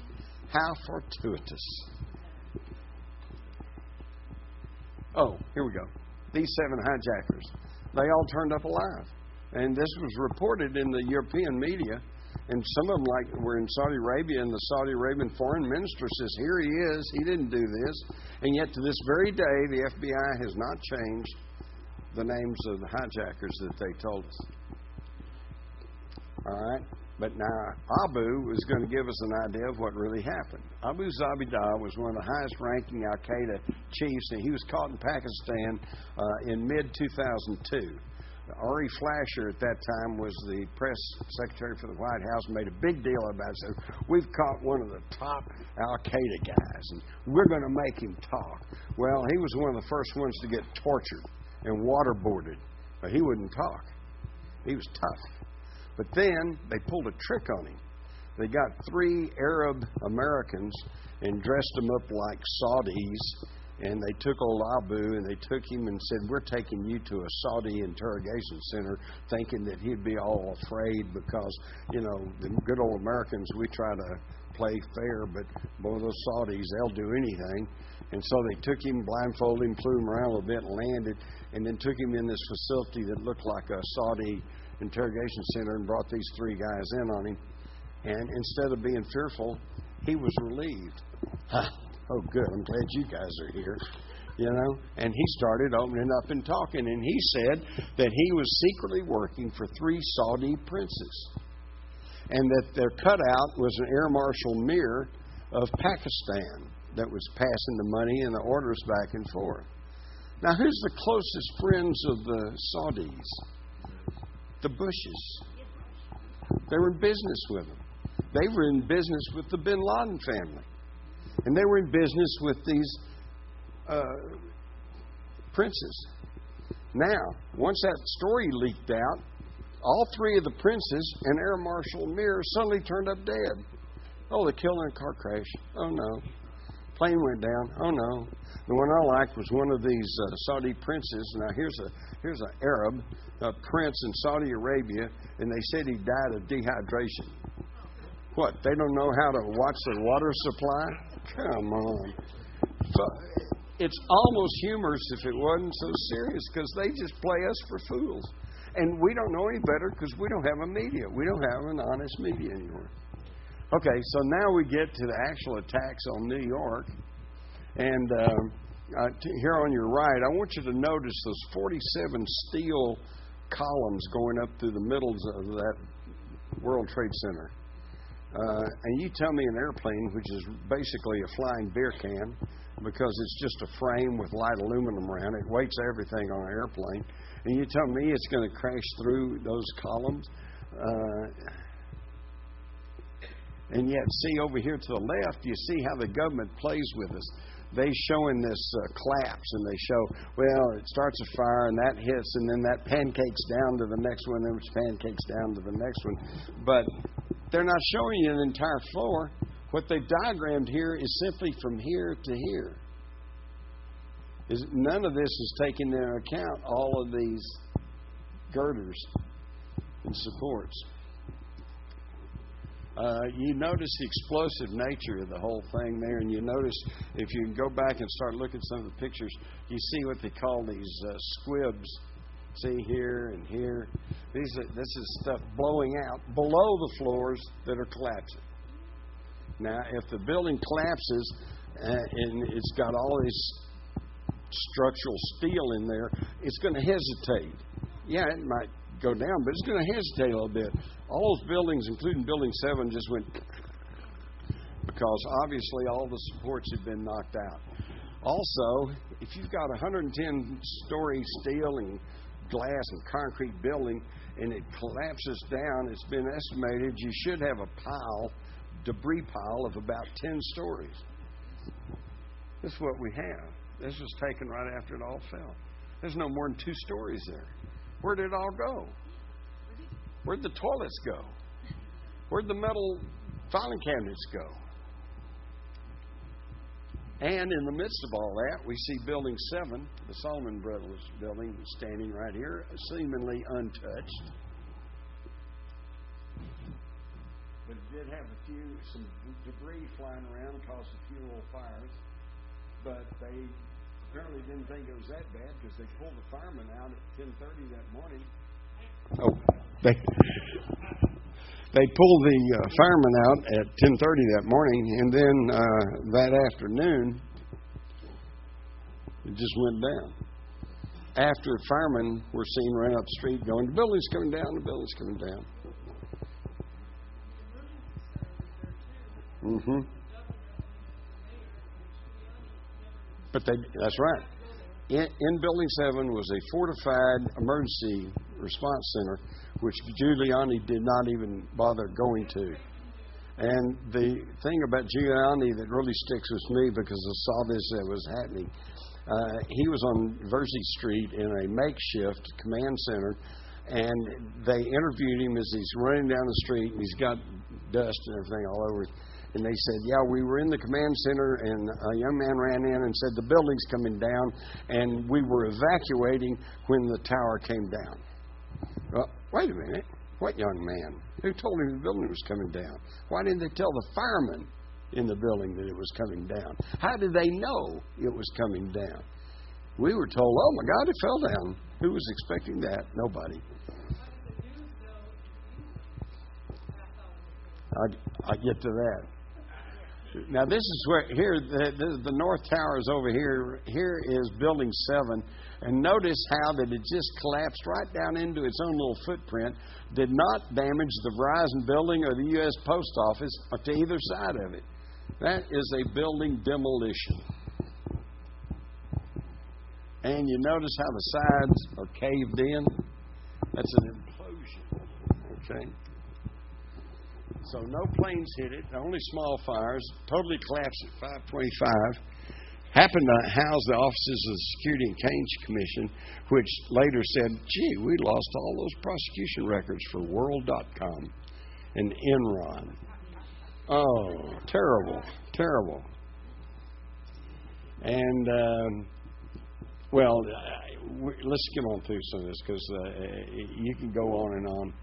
How fortuitous. Oh, here we go. These 7 hijackers, they all turned up alive. And this was reported in the European media. And some of them, like, were in Saudi Arabia, and the Saudi Arabian foreign minister says, here he is, he didn't do this. And yet to this very day, the FBI has not changed the names of the hijackers that they told us. All right? But now, Abu is going to give us an idea of what really happened. Abu Zabidah was one of the highest-ranking al-Qaeda chiefs, and he was caught in Pakistan in mid-2002. Ari Fleischer at that time was the press secretary for the White House, made a big deal about it. Said, we've caught one of the top al-Qaeda guys, and we're going to make him talk. Well, he was one of the first ones to get tortured and waterboarded, but he wouldn't talk. He was tough. But then they pulled a trick on him. They got 3 Arab Americans and dressed them up like Saudis, and they took old Abu and they took him and said, we're taking you to a Saudi interrogation center, thinking that he'd be all afraid because, you know, the good old Americans, we try to play fair, but boy, those Saudis, they'll do anything. And so they took him, blindfolded him, flew him around a little bit and landed, and then took him in this facility that looked like a Saudi interrogation center and brought these 3 guys in on him. And instead of being fearful, he was relieved. Oh, good, I'm glad you guys are here. You know, and he started opening up and talking, and he said that he was secretly working for 3 Saudi princes, and that their cutout was an Air Marshal Mir of Pakistan that was passing the money and the orders back and forth. Now, who's the closest friends of the Saudis? The Bushes. They were in business with them. They were in business with the Bin Laden family. And they were in business with these princes. Now, once that story leaked out, all three of the princes and Air Marshal Mir suddenly turned up dead. Oh, they killed in a car crash. Oh, no. Plane went down. Oh, no. The one I liked was one of these Saudi princes. Now, here's an Arab, a prince in Saudi Arabia, and they said he died of dehydration. What, they don't know how to watch their water supply? Come on. So, it's almost humorous if it wasn't so serious, because they just play us for fools. And we don't know any better because we don't have a media. We don't have an honest media anymore. Okay, so now we get to the actual attacks on New York. And here on your right, I want you to notice those 47 steel columns going up through the middle of that World Trade Center. And you tell me an airplane, which is basically a flying beer can, because it's just a frame with light aluminum around it, weights everything on an airplane, and you tell me it's going to crash through those columns? And yet, see over here to the left, you see how the government plays with us. They showing this collapse, and they show, well, it starts a fire, and that hits, and then that pancakes down to the next one, and which pancakes down to the next one. But they're not showing you an entire floor. What they've diagrammed here is simply from here to here. None of this is taking into account all of these girders and supports. You notice the explosive nature of the whole thing there, and you notice if you can go back and start looking at some of the pictures, you see what they call these squibs. See here and here. This is stuff blowing out below the floors that are collapsing. Now, if the building collapses and it's got all this structural steel in there, it's going to hesitate. Yeah, it might go down, but it's going to hesitate a little bit. All those buildings, including Building 7, just went because obviously all the supports had been knocked out. Also, if you've got a 110-story steel and glass and concrete building and it collapses down, it's been estimated you should have a debris pile of about 10 stories. This is what we have. This was taken right after it all fell. There's no more than 2 stories there. Where did it all go? Where'd the toilets go? Where'd the metal filing cabinets go? And in the midst of all that, we see Building 7, the Solomon Brothers building, standing right here, seemingly untouched. But it did have some debris flying around, caused a few little fires. But they apparently didn't think it was that bad because they pulled the firemen out at 10:30 that morning. Oh, they pulled the firemen out at 10:30 that morning, and then that afternoon it just went down. After firemen were seen running up the street going, "The building's coming down, the building's coming down." Mm-hmm. But that's right. In Building 7 was a fortified emergency response center, which Giuliani did not even bother going to. And the thing about Giuliani that really sticks with me, because I saw this that was happening, he was on Verzi Street in a makeshift command center, and they interviewed him as he's running down the street, and he's got dust and everything all over. And they said, yeah, we were in the command center, and a young man ran in and said, the building's coming down, and we were evacuating when the tower came down. Well, wait a minute. What young man? Who told him the building was coming down? Why didn't they tell the firemen in the building that it was coming down? How did they know it was coming down? We were told, oh, my God, it fell down. Who was expecting that? Nobody. I'll get to that. Now, this is where, here, the North Tower is over here. Here is Building 7. And notice how that it just collapsed right down into its own little footprint, did not damage the Verizon building or the U.S. Post Office to either side of it. That is a building demolition. And you notice how the sides are caved in? That's an implosion. Okay? So no planes hit it, only small fires, totally collapsed at 525. Happened to house the offices of the Security and Exchange Commission, which later said, gee, we lost all those prosecution records for World.com and Enron. Oh, terrible, terrible. And, let's get on through some of this because you can go on and on.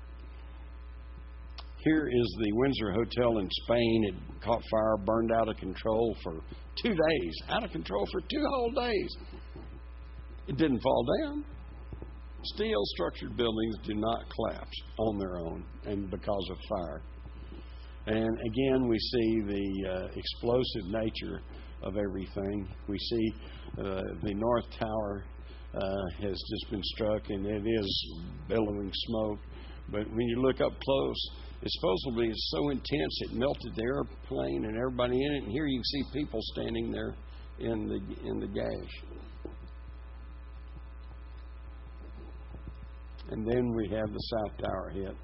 Here is the Windsor Hotel in Spain. It caught fire, burned out of control for 2 days. Out of control for 2 whole days. It didn't fall down. Steel structured buildings do not collapse on their own and because of fire. And again, we see the explosive nature of everything. We see the North Tower has just been struck and it is billowing smoke. But when you look up close, it's supposedly it's so intense it melted the airplane and everybody in it. And here you can see people standing there in the gash. And then we have the South Tower hit.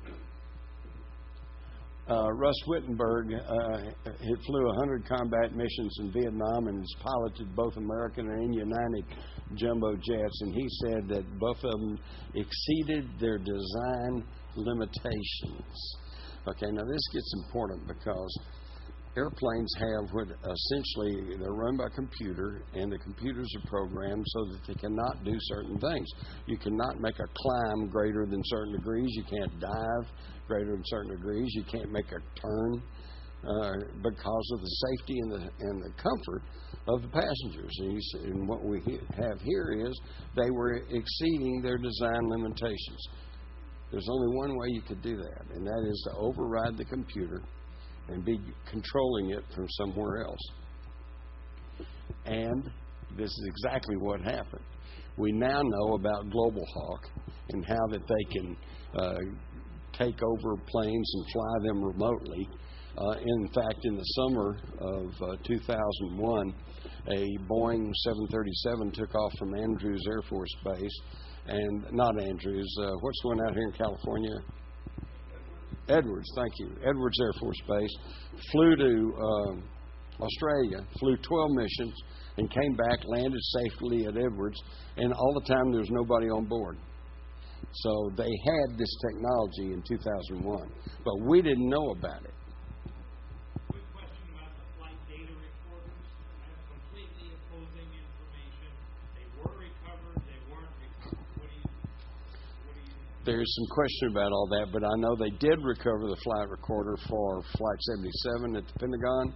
Russ Wittenberg he flew 100 combat missions in Vietnam and has piloted both American and United jumbo jets. And he said that both of them exceeded their design limitations. Okay, now this gets important because airplanes have what essentially they're run by a computer, and the computers are programmed so that they cannot do certain things. You cannot make a climb greater than certain degrees. You can't dive greater than certain degrees. You can't make a turn because of the safety and the comfort of the passengers. And what we have here is they were exceeding their design limitations. There's only one way you could do that, and that is to override the computer and be controlling it from somewhere else. And this is exactly what happened. We now know about Global Hawk and how that they can take over planes and fly them remotely. In fact, in the summer of 2001, a Boeing 737 took off from Andrews Air Force Base, and not Andrews, what's the one out here in California? Edwards, thank you. Edwards Air Force Base, flew to Australia, flew 12 missions, and came back, landed safely at Edwards, and all the time there was nobody on board. So they had this technology in 2001, but we didn't know about it. Quick question about the flight data recorders. That's completely opposing information. They were recovered, they weren't recovered. What do you There's some question about all that, but I know they did recover the flight recorder for Flight 77 at the Pentagon.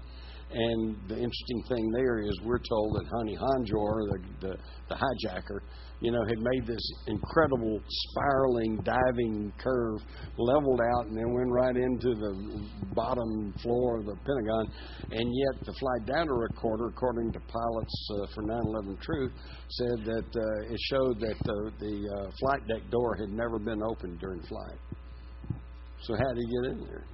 And the interesting thing there is we're told that Honey Hanjor, the hijacker, had made this incredible spiraling, diving curve, leveled out, and then went right into the bottom floor of the Pentagon. And yet the flight data recorder, according to pilots for 9/11 Truth, said that it showed that the flight deck door had never been opened during flight. So how did he get in there?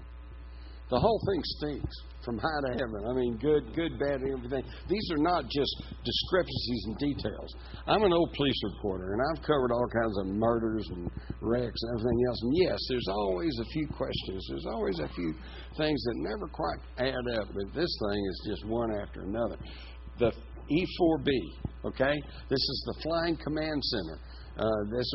The whole thing stinks from high to heaven. I mean, good, bad, and everything. These are not just discrepancies in details. I'm an old police reporter, and I've covered all kinds of murders and wrecks and everything else. And yes, there's always a few questions. There's always a few things that never quite add up. But this thing is just one after another. The E-4B, okay? This is the Flying Command Center.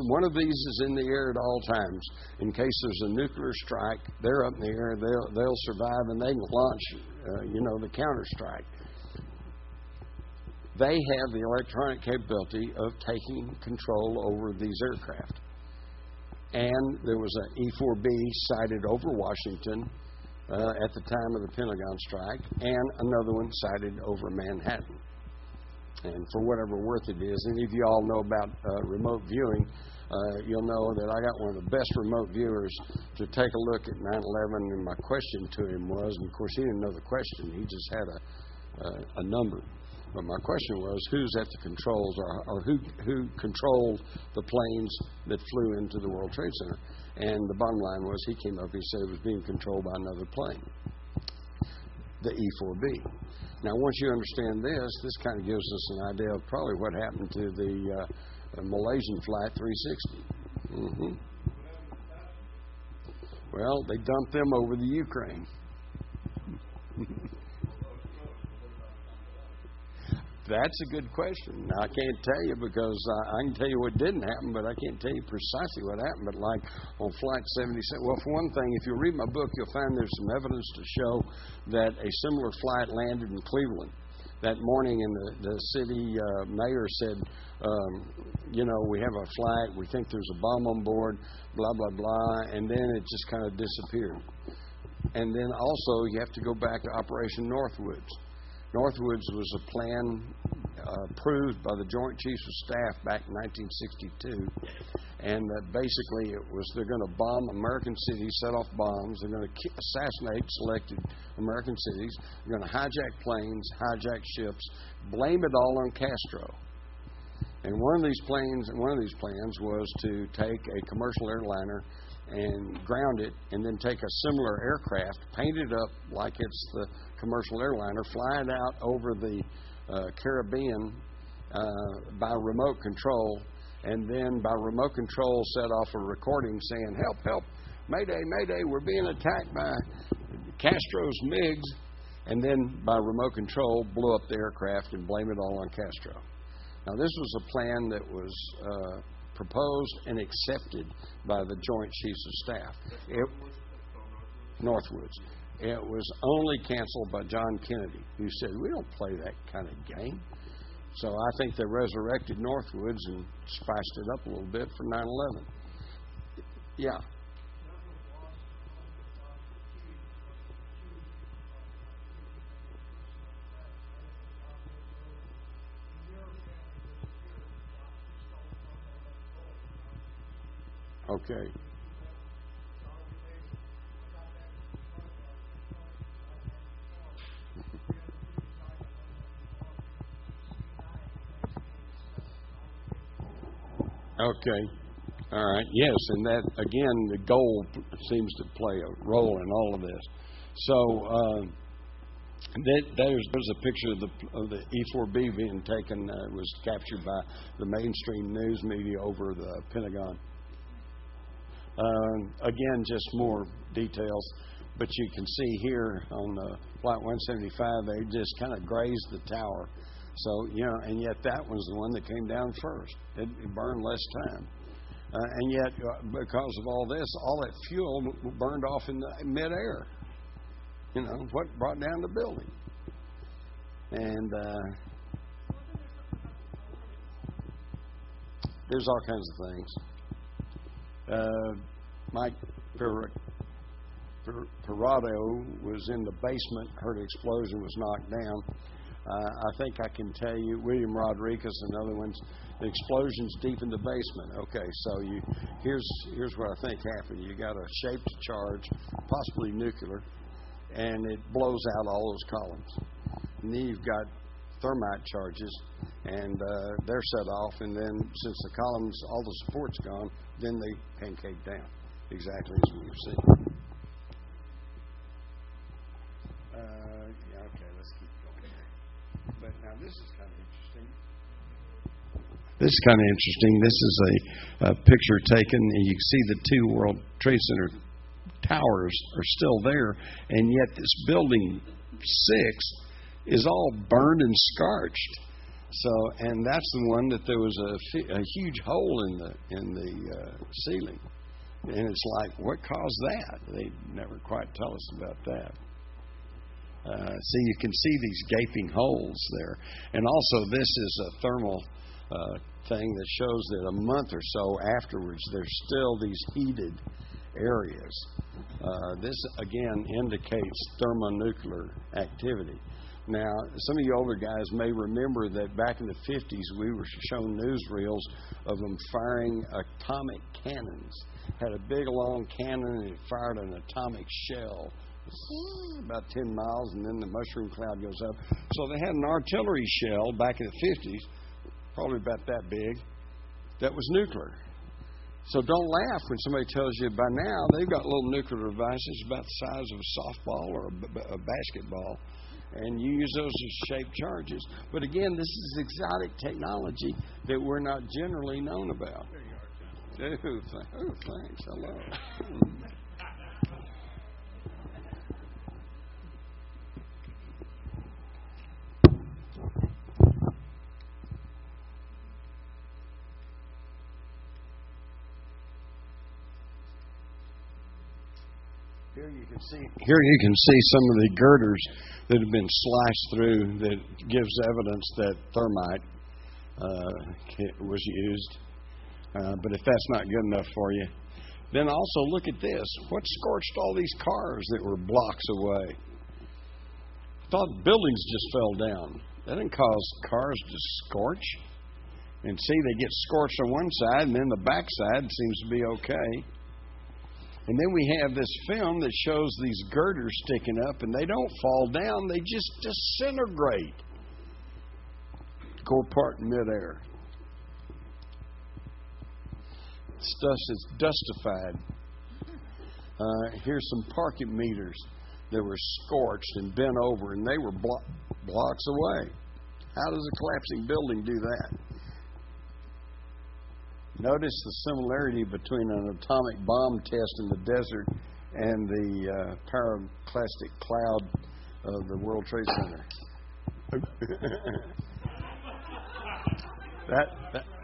One of these is in the air at all times. In case there's a nuclear strike, they're up in the air. They'll survive, and they can launch, the counter strike. They have the electronic capability of taking control over these aircraft. And there was an E-4B sighted over Washington at the time of the Pentagon strike, and another one sighted over Manhattan. And for whatever worth it is, any of you all know about remote viewing, you'll know that I got one of the best remote viewers to take a look at 9/11, and my question to him was, and of course he didn't know the question, he just had a number. But my question was, who's at the controls, or who controlled the planes that flew into the World Trade Center? And the bottom line was, he came up, he said it was being controlled by another plane, the E-4B. Now, once you understand this kind of gives us an idea of probably what happened to the Malaysian Flight 360. Mm-hmm. Well, they dumped them over the Ukraine. That's a good question. Now, I can't tell you because I can tell you what didn't happen, but I can't tell you precisely what happened. But like on Flight 77, well, for one thing, if you read my book, you'll find there's some evidence to show that a similar flight landed in Cleveland that morning, and the city mayor said, we have a flight, we think there's a bomb on board, blah, blah, blah, and then it just kind of disappeared. And then also you have to go back to Operation Northwoods. Northwoods was a plan approved by the Joint Chiefs of Staff back in 1962, and basically they're going to bomb American cities, set off bombs, they're going to assassinate selected American cities, they're going to hijack planes, hijack ships, blame it all on Castro. And one of these plans was to take a commercial airliner and ground it, and then take a similar aircraft, paint it up like it's the commercial airliner, fly it out over the Caribbean by remote control, and then by remote control set off a recording saying, "Help, help, Mayday, Mayday, we're being attacked by Castro's MiGs," and then by remote control blew up the aircraft and blame it all on Castro. Now, this was a plan that was proposed and accepted by the Joint Chiefs of Staff. Northwoods. It was only canceled by John Kennedy, who said, "We don't play that kind of game." So I think they resurrected Northwoods and spiced it up a little bit for 9/11. Yeah. Okay. Okay. All right. Yes, and that again, the gold seems to play a role in all of this. So there's a picture of the E-4B being taken. Was captured by the mainstream news media over the Pentagon. Again, just more details, but you can see here on Flight 175, they just kind of grazed the tower. So, and yet that was the one that came down first. It burned less time. And yet, because of all this, all that fuel burned off in the midair. What brought down the building. And there's all kinds of things. Mike Perrotto was in the basement, heard an explosion, was knocked down. I think I can tell you, William Rodriguez and other ones, the explosion's deep in the basement. Okay, so here's what I think happened. You got a shaped charge, possibly nuclear, and it blows out all those columns. And then you've got thermite charges, and they're set off, and then since the columns, all the support's gone, then they pancake down, exactly as we've seen. Okay, let's keep going here. But now this is kind of interesting. This is a picture taken, and you can see the two World Trade Center towers are still there, and yet this building 6 is all burned and scorched. So, and that's the one that there was a huge hole in the ceiling, and it's like, what caused that? They never quite tell us about that. See, you can see these gaping holes there, and also this is a thermal thing that shows that a month or so afterwards, there's still these heated areas. This again indicates thermonuclear activity. Now, some of you older guys may remember that back in the 50s, we were shown newsreels of them firing atomic cannons. Had a big, long cannon, and it fired an atomic shell about 10 miles, and then the mushroom cloud goes up. So they had an artillery shell back in the 50s, probably about that big, that was nuclear. So don't laugh when somebody tells you by now they've got little nuclear devices about the size of a softball or a basketball. And you use those as shaped charges. But again, this is exotic technology that we're not generally known about. There you are, John. Oh, thanks. Hello. Here you can see some of the girders that have been sliced through that gives evidence that thermite was used. But if that's not good enough for you, then also look at this. What scorched all these cars that were blocks away? I thought buildings just fell down. That didn't cause cars to scorch. And see, they get scorched on one side, and then the back side seems to be okay. And then we have this film that shows these girders sticking up, and they don't fall down. They just disintegrate. Go apart in midair. Stuff that's dustified. Here's some parking meters that were scorched and bent over, and they were blocks away. How does a collapsing building do that? Notice the similarity between an atomic bomb test in the desert and the pyroclastic cloud of the World Trade Center.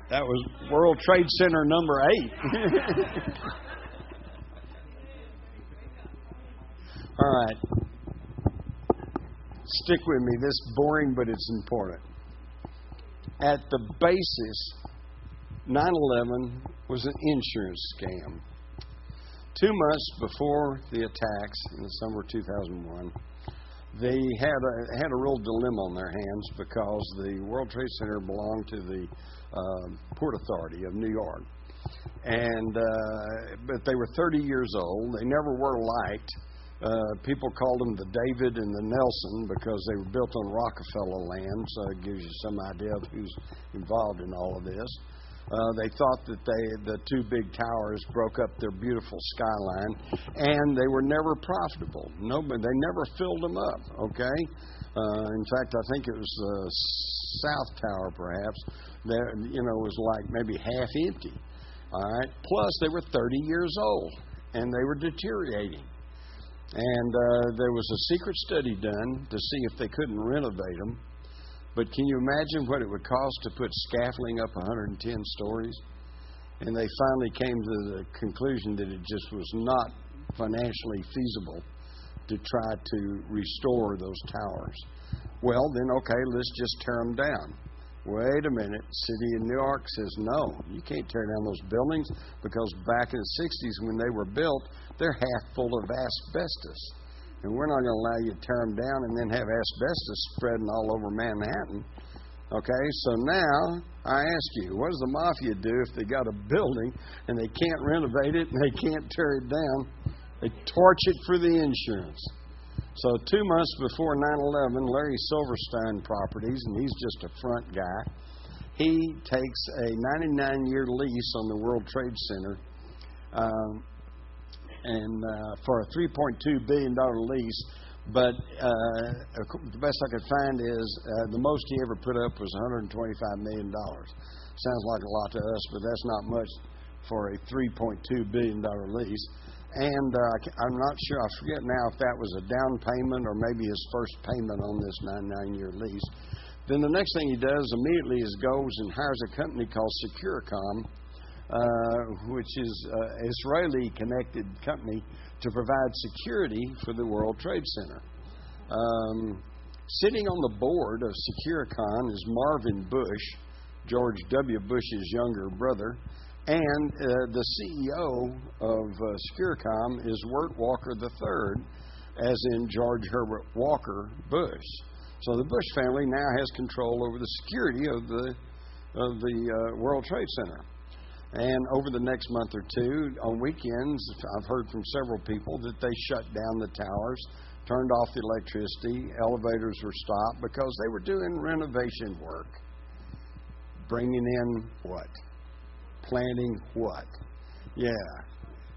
That was World Trade Center number 8. All right. Stick with me. This is boring, but it's important. At the basis, 9/11 was an insurance scam. 2 months before the attacks in the summer of 2001, they had a real dilemma on their hands because the World Trade Center belonged to the Port Authority of New York, and but they were 30 years old. They never were liked. People called them the David and the Nelson because they were built on Rockefeller land, so it gives you some idea of who's involved in all of this. They thought that the 2 big towers broke up their beautiful skyline, and they were never profitable. They never filled them up, okay? In fact, I think it was the South Tower, perhaps, that, was like maybe half empty, all right? Plus, they were 30 years old, and they were deteriorating. And there was a secret study done to see if they couldn't renovate them. But can you imagine what it would cost to put scaffolding up 110 stories? And they finally came to the conclusion that it just was not financially feasible to try to restore those towers. Well, then, okay, let's just tear them down. Wait a minute. City of New York says, no, you can't tear down those buildings because back in the 60s when they were built, they're half full of asbestos. And we're not going to allow you to tear them down and then have asbestos spreading all over Manhattan. Okay, so now I ask you, what does the mafia do if they got a building and they can't renovate it and they can't tear it down? They torch it for the insurance. So 2 months before 9/11, Larry Silverstein Properties, and he's just a front guy, he takes a 99-year lease on the World Trade Center and for a $3.2 billion lease. But the best I could find is the most he ever put up was $125 million. Sounds like a lot to us, but that's not much for a $3.2 billion lease. And I'm not sure, I forget now if that was a down payment or maybe his first payment on this 99-year lease. Then the next thing he does immediately is goes and hires a company called Securicom, which is an Israeli-connected company to provide security for the World Trade Center. Sitting on the board of Securicom is Marvin Bush, George W. Bush's younger brother, and the CEO of Securicom is Wirt Walker III, as in George Herbert Walker Bush. So the Bush family now has control over the security of the World Trade Center. And over the next month or two, on weekends, I've heard from several people that they shut down the towers, turned off the electricity, elevators were stopped because they were doing renovation work. Bringing in what? Planting what? Yeah,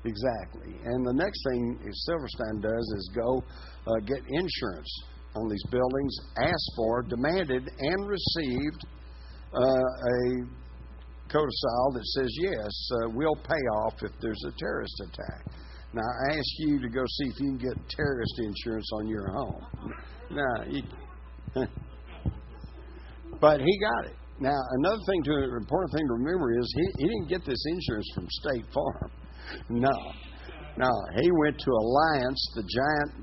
exactly. And the next thing Silverstein does is go get insurance on these buildings asked for, demanded, and received a codicil that says, yes, we'll pay off if there's a terrorist attack. Now, I ask you to go see if you can get terrorist insurance on your home. But he got it. Now, another thing, important thing to remember is he didn't get this insurance from State Farm. No, he went to Alliance, the giant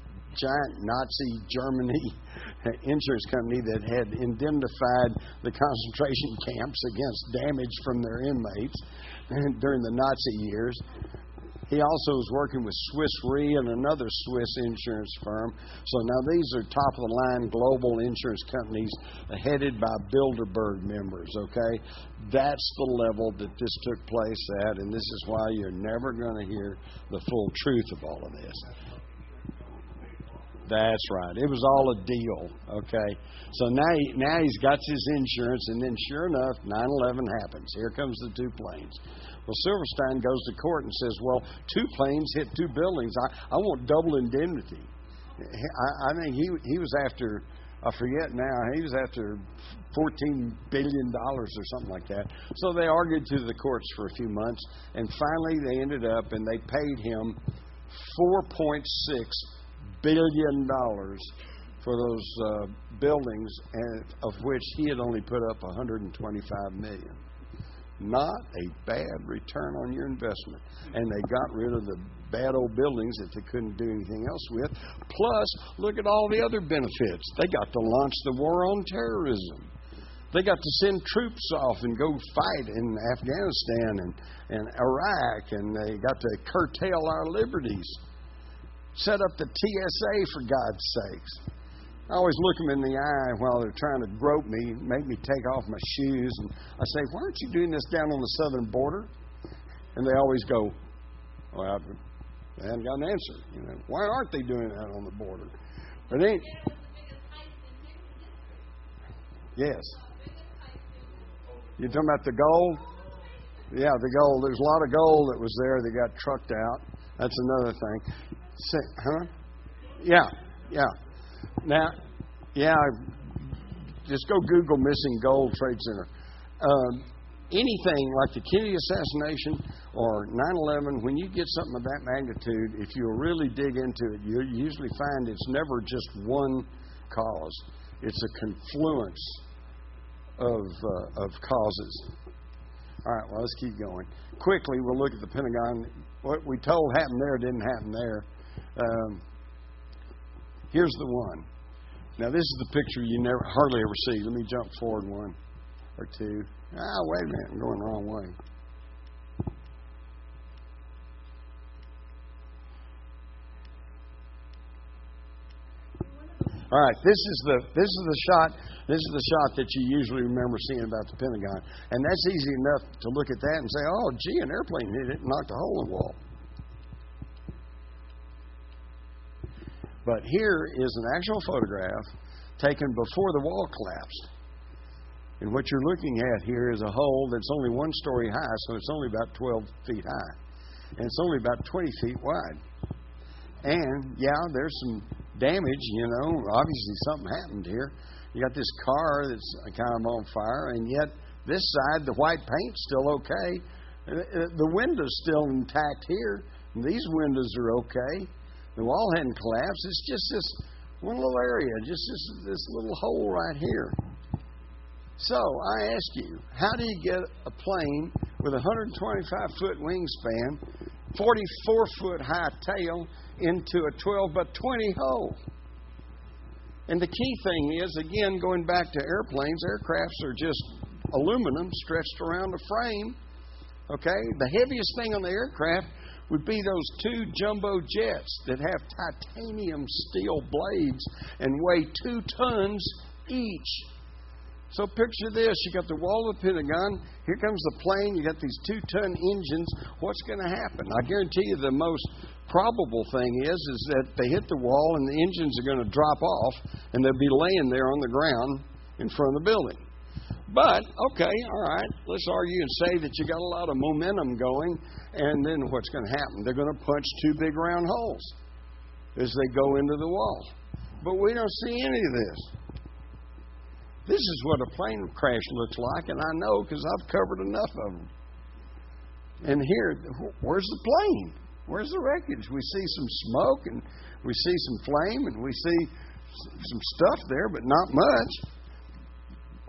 Nazi Germany insurance company that had indemnified the concentration camps against damage from their inmates during the Nazi years. He also was working with Swiss Re and another Swiss insurance firm. So now these are top-of-the-line global insurance companies headed by Bilderberg members, okay? That's the level that this took place at, and this is why you're never going to hear the full truth of all of this. That's right. It was all a deal, okay? So now he's got his insurance, and then sure enough, 9/11 happens. Here comes the two planes. Well, Silverstein goes to court and says, well, two planes hit two buildings. I want double indemnity. I think he was after, I forget now, he was after $14 billion or something like that. So they argued through the courts for a few months, and finally they ended up, and they paid him $4.6 billion for those buildings, and of which he had only put up $125 million. Not a bad return on your investment. And they got rid of the bad old buildings that they couldn't do anything else with. Plus, look at all the other benefits. They got to launch the war on terrorism. They got to send troops off and go fight in Afghanistan and Iraq, and they got to curtail our liberties. Set up the TSA, for God's sakes. I always look them in the eye while they're trying to grope me, make me take off my shoes, and I say, why aren't you doing this down on the southern border? And they always go, well, they haven't got an answer. Why aren't they doing that on the border? But it ain't. Yes. You talking about the gold? Yeah, the gold. There's a lot of gold that was there that got trucked out. That's another thing. Huh? Yeah. Now, just go Google missing gold trade center. Anything like the Kennedy assassination or 9/11, when you get something of that magnitude, if you really dig into it, you usually find it's never just one cause. It's a confluence of causes. All right, well, let's keep going. Quickly, we'll look at the Pentagon. What we told happened there didn't happen there. Here's the one. Now, this is the picture you hardly ever see. Let me jump forward one or two. Wait a minute. I'm going the wrong way. All right, this is the shot. This is the shot that you usually remember seeing about the Pentagon, and that's easy enough to look at that and say, "Oh, gee, an airplane hit it and knocked a hole in the wall." But here is an actual photograph taken before the wall collapsed. And what you're looking at here is a hole that's only 1 story high, so it's only about 12 feet high. And it's only about 20 feet wide. And, there's some damage, Obviously something happened here. You got this car that's kind of on fire, and yet this side, the white paint's still okay. The window's still intact here. And these windows are okay. The wall hadn't collapsed. It's just this one little area, just this little hole right here. So I ask you, how do you get a plane with a 125-foot wingspan, 44-foot high tail, into a 12 by 20 hole? And the key thing is, again, going back to airplanes, aircrafts are just aluminum stretched around a frame. Okay? The heaviest thing on the aircraft would be those 2 jumbo jets that have titanium steel blades and weigh 2 tons each. So picture this. You got the wall of the Pentagon. Here comes the plane. You got these 2-ton engines. What's going to happen? I guarantee you the most probable thing is that they hit the wall and the engines are going to drop off and they'll be laying there on the ground in front of the building. But, okay, all right, let's argue and say that you got a lot of momentum going, and then what's going to happen? They're going to punch 2 big round holes as they go into the wall. But we don't see any of this. This is what a plane crash looks like, and I know because I've covered enough of them. And here, where's the plane? Where's the wreckage? We see some smoke, and we see some flame, and we see some stuff there, but not much.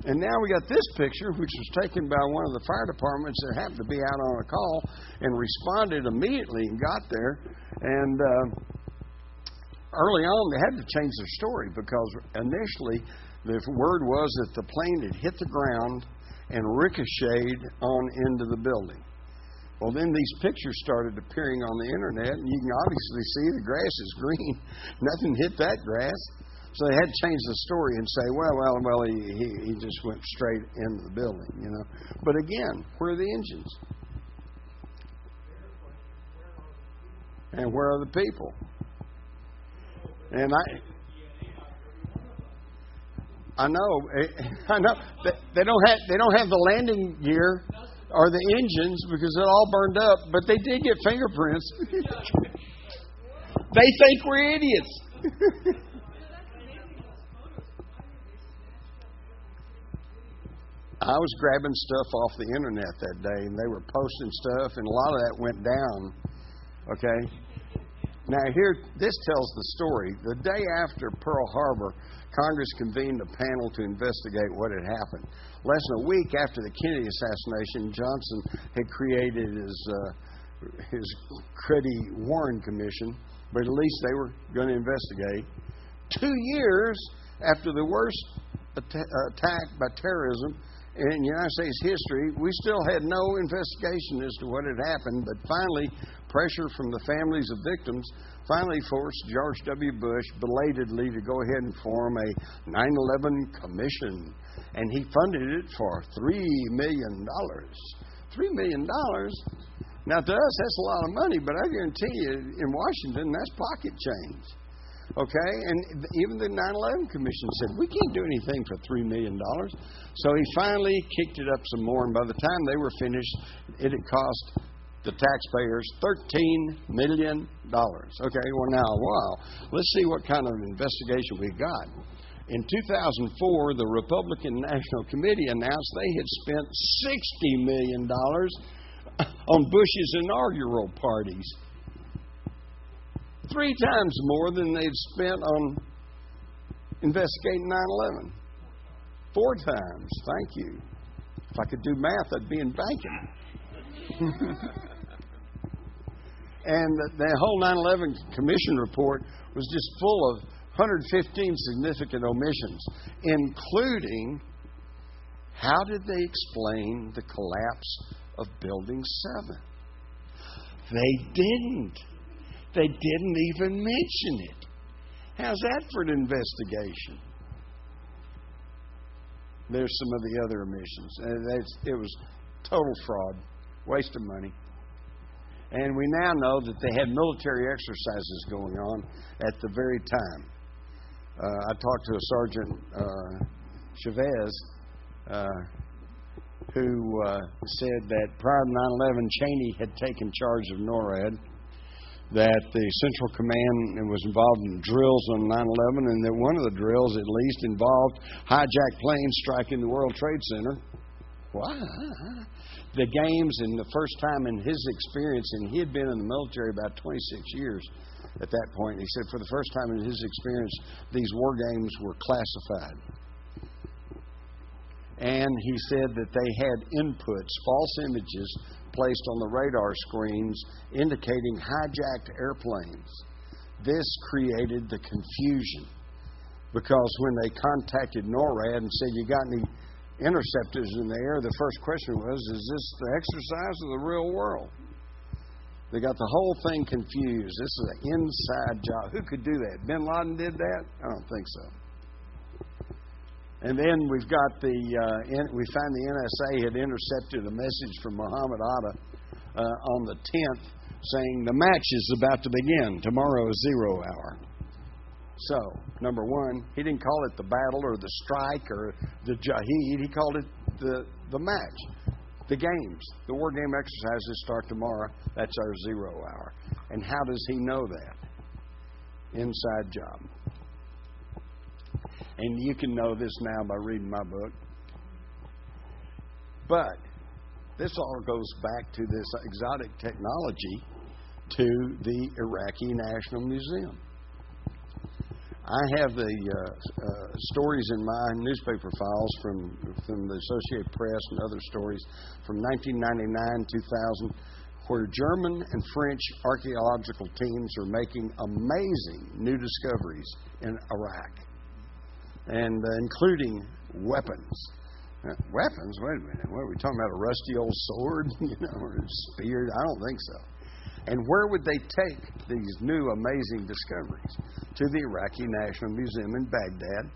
And now we got this picture, which was taken by one of the fire departments that happened to be out on a call and responded immediately and got there. And early on, they had to change their story because initially the word was that the plane had hit the ground and ricocheted on into the building. Well, then these pictures started appearing on the internet, and you can obviously see the grass is green. Nothing hit that grass. So they had to change the story and say, well, he just went straight into the building, you know. But again, where are the engines? And where are the people? And I know. They don't have the landing gear or the engines because it all burned up. But they did get fingerprints. They think we're idiots. I was grabbing stuff off the internet that day, and they were posting stuff, and a lot of that went down. Okay? Now, here, this tells the story. The day after Pearl Harbor, Congress convened a panel to investigate what had happened. Less than a week after the Kennedy assassination, Johnson had created his cruddy Warren Commission, but at least they were going to investigate. 2 years after the worst attack by terrorism in United States history, we still had no investigation as to what had happened, but finally, pressure from the families of victims finally forced George W. Bush belatedly to go ahead and form a 9/11 commission, and he funded it for $3 million. $3 million? Now, to us, that's a lot of money, but I guarantee you, in Washington, that's pocket change. Okay, and even the 9/11 Commission said, we can't do anything for $3 million. So he finally kicked it up some more, and by the time they were finished, it had cost the taxpayers $13 million. Okay, well now, wow, let's see what kind of investigation we got. In 2004, the Republican National Committee announced they had spent $60 million on Bush's inaugural parties. 3 times more than they'd spent on investigating 9/11. 4 times. Thank you. If I could do math, I'd be in banking. And the whole 9/11 Commission report was just full of 115 significant omissions, including how did they explain the collapse of Building 7? They didn't. They didn't even mention it. How's that for an investigation? There's some of the other omissions. It was total fraud, waste of money. And we now know that they had military exercises going on at the very time. I talked to a Sergeant Chavez who said that prior to 9/11, Cheney had taken charge of NORAD, that the Central Command was involved in drills on 9/11, and that one of the drills at least involved hijacked planes striking the World Trade Center. Why? The games, and the first time in his experience, and he had been in the military about 26 years at that point, he said for the first time in his experience, these war games were classified. And he said that they had inputs, false images, placed on the radar screens indicating hijacked airplanes. This created the confusion because when they contacted NORAD and said, you got any interceptors in the air, the first question was, is this the exercise of the real world? They got the whole thing confused. This is an inside job. Who could do that? Bin Laden did that? I don't think so. And then we've got we find the NSA had intercepted a message from Muhammad Atta on the 10th saying the match is about to begin. Tomorrow is 0 hour. So, number one, he didn't call it the battle or the strike or the jihad. He called it the match, the games. The war game exercises start tomorrow. That's our 0 hour. And how does he know that? Inside job. And you can know this now by reading my book. But this all goes back to this exotic technology to the Iraqi National Museum. I have the stories in my newspaper files from the Associated Press and other stories from 1999, 2000, where German and French archaeological teams are making amazing new discoveries in Iraq, and including weapons. Weapons? Wait a minute. What are we talking about? A rusty old sword? Or a spear? I don't think so. And where would they take these new amazing discoveries? To the Iraqi National Museum in Baghdad.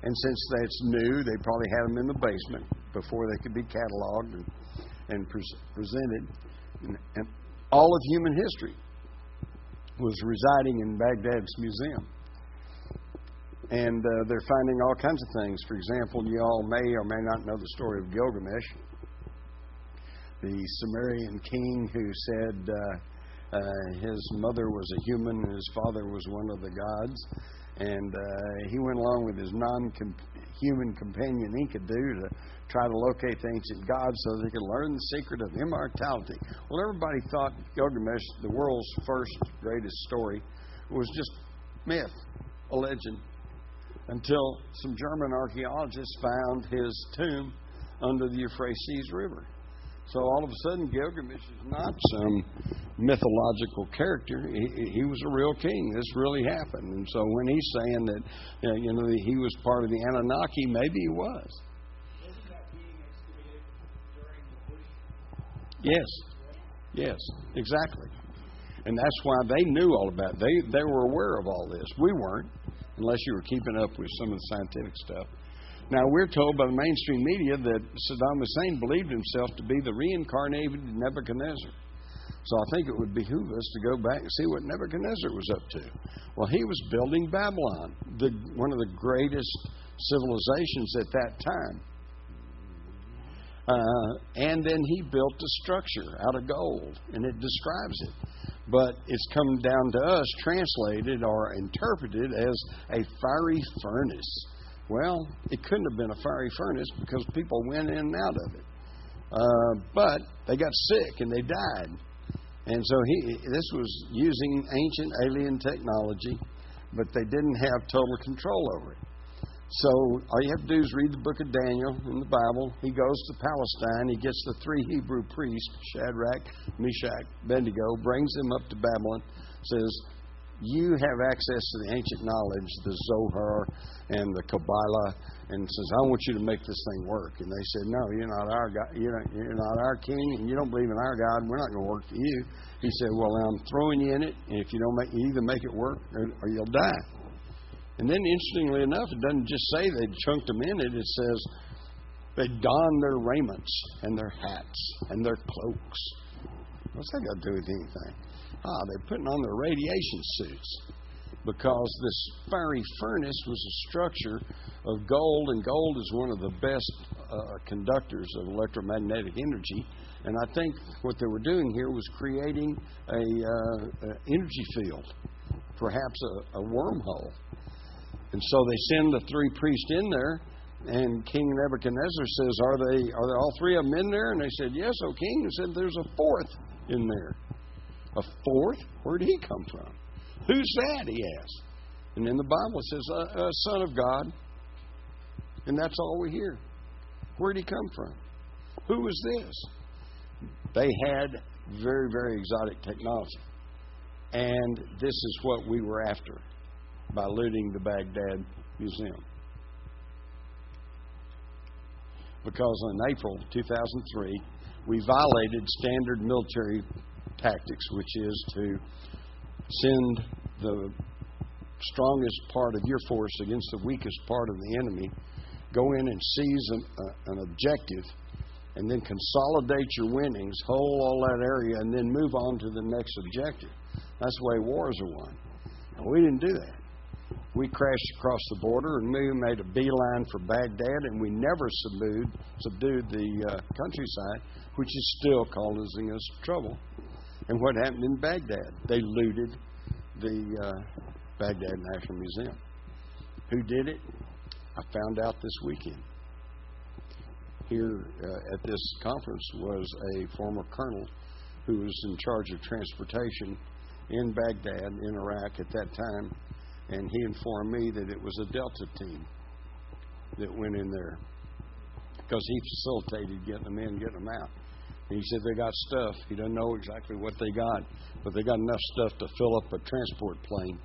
And since that's new, they probably had them in the basement before they could be cataloged and presented. And all of human history was residing in Baghdad's museum. And they're finding all kinds of things. For example, you all may or may not know the story of Gilgamesh, the Sumerian king who said his mother was a human and his father was one of the gods. And he went along with his non-human companion Enkidu to try to locate the ancient gods so they could learn the secret of immortality. Well, everybody thought Gilgamesh, the world's first greatest story, was just myth, a legend, until some German archaeologists found his tomb under the Euphrates River. So all of a sudden, Gilgamesh is not some mythological character. He was a real king. This really happened. And so when he's saying that, he was part of the Anunnaki, maybe he was. Wasn't that being excavated during the Bush? Yes, exactly. And that's why they knew all about it. They were aware of all this. We weren't, unless you were keeping up with some of the scientific stuff. Now, we're told by the mainstream media that Saddam Hussein believed himself to be the reincarnated Nebuchadnezzar. So I think it would behoove us to go back and see what Nebuchadnezzar was up to. Well, he was building Babylon, one of the greatest civilizations at that time. And then he built a structure out of gold, and it describes it. But it's come down to us, translated or interpreted as a fiery furnace. Well, it couldn't have been a fiery furnace because people went in and out of it. But they got sick and they died. And so this was using ancient alien technology, but they didn't have total control over it. So all you have to do is read the book of Daniel in the Bible. He goes to Palestine. He gets the 3 Hebrew priests, Shadrach, Meshach, Abednego, brings them up to Babylon, says, you have access to the ancient knowledge, the Zohar and the Kabbalah, and says, I want you to make this thing work. And they said, no, you're not our God. You're not our king, and you don't believe in our God. We're not going to work for you. He said, well, I'm throwing you in it, and if you don't make, you either make it work or you'll die. And then, interestingly enough, it doesn't just say they chunked them in it. It says they donned their raiments and their hats and their cloaks. What's that got to do with anything? They're putting on their radiation suits because this fiery furnace was a structure of gold, and gold is one of the best conductors of electromagnetic energy. And I think what they were doing here was creating a energy field, perhaps a wormhole. And so they send the 3 priests in there, and King Nebuchadnezzar says, Are they all 3 of them in there? And they said, yes, O king. And said, there's a 4th in there. A 4th? Where did he come from? Who's that? He asked. And in the Bible it says, a son of God. And that's all we hear. Where did he come from? Who was this? They had very, very exotic technology. And this is what we were after by looting the Baghdad Museum. Because in April 2003, we violated standard military tactics, which is to send the strongest part of your force against the weakest part of the enemy, go in and seize an objective, and then consolidate your winnings, hold all that area, and then move on to the next objective. That's the way wars are won. And we didn't do that. We crashed across the border and we made a beeline for Baghdad, and we never subdued the countryside, which is still causing us trouble. And what happened in Baghdad? They looted the Baghdad National Museum. Who did it? I found out this weekend. Here at this conference was a former colonel who was in charge of transportation in Baghdad, in Iraq at that time, and he informed me that it was a Delta team that went in there because he facilitated getting them in, getting them out. And he said they got stuff. He doesn't know exactly what they got, but they got enough stuff to fill up a transport plane,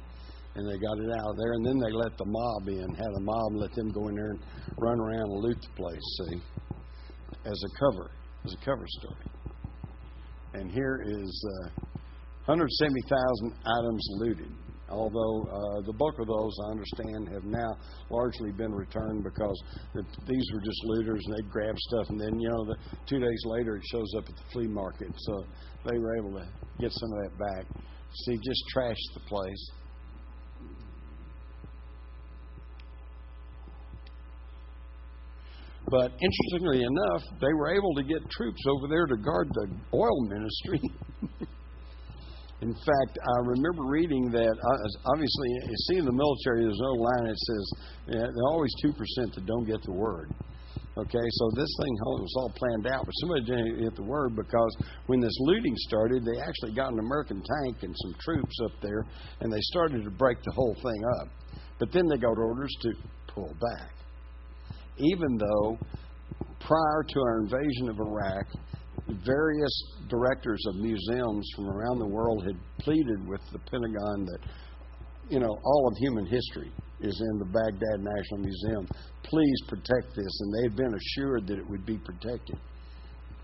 and they got it out of there. And then they let the mob in, had a mob, let them go in there and run around and loot the place, see, as a cover story. And here is 170,000 items looted. Although the bulk of those, I understand, have now largely been returned because these were just looters and they'd grab stuff, and then 2 days later it shows up at the flea market. So they were able to get some of that back. See, just trashed the place. But interestingly enough, they were able to get troops over there to guard the oil ministry. In fact, I remember reading that, obviously, you see in the military, there's no line that says, there are always 2% that don't get the word. Okay, so this thing was all planned out, but somebody didn't get the word because when this looting started, they actually got an American tank and some troops up there, and they started to break the whole thing up. But then they got orders to pull back. Even though prior to our invasion of Iraq, various directors of museums from around the world had pleaded with the Pentagon that, all of human history is in the Baghdad National Museum. Please protect this. And they had been assured that it would be protected.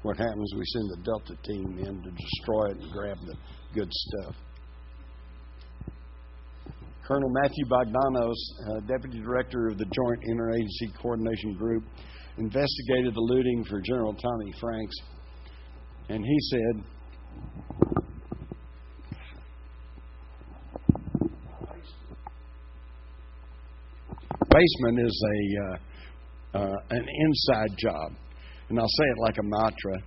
What happens, we send the Delta team in to destroy it and grab the good stuff. Colonel Matthew Bogdanos, Deputy Director of the Joint Interagency Coordination Group, investigated the looting for General Tommy Franks. And he said, basement is an inside job. And I'll say it like a mantra.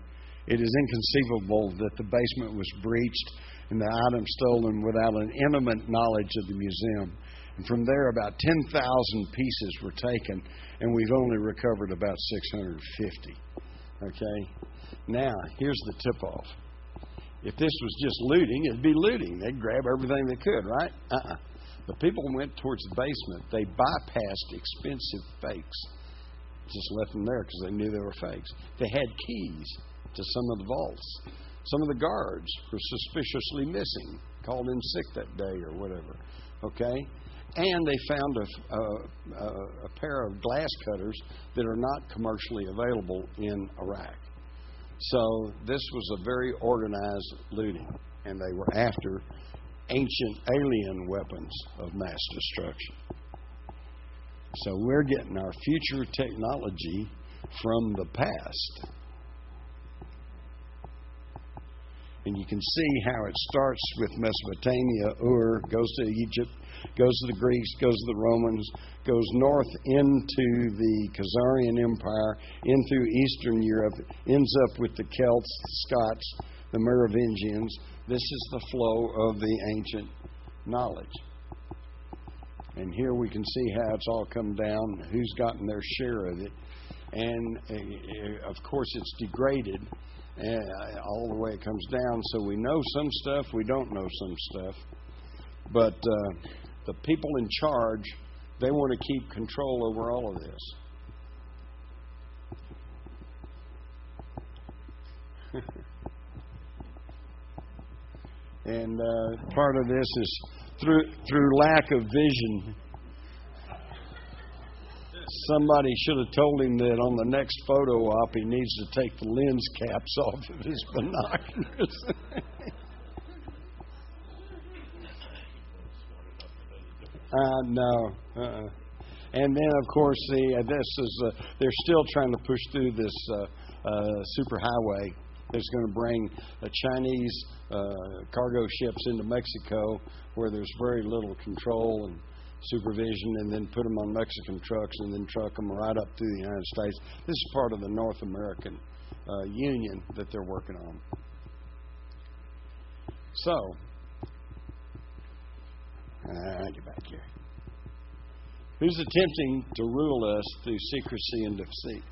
It is inconceivable that the basement was breached and the items stolen without an intimate knowledge of the museum. And from there, about 10,000 pieces were taken, and we've only recovered about 650. Okay? Now, here's the tip-off. If this was just looting, it'd be looting. They'd grab everything they could, right? The people went towards the basement. They bypassed expensive fakes. Just left them there because they knew they were fakes. They had keys to some of the vaults. Some of the guards were suspiciously missing, called in sick that day or whatever. Okay? And they found a pair of glass cutters that are not commercially available in Iraq. So this was a very organized looting, and they were after ancient alien weapons of mass destruction. So we're getting our future technology from the past. And you can see how it starts with Mesopotamia, Ur, goes to Egypt, goes to the Greeks, goes to the Romans, goes north into the Khazarian Empire, in through Eastern Europe, ends up with the Celts, the Scots, the Merovingians. This is the flow of the ancient knowledge. And here we can see how it's all come down, who's gotten their share of it. And, of course, it's degraded all the way it comes down. So we know some stuff, we don't know some stuff. But the people in charge, they want to keep control over all of this. And part of this is through lack of vision. Somebody should have told him that on the next photo op he needs to take the lens caps off of his binoculars. No. And then, of course, they're still trying to push through this superhighway that's going to bring Chinese cargo ships into Mexico, where there's very little control and supervision, and then put them on Mexican trucks and then truck them right up through the United States. This is part of the North American Union that they're working on. So, get back here. who's attempting to rule us through secrecy and deceit.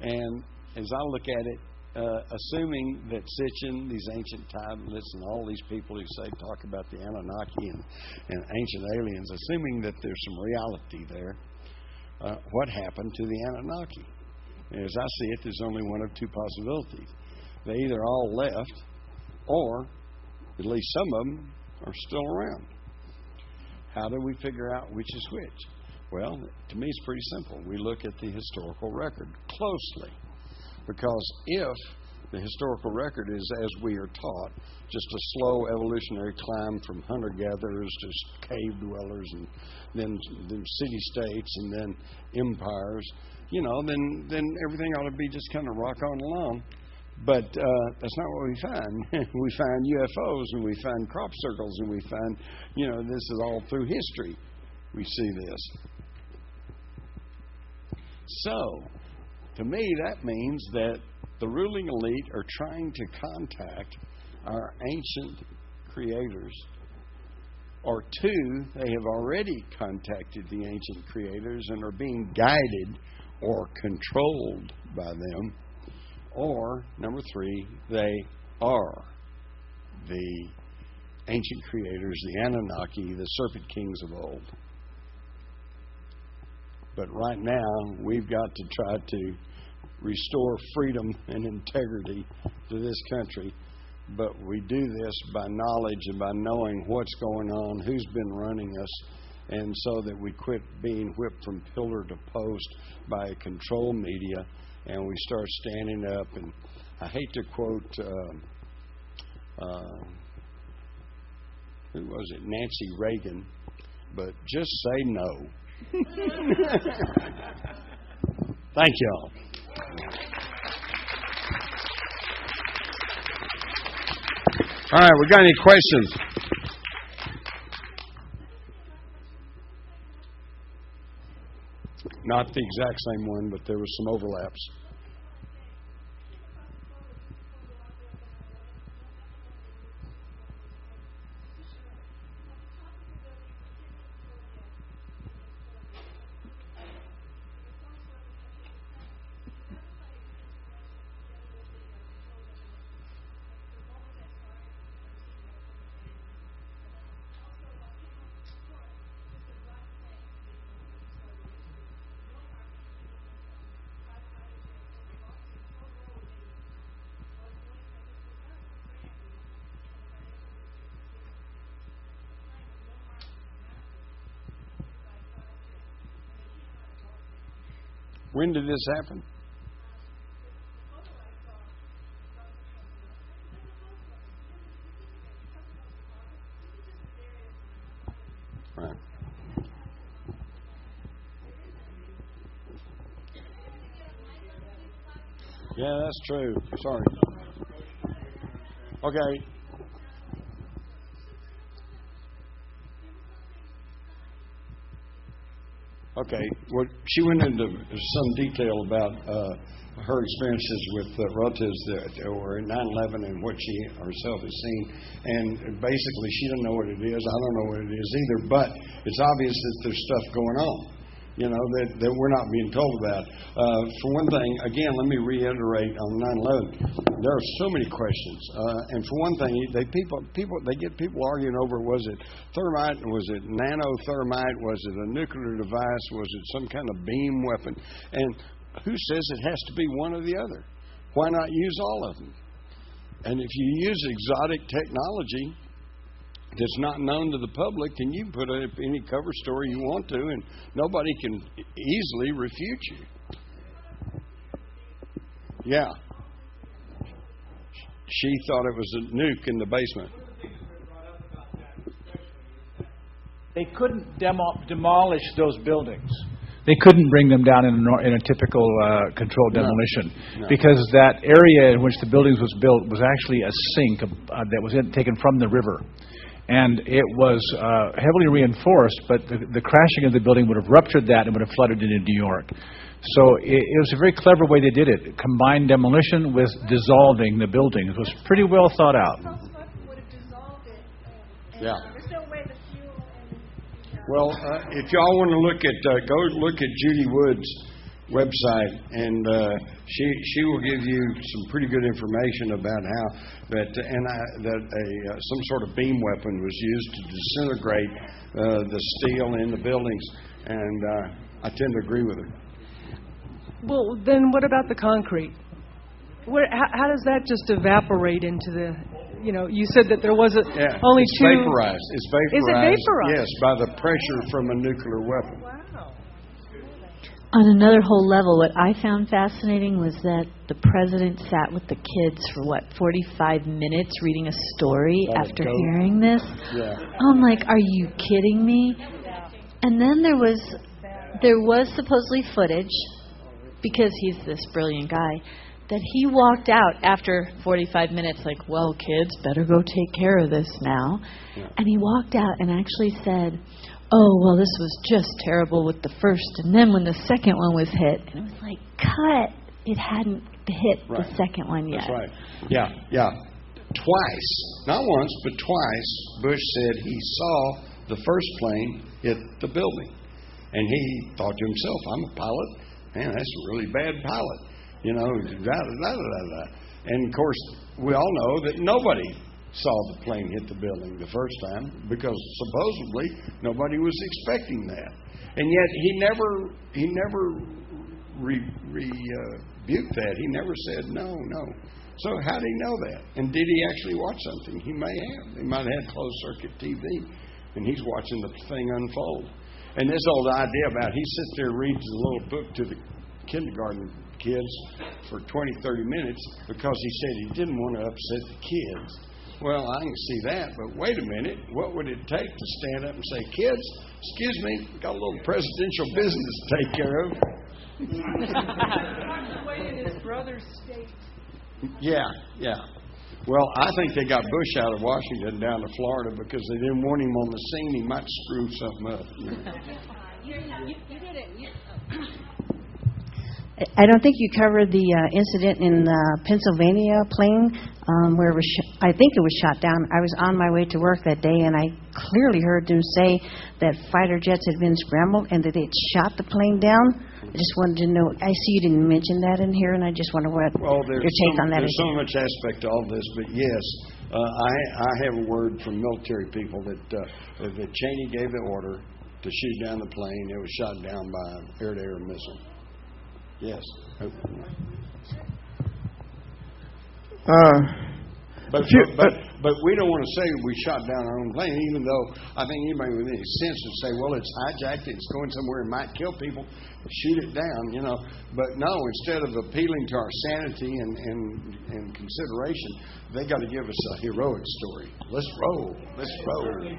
And as I look at it, assuming that Sitchin, these ancient tablets, and all these people who talk about the Anunnaki and ancient aliens, assuming that there's some reality there, what happened to the Anunnaki? As I see it, there's only one of two possibilities. They either all left, or at least some of them are still around. How do we figure out which is which? Well, to me, it's pretty simple. We look at the historical record closely. Because if the historical record is, as we are taught, just a slow evolutionary climb from hunter-gatherers to cave dwellers and then city-states and then empires, then everything ought to be just kind of rock on along. But that's not what we find. We find UFOs and we find crop circles and we find, this is all through history. We see this. So, to me, that means that the ruling elite are trying to contact our ancient creators. Or two, they have already contacted the ancient creators and are being guided or controlled by them. Or, number three, they are the ancient creators, the Anunnaki, the serpent kings of old. But right now, we've got to try to restore freedom and integrity to this country. But we do this by knowledge and by knowing what's going on, who's been running us, and so that we quit being whipped from pillar to post by a control media, and we start standing up. And I hate to quote, who was it, Nancy Reagan, but just say no. Thank you all. All right, we got any questions? Not the exact same one, but there was some overlaps. When did this happen? Right. Yeah, that's true. Sorry. Okay. Okay. Well, she went into some detail about her experiences with relatives that were in 9/11 and what she herself has seen. And basically, she doesn't know what it is. I don't know what it is either. But it's obvious that there's stuff going on, that we're not being told about. For one thing, again, let me reiterate on 9/11. There are so many questions. And for one thing, they get people arguing over, was it thermite, was it nanothermite, was it a nuclear device, was it some kind of beam weapon? And who says it has to be one or the other? Why not use all of them? And if you use exotic technology that's not known to the public, then you can put up any cover story you want to, and nobody can easily refute you. Yeah. She thought it was a nuke in the basement. They couldn't demolish those buildings. They couldn't bring them down in a typical controlled demolition, because that area in which the buildings was built was actually a sink that was taken from the river. And it was heavily reinforced, but the crashing of the building would have ruptured that and would have flooded into New York. So it was a very clever way they did it. Combined demolition with dissolving the building. It was pretty well thought out. Would have dissolved it. Yeah. There's no way the fuel and Well, if y'all want to look at, go look at Judy Wood's website, and she will give you some pretty good information about how that some sort of beam weapon was used to disintegrate the steel in the buildings, and I tend to agree with her. Well, then what about the concrete? How does that just evaporate into the? You know, you said that there was only it's two. Vaporized. It's vaporized. Is it vaporized? Yes, by the pressure from a nuclear weapon. Wow. On another whole level, what I found fascinating was that the president sat with the kids for 45 minutes reading a story after hearing this. Yeah. I'm like, are you kidding me? And then there was supposedly footage, because he's this brilliant guy, that he walked out after 45 minutes like, well, kids, better go take care of this now. Yeah. And he walked out and actually said, oh, well, this was just terrible with the first. And then when the second one was hit, and it was like, cut. It hadn't hit the second one yet. That's right. Yeah. Twice, not once, but twice, Bush said he saw the first plane hit the building. And he thought to himself, I'm a pilot. Man, that's a really bad pilot. You know, And, of course, we all know that nobody saw the plane hit the building the first time because supposedly nobody was expecting that. And yet he never rebuked that. He never said, no. So how did he know that? And did he actually watch something? He may have. He might have had closed-circuit TV, and he's watching the thing unfold. And this old idea about he sits there and reads a little book to the kindergarten kids for 20, 30 minutes because he said he didn't want to upset the kids. Well, I can see that, but wait a minute. What would it take to stand up and say, kids, excuse me, got a little presidential business to take care of? Way in his brother's state. Yeah. Well, I think they got Bush out of Washington down to Florida because they didn't want him on the scene. He might screw something up. You did it. I don't think you covered the incident in the Pennsylvania plane where it was I think it was shot down. I was on my way to work that day, and I clearly heard them say that fighter jets had been scrambled and that they'd shot the plane down. I just wanted to know. I see you didn't mention that in here, and I just wonder what your take on that is. There's so much aspect to all this, but yes, I have a word from military people that Cheney gave the order to shoot down the plane. It was shot down by an air-to-air missile. Yes. But we don't want to say we shot down our own plane, even though I think anybody with any sense would say, well, it's hijacked, it's going somewhere, it might kill people, shoot it down, you know. But no, instead of appealing to our sanity and consideration, they got to give us a heroic story. Let's roll. They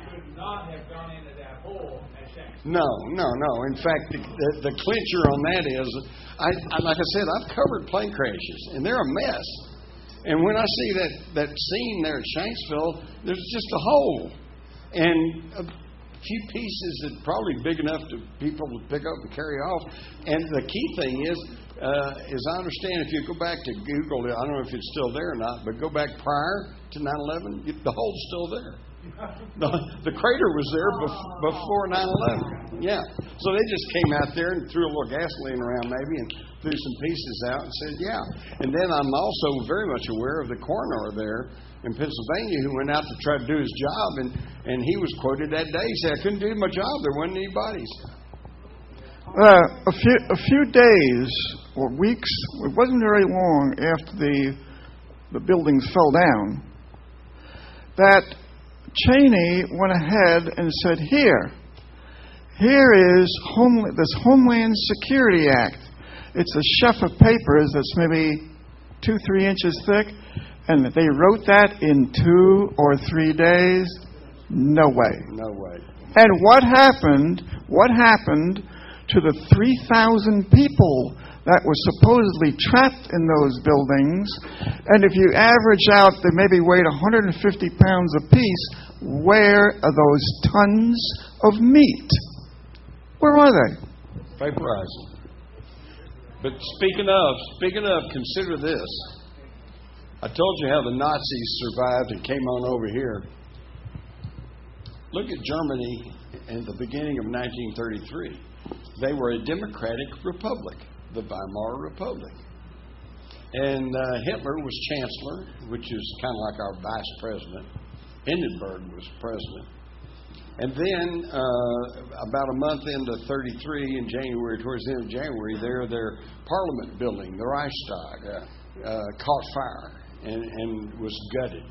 could not have gone into that hole at Shanksville. No. In fact, the clincher on that is, like I said, I've covered plane crashes, and they're a mess. And when I see that scene there at Shanksville, there's just a hole and a few pieces that probably big enough to people to pick up and carry off. And the key thing is I understand if you go back to Google, I don't know if it's still there or not, but go back prior to 9/11, the hole's still there. The crater was there before 9/11. Yeah. So they just came out there and threw a little gasoline around maybe and threw some pieces out and said, yeah. And then I'm also very much aware of the coroner there in Pennsylvania who went out to try to do his job, and he was quoted that day. He said, I couldn't do my job. There wasn't any bodies. A few days or weeks, it wasn't very long after the buildings fell down, that Cheney went ahead and said, here is this Homeland Security Act. It's a sheaf of papers that's maybe 2-3 inches thick, and they wrote that in 2 or 3 days. No way. And what happened to the 3,000 people that were supposedly trapped in those buildings? And if you average out, they maybe weighed 150 pounds apiece. Where are those tons of meat? Where are they? Vaporized. But speaking of, consider this. I told you how the Nazis survived and came on over here. Look at Germany in the beginning of 1933. They were a democratic republic, the Weimar Republic. And Hitler was chancellor, which is kind of like our vice president. Hindenburg was president. And then about a month into 33 in January, towards the end of January, their parliament building, the Reichstag, caught fire and was gutted.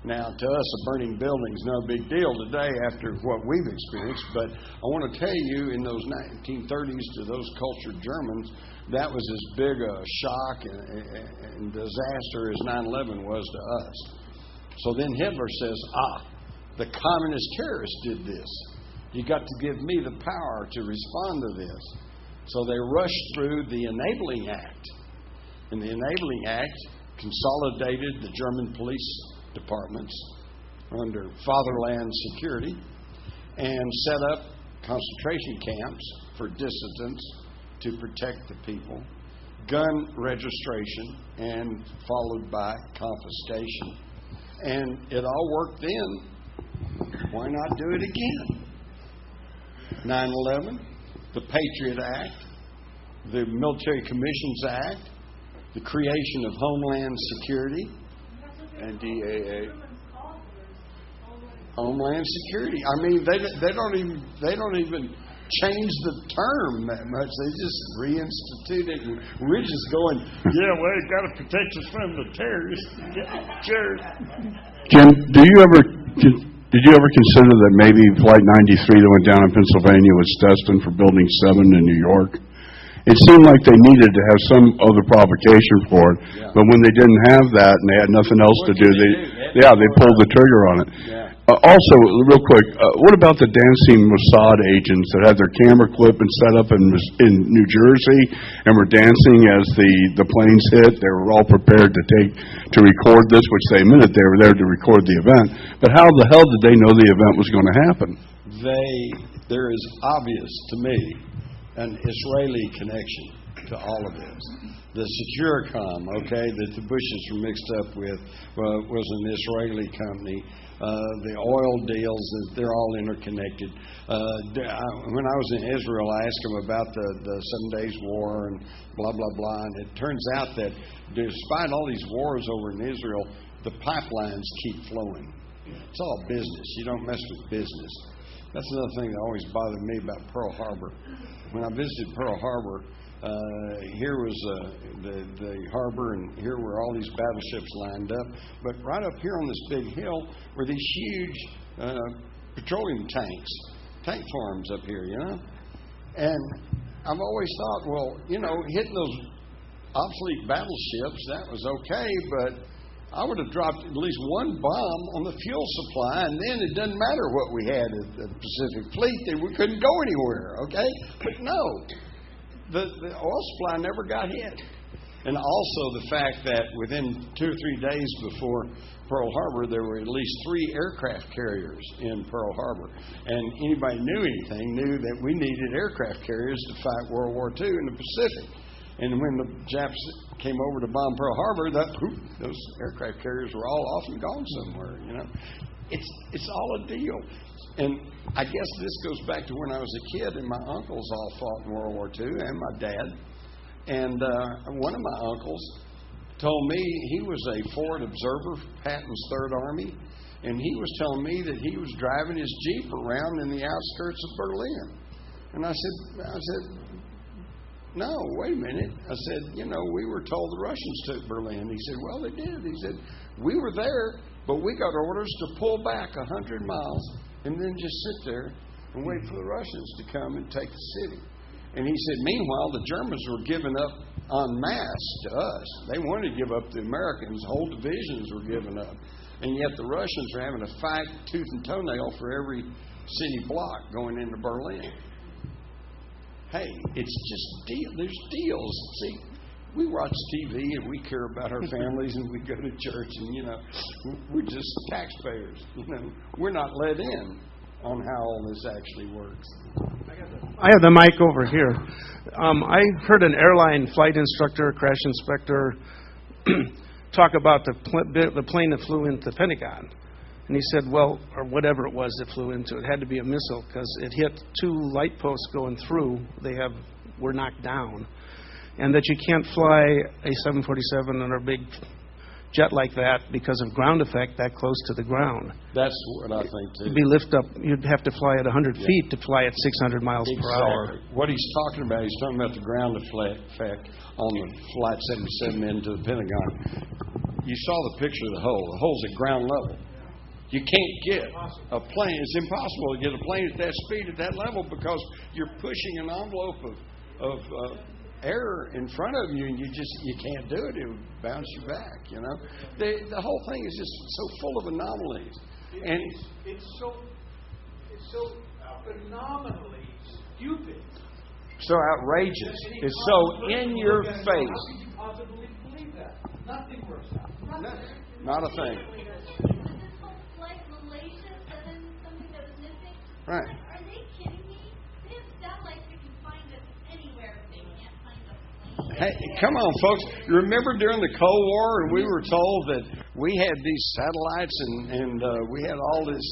Now, to us, a burning building is no big deal today after what we've experienced, but I want to tell you, in those 1930s to those cultured Germans, that was as big a shock and disaster as 9/11 was to us. So then Hitler says, the communist terrorists did this. You got to give me the power to respond to this. So they rushed through the Enabling Act. And the Enabling Act consolidated the German police departments under fatherland security and set up concentration camps for dissidents to protect the people, gun registration, and followed by confiscation. And it all worked then. Why not do it again? 9/11, the Patriot Act, the Military Commissions Act, the creation of Homeland Security, and DAA. Homeland Security. I mean, they don't even change the term that much. They just reinstitute it, and we're just going, yeah, well, you got to protect us from the terrorists. Sure. Jim, did you ever consider that maybe Flight 93 that went down in Pennsylvania was destined for Building 7 in New York? It seemed like they needed to have some other provocation for it, but when they didn't have that and they had nothing else to do, they pulled the trigger on it. Yeah. Also, real quick, what about the dancing Mossad agents that had their camera clip and set up in New Jersey and were dancing as the planes hit? They were all prepared to record this, which they admitted they were there to record the event. But how the hell did they know the event was going to happen? There is obvious to me an Israeli connection to all of this. The Securicom, that the Bushes were mixed up with, was an Israeli company. The oil deals, they're all interconnected. When I was in Israel, I asked them about the 7 Days War and blah, blah, blah. And it turns out that despite all these wars over in Israel, the pipelines keep flowing. It's all business. You don't mess with business. That's another thing that always bothered me about Pearl Harbor. When I visited Pearl Harbor, here was the harbor, and here were all these battleships lined up. But right up here on this big hill were these huge petroleum tank farms up here, And I've always thought, well, hitting those obsolete battleships, that was okay, but I would have dropped at least one bomb on the fuel supply, and then it doesn't matter what we had at the Pacific Fleet, that we couldn't go anywhere, okay? But no. The oil supply never got hit. And also the fact that within 2 or 3 days before Pearl Harbor, there were at least 3 aircraft carriers in Pearl Harbor. And anybody knew anything knew that we needed aircraft carriers to fight World War II in the Pacific. And when the Japs came over to bomb Pearl Harbor, those aircraft carriers were all off and gone somewhere, It's all a deal. And I guess this goes back to when I was a kid and my uncles all fought in World War II, and my dad. And one of my uncles told me he was a forward observer for Patton's Third Army, and he was telling me that he was driving his Jeep around in the outskirts of Berlin. And I said, no, wait a minute. I said, we were told the Russians took Berlin. He said, well, they did. He said, we were there, but we got orders to pull back 100 miles and then just sit there and wait for the Russians to come and take the city. And he said, meanwhile, the Germans were giving up en masse to us. They wanted to give up the Americans. Whole divisions were given up. And yet the Russians were having to fight tooth and toenail for every city block going into Berlin. Hey, it's just there's deals. See, we watch TV and we care about our families and we go to church and, we're just taxpayers. We're not let in on how all this actually works. I have the mic over here. I heard an airline flight instructor, crash inspector, talk about the plane that flew into the Pentagon. And he said, well, or whatever it was that flew into it, had to be a missile because it hit 2 light posts going through. Were knocked down. And that you can't fly a 747 on a big jet like that because of ground effect that close to the ground. That's what I think, too. To be lift up, you'd have to fly at 100 feet to fly at 600 miles per hour. What he's talking about the ground effect on the Flight 77 into the Pentagon. You saw the picture of the hole. The hole's at ground level. You can't get a plane. It's impossible to get a plane at that speed, at that level, because you're pushing an envelope of air in front of you, and you can't do it. It would bounce you back. The whole thing is just so full of anomalies, and it's so phenomenally stupid. So outrageous. It's so in your face. How could you possibly believe that? Nothing works out. Not a thing. Right. Are they kidding me? They have satellites that can find us anywhere if they can't find a plane. Hey, come on, folks. Remember during the Cold War, and we were told that we had these satellites and we had all this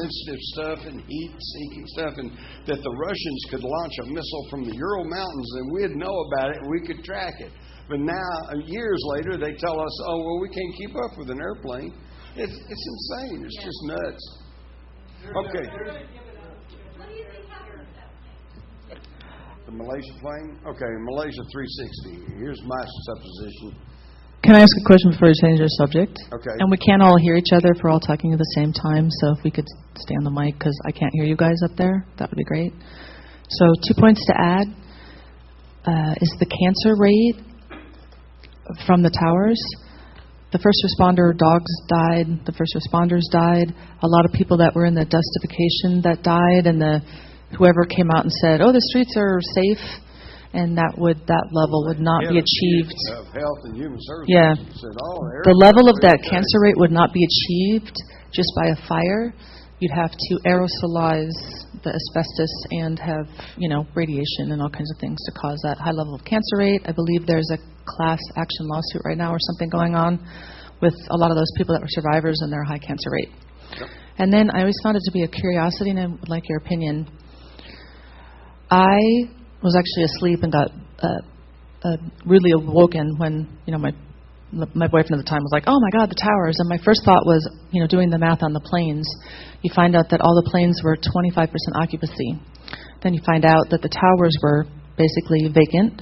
sensitive stuff and heat-seeking stuff, and that the Russians could launch a missile from the Ural Mountains, and we'd know about it, and we could track it. But now, years later, they tell us, oh, well, we can't keep up with an airplane. It's insane. It's just nuts. Okay. What do you think happened with that plane? The Malaysia plane? Okay, Malaysia 360. Here's my supposition. Can I ask a question before you change your subject? Okay. And we can't all hear each other if we're all talking at the same time, so if we could stay on the mic, because I can't hear you guys up there, that would be great. So 2 points to add is the cancer rate from the towers. The first responder dogs died. The first responders died. A lot of people that were in the dustification that died, and whoever came out and said, "Oh, the streets are safe," and that level would not be achieved. Health and Human Services. Yeah, said, the level of that cancer rate would not be achieved just by a fire. You'd have to aerosolize the asbestos and have, radiation and all kinds of things to cause that high level of cancer rate. I believe there's a class action lawsuit right now or something going on with a lot of those people that were survivors and their high cancer rate. Yep. And then I always found it to be a curiosity, and I would like your opinion. I was actually asleep and got really awoken when, my boyfriend at the time was like, "Oh my God, the towers!" And my first thought was, doing the math on the planes. You find out that all the planes were 25% occupancy. Then you find out that the towers were basically vacant.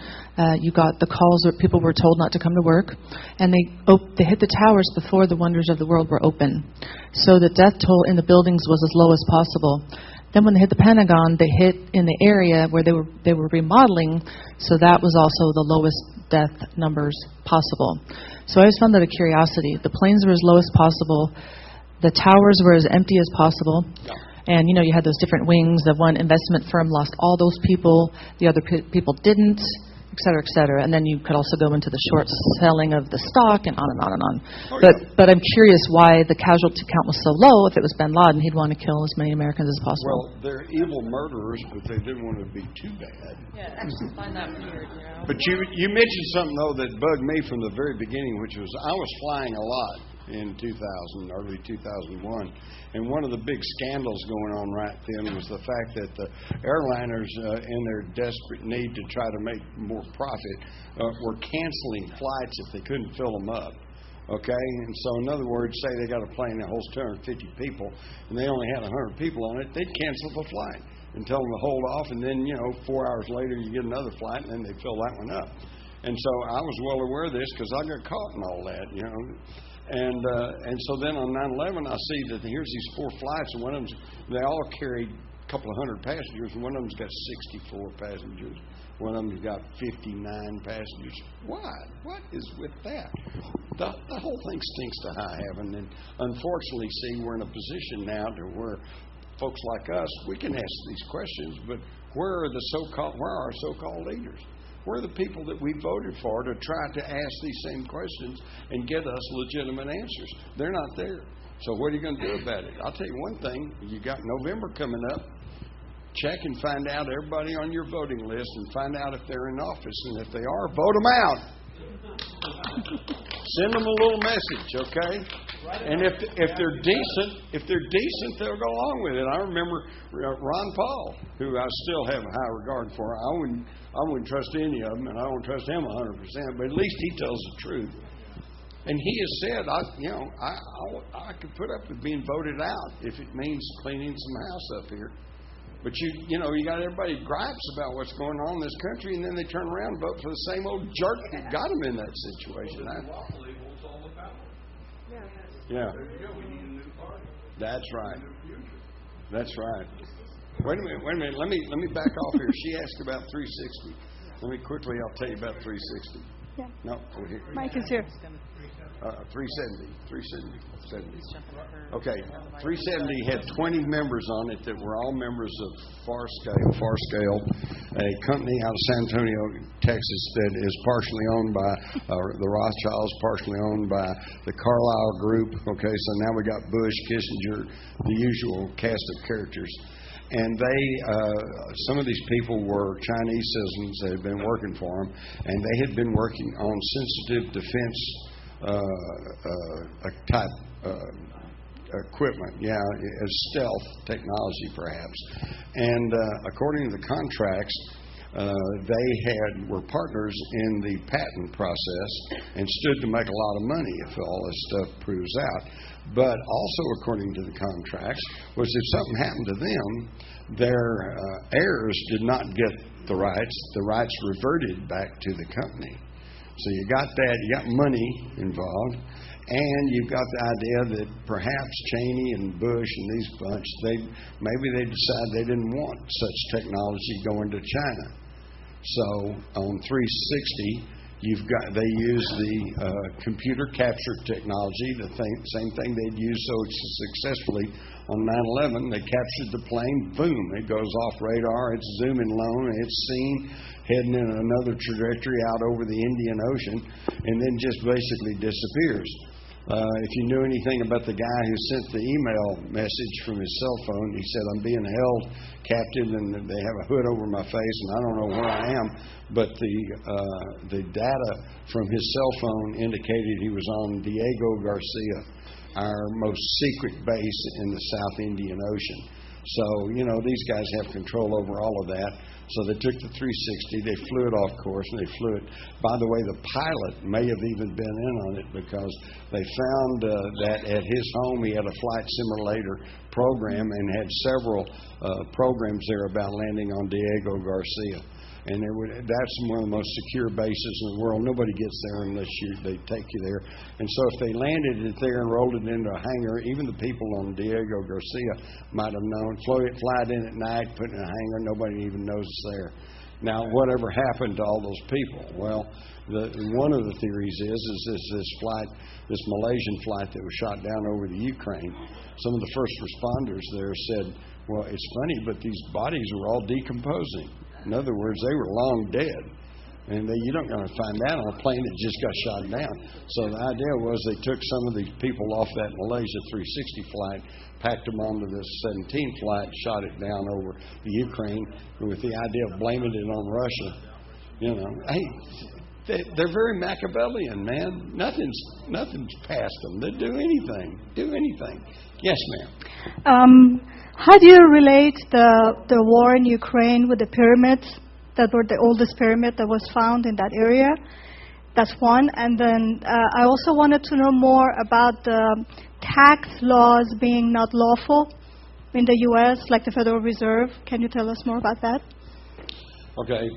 You got the calls where people were told not to come to work, and they hit the towers before the wonders of the world were open. So the death toll in the buildings was as low as possible. Then when they hit the Pentagon, they hit in the area where they were remodeling, so that was also the lowest death numbers possible. So I just found that a curiosity. The planes were as low as possible. The towers were as empty as possible. And, you had those different wings. The one investment firm lost all those people. The other people didn't, et cetera, et cetera. And then you could also go into the short selling of the stock and on and on and on. But I'm curious why the casualty count was so low. If it was bin Laden, he'd want to kill as many Americans as possible. Well, they're evil murderers, but they didn't want to be too bad. Yeah, I just find that weird, But you mentioned something, though, that bugged me from the very beginning, which was I was flying a lot in 2000, early 2001. And one of the big scandals going on right then was the fact that the airliners, in their desperate need to try to make more profit, were canceling flights if they couldn't fill them up. Okay? And so, in other words, say they got a plane that holds 250 people, and they only had 100 people on it, they'd cancel the flight and tell them to hold off, and then, 4 hours later you get another flight, and then they fill that one up. And so I was well aware of this because I got caught in all that, And so then on 9/11, I see that here's these 4 flights, and one of them, they all carried a couple of hundred passengers, and one of them's got 64 passengers. One of them's got 59 passengers. Why? What is with that? The whole thing stinks to high heaven, and unfortunately, we're in a position now to where folks like us, we can ask these questions, but where are our so-called leaders? Where are the people that we voted for to try to ask these same questions and get us legitimate answers? They're not there. So what are you going to do about it? I'll tell you one thing. You got November coming up. Check and find out everybody on your voting list and find out if they're in office. And if they are, vote them out. Send them a little message, okay? And if they're decent, they'll go along with it. I remember Ron Paul, who I still have a high regard for. I wouldn't trust any of them, and I don't trust him 100%. But at least he tells the truth. And he has said, I could put up with being voted out if it means cleaning some house up here. But you got everybody gripes about what's going on in this country, and then they turn around and vote for the same old jerk that got them in that situation. Yeah. That's right. That's right. Wait a minute. Let me back off here. She asked about 360. Let me quickly. I'll tell you about 360. Yeah. No, over here. Mike is here. 370. Okay, 370 had 20 members on it that were all members of Farscale, a company out of San Antonio, Texas, that is partially owned by the Rothschilds, partially owned by the Carlyle Group. Okay, so now we got Bush, Kissinger, the usual cast of characters. And some of these people were Chinese citizens that had been working for them, and they had been working on sensitive defense type equipment, as stealth technology perhaps. And according to the contracts, they were partners in the patent process and stood to make a lot of money if all this stuff proves out. But also according to the contracts was if something happened to them, their heirs did not get the rights. The rights reverted back to the company. So you got that, you got money involved, and you've got the idea that perhaps Cheney and Bush and these bunch, maybe they decided they didn't want such technology going to China. So on 360, they use the computer capture technology, the same thing they'd used so successfully on 9/11. They captured the plane, boom, it goes off radar, it's zooming low, and it's seen heading in another trajectory out over the Indian Ocean, and then just basically disappears. If you knew anything about the guy who sent the email message from his cell phone, he said, "I'm being held captive, and they have a hood over my face, and I don't know where I am." But the data from his cell phone indicated he was on Diego Garcia, our most secret base in the South Indian Ocean. So, these guys have control over all of that. So they took the 360, they flew it off course, and they flew it. By the way, the pilot may have even been in on it because they found that at his home he had a flight simulator program and had several programs there about landing on Diego Garcia. And that's one of the most secure bases in the world. Nobody gets there unless they take you there. And so if they landed it there and rolled it into a hangar, even the people on Diego Garcia might have known. Fly it in at night, put it in a hangar, nobody even knows it's there. Now, whatever happened to all those people? Well, one of the theories is this Malaysian flight that was shot down over the Ukraine. Some of the first responders there said, "Well, it's funny, but these bodies were all decomposing." In other words, they were long dead. And you're not going to find that on a plane that just got shot down. So the idea was they took some of these people off that Malaysia 360 flight, packed them onto this 17 flight, shot it down over the Ukraine with the idea of blaming it on Russia. You know, hey, they're very Machiavellian, man. Nothing's past them. They do anything. Yes, ma'am. How do you relate the war in Ukraine with the pyramids that were the oldest pyramid that was found in that area? That's one. And then I also wanted to know more about the tax laws being not lawful in the U.S., like the Federal Reserve. Can you tell us more about that? Okay.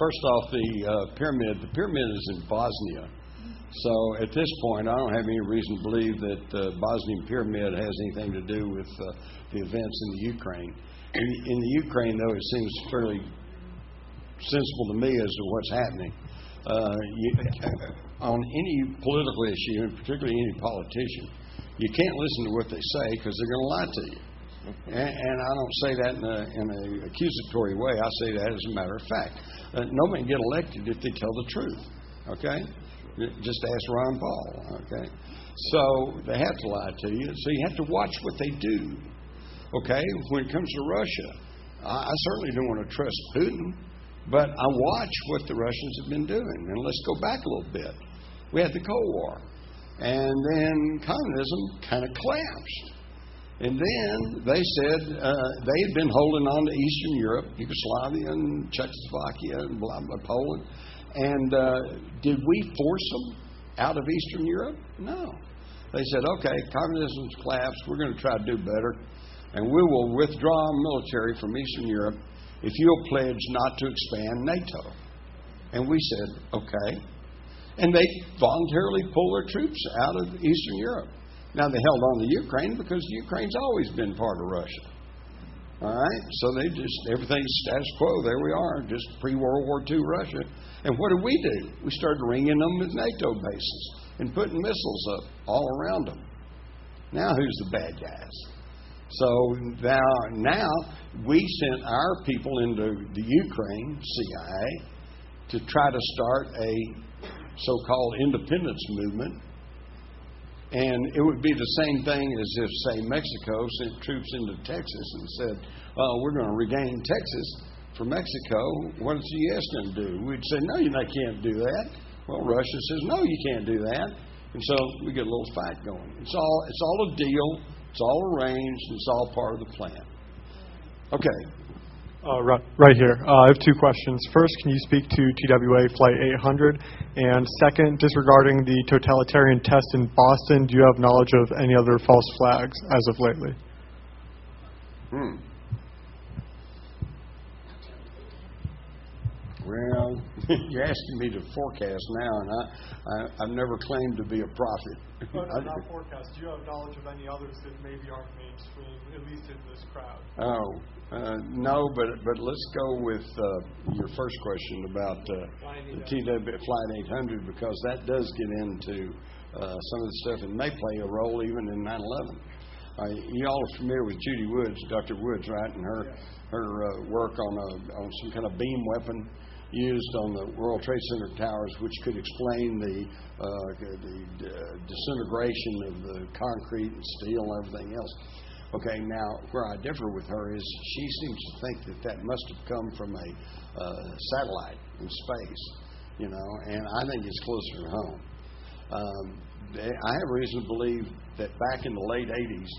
First off, the pyramid is in Bosnia. So at this point, I don't have any reason to believe that the Bosnian pyramid has anything to do with the events in the Ukraine. In the Ukraine, though, it seems fairly sensible to me as to what's happening. On any political issue, and particularly any politician, you can't listen to what they say because they're going to lie to you. And I don't say that in an accusatory way. I say that as a matter of fact. Nobody can get elected if they tell the truth. Okay? Just ask Ron Paul. Okay? So they have to lie to you. So you have to watch what they do. Okay? When it comes to Russia, I certainly don't want to trust Putin. But I watch what the Russians have been doing. And let's go back a little bit. We had the Cold War. And then communism kind of collapsed. And then they said they had been holding on to Eastern Europe, Yugoslavia and Czechoslovakia and blah, blah, Poland. And did we force them out of Eastern Europe? No. They said, okay, communism's collapsed. We're going to try to do better. And we will withdraw our military from Eastern Europe if you'll pledge not to expand NATO. And we said, okay. And they voluntarily pulled their troops out of Eastern Europe. Now, they held on to Ukraine because Ukraine's always been part of Russia. All right? So they just, everything's status quo. There we are, just pre-World War II Russia. And what did we do? We started ringing them with NATO bases and putting missiles up all around them. Now, who's the bad guys? So now we sent our people into the Ukraine, CIA, to try to start a so-called independence movement. And it would be the same thing as if, say, Mexico sent troops into Texas and said, we're going to regain Texas for Mexico. What is the U.S. going to do? We'd say, no, you can't do that. Well, Russia says, no, you can't do that. And so we get a little fight going. It's all a deal. It's all arranged. It's all part of the plan. Okay. Right here. I have two questions. First, can you speak to TWA Flight 800? And second, disregarding the totalitarian test in Boston, do you have knowledge of any other false flags as of lately? Well, you're asking me to forecast now, and I've never claimed to be a prophet. No, not forecast. Do you have knowledge of any others that maybe aren't mainstream, at least in this crowd? No, but let's go with your first question about the TW Flight 800, because that does get into some of the stuff and may play a role even in 9/11. You all are familiar with Judy Woods, Dr. Woods, right, and her work on some kind of beam weapon used on the World Trade Center towers, which could explain the disintegration of the concrete and steel and everything else. Okay, now where I differ with her is she seems to think that must have come from a satellite in space, and I think it's closer to home. I have reason to believe that back in the late 80s,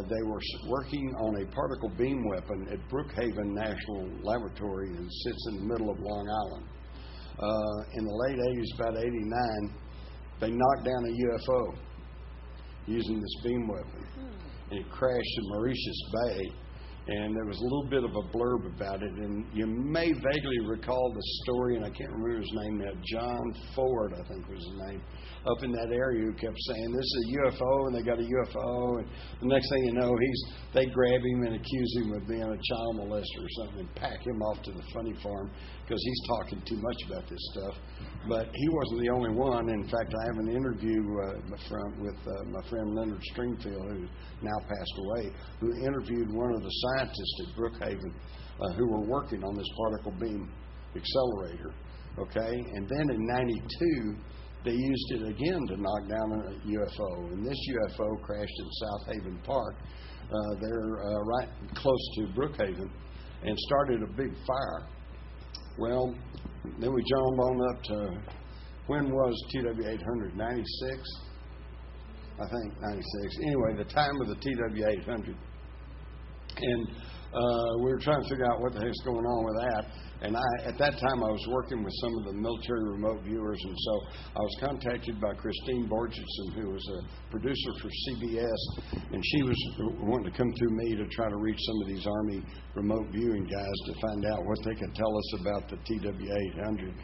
they were working on a particle beam weapon at Brookhaven National Laboratory that sits in the middle of Long Island. In the late 80s, about 89, they knocked down a UFO using this beam weapon. And it crashed in Mauritius Bay. And there was a little bit of a blurb about it. And you may vaguely recall the story, and I can't remember his name now, John Ford, I think was his name, up in that area, who kept saying, this is a UFO, and they got a UFO. And the next thing you know, they grab him and accuse him of being a child molester or something and pack him off to the funny farm because he's talking too much about this stuff. But he wasn't the only one. In fact, I have an interview with my friend Leonard Stringfield, who now passed away, who interviewed one of the scientists at Brookhaven who were working on this particle beam accelerator. Okay, and then in '92, they used it again to knock down a UFO, and this UFO crashed in South Haven Park. They're right close to Brookhaven, and started a big fire. Well, then we jumped on up to, when was TW-800? 96? I think 96. Anyway, the time of the TW-800. And we were trying to figure out what the heck's going on with that. And at that time, I was working with some of the military remote viewers, and so I was contacted by Christine Borgerson, who was a producer for CBS, and she was wanting to come through me to try to reach some of these Army remote viewing guys to find out what they could tell us about the TW-800.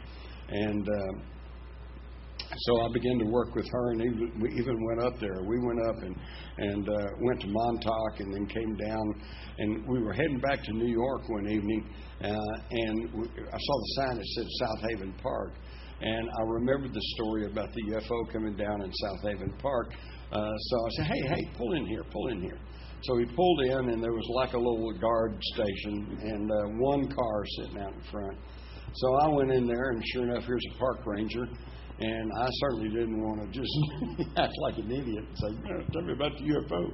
And so I began to work with her, and we even went up there. We went up and went to Montauk, and then came down, and we were heading back to New York one evening, and I saw the sign that said South Haven Park, and I remembered the story about the UFO coming down in South Haven Park. So I said, hey, pull in here. So we pulled in, and there was like a little guard station, and one car sitting out in front. So I went in there, and sure enough, here's a park ranger. And I certainly didn't want to just act like an idiot and say, tell me about the UFO.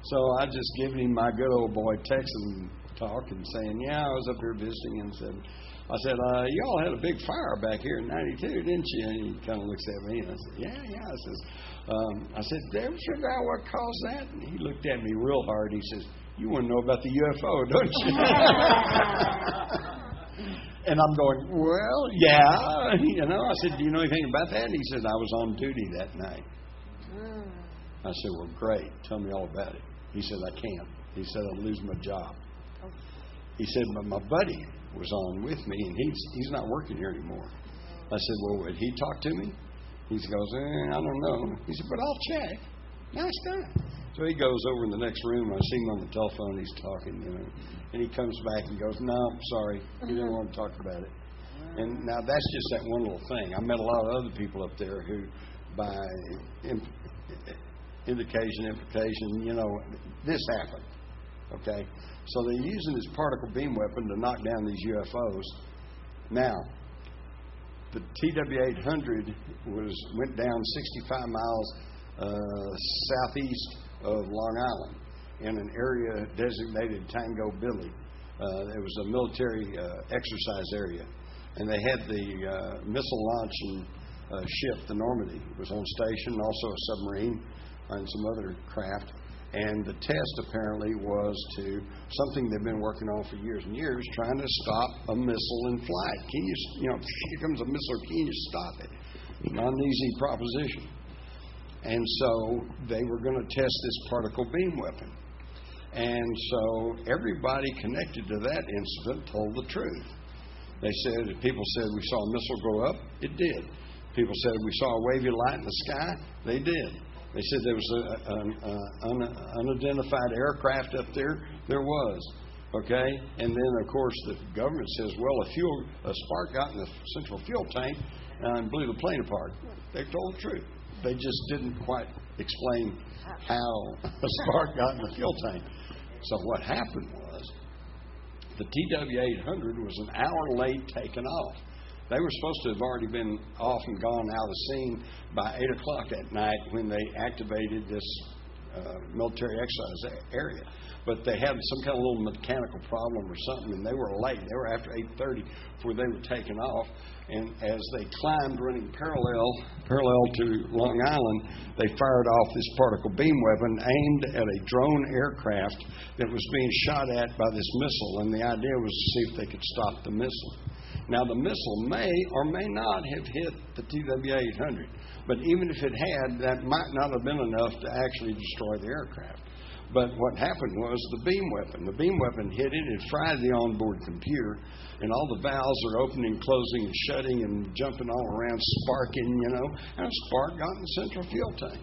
So I just gave him my good old boy Texan talk and saying, I was up here visiting, and said, I said, y'all had a big fire back here in 92, didn't you? And he kind of looks at me, and I said, yeah. I said, did you ever figure out what caused that? And he looked at me real hard. He says, you want to know about the UFO, don't you? And I'm going, well, yeah. I said, do you know anything about that? And he said, I was on duty that night. I said, well, great. Tell me all about it. He said, I can't. He said, I'd lose my job. He said, but my buddy was on with me, and he's not working here anymore. I said, well, would he talk to me? He goes, I don't know. He said, but I'll check. Nice guy. So he goes over in the next room. I see him on the telephone. He's talking, and he comes back and goes, no, I'm sorry. He didn't want to talk about it. And now that's just that one little thing. I met a lot of other people up there who, by implication, this happened. Okay? So they're using this particle beam weapon to knock down these UFOs. Now, the TW-800 went down 65 miles southeast of Long Island in an area designated Tango Billy. It was a military exercise area. And they had the missile launching ship, the Normandy, was on station, also a submarine and some other craft. And the test apparently was to something they've been working on for years and years, trying to stop a missile in flight. Can you, here comes a missile, can you stop it? Not an easy proposition. And so they were going to test this particle beam weapon. And so everybody connected to that incident told the truth. They said, people said we saw a missile go up. It did. People said we saw a wavy light in the sky. They did. They said there was an unidentified aircraft up there. There was. Okay? And then, of course, the government says, well, a spark got in the central fuel tank and blew the plane apart. They told the truth. They just didn't quite explain how a spark got in the fuel tank. So what happened was the TW-800 was an hour late taking off. They were supposed to have already been off and gone out of the scene by 8 o'clock at night when they activated this military exercise area. But they had some kind of little mechanical problem or something, and they were late. They were after 8:30 before they were taken off. And as they climbed, running parallel to Long Island, they fired off this particle beam weapon aimed at a drone aircraft that was being shot at by this missile. And the idea was to see if they could stop the missile. Now, the missile may or may not have hit the TW-800, but even if it had, that might not have been enough to actually destroy the aircraft. But what happened was the beam weapon. The beam weapon hit it, it fried the onboard computer, and all the valves are opening, closing, and shutting, and jumping all around, sparking, and a spark got in the central fuel tank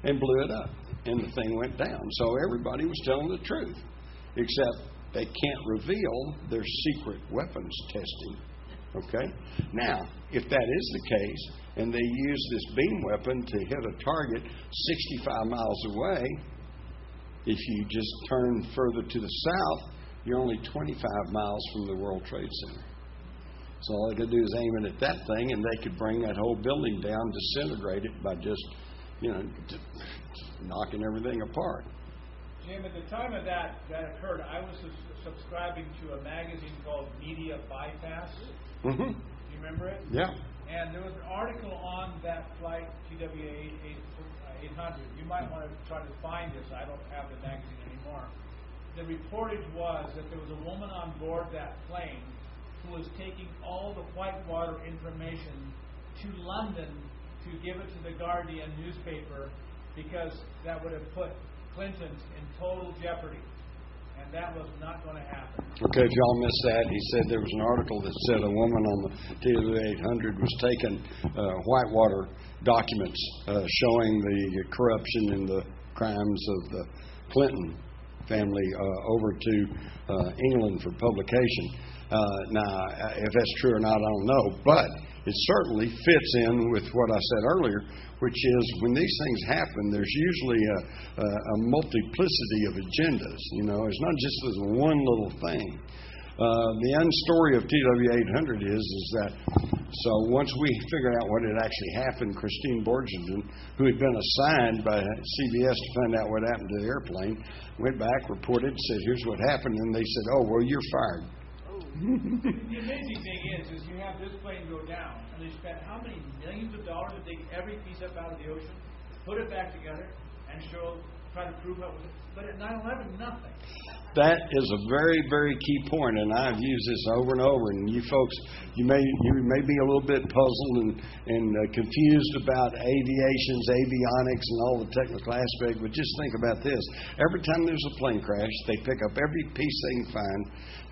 and blew it up, and the thing went down. So everybody was telling the truth, except they can't reveal their secret weapons testing. Okay? Now, if that is the case, and they use this beam weapon to hit a target 65 miles away, if you just turn further to the south, you're only 25 miles from the World Trade Center. So all they could do is aim it at that thing, and they could bring that whole building down, disintegrate it by just, knocking everything apart. Jim, at the time of that occurred, I was subscribing to a magazine called Media Bypass. Mm-hmm. Do you remember it? Yeah. And there was an article on that flight, TW-800. You might want to try to find this. I don't have the magazine anymore. The reportage was that there was a woman on board that plane who was taking all the Whitewater information to London to give it to the Guardian newspaper because that would have put Clinton in total jeopardy. And that was not going to happen. Okay, if y'all missed that, he said there was an article that said a woman on the TW-800 was taking Whitewater documents showing the corruption and the crimes of the Clinton family over to England for publication. Now, if that's true or not, I don't know, but it certainly fits in with what I said earlier, which is when these things happen, there's usually a multiplicity of agendas. It's not just this one little thing. The end story of TW-800 is that, so once we figured out what had actually happened, Christine Borgensen, who had been assigned by CBS to find out what happened to the airplane, went back, reported, said, here's what happened, and they said, oh, well, you're fired. The amazing thing is you have this plane go down, and they spent how many millions of dollars to dig every piece up out of the ocean, put it back together, and try to prove what was it. But at 9/11, nothing. That is a very, very key point, and I've used this over and over. And you folks, you may be a little bit puzzled and confused about avionics and all the technical aspect, but just think about this. Every time there's a plane crash, they pick up every piece they can find,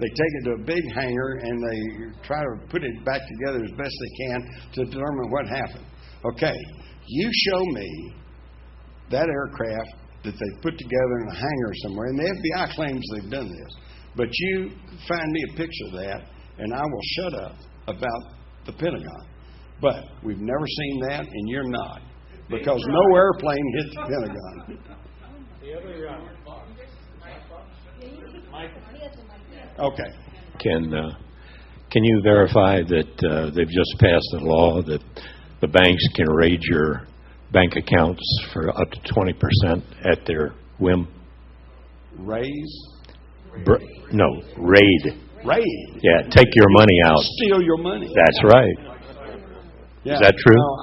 they take it to a big hangar, and they try to put it back together as best they can to determine what happened. Okay, you show me that aircraft that they put together in a hangar somewhere, and the FBI claims they've done this. But you find me a picture of that, and I will shut up about the Pentagon. But we've never seen that, and you're not, because no airplane hit the Pentagon. Okay. Can you verify that they've just passed a law that the banks can raid your bank accounts for up to 20% at their whim? Raise? No, raid. Raid? Yeah, take your money out. Steal your money. That's right. Yeah. Is that true? No,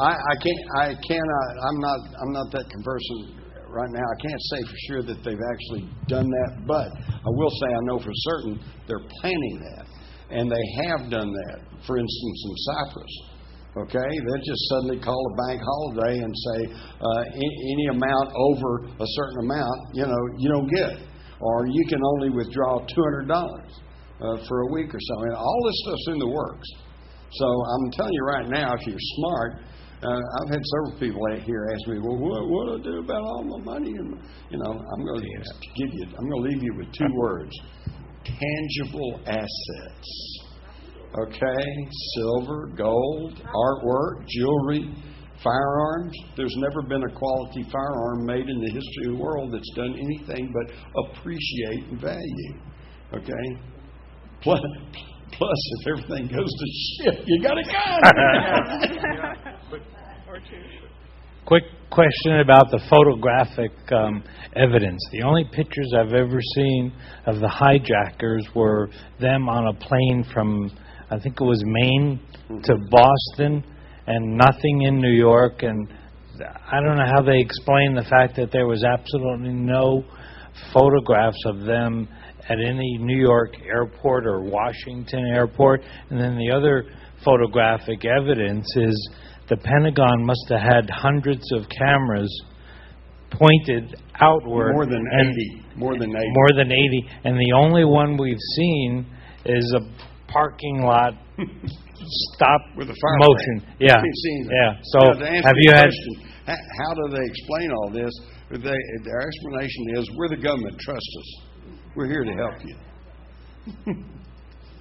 I cannot. I'm not that conversant right now. I can't say for sure that they've actually done that, but I will say I know for certain they're planning that, and they have done that. For instance, in Cyprus. Okay, they'll just suddenly call a bank holiday and say any amount over a certain amount, you don't get it, or you can only withdraw $200 for a week or so. And all this stuff's in the works. So I'm telling you right now, if you're smart, I've had several people here ask me, well, what do I do about all my money? And I'm going to leave you with two words: tangible assets. Okay, silver, gold, artwork, jewelry, firearms. There's never been a quality firearm made in the history of the world that's done anything but appreciate in value. Okay? Plus, if everything goes to shit, you got a gun. Quick question about the photographic evidence. The only pictures I've ever seen of the hijackers were them on a plane from, I think it was Maine to Boston, and nothing in New York. And I don't know how they explain the fact that there was absolutely no photographs of them at any New York airport or Washington airport. And then the other photographic evidence is the Pentagon must have had hundreds of cameras pointed outward. More than 80. And the only one we've seen is a parking lot stop with a fire motion. plane. Yeah. Yeah. So have you had? How do they explain all this? Their explanation is, we're the government. Trust us. We're here to help you.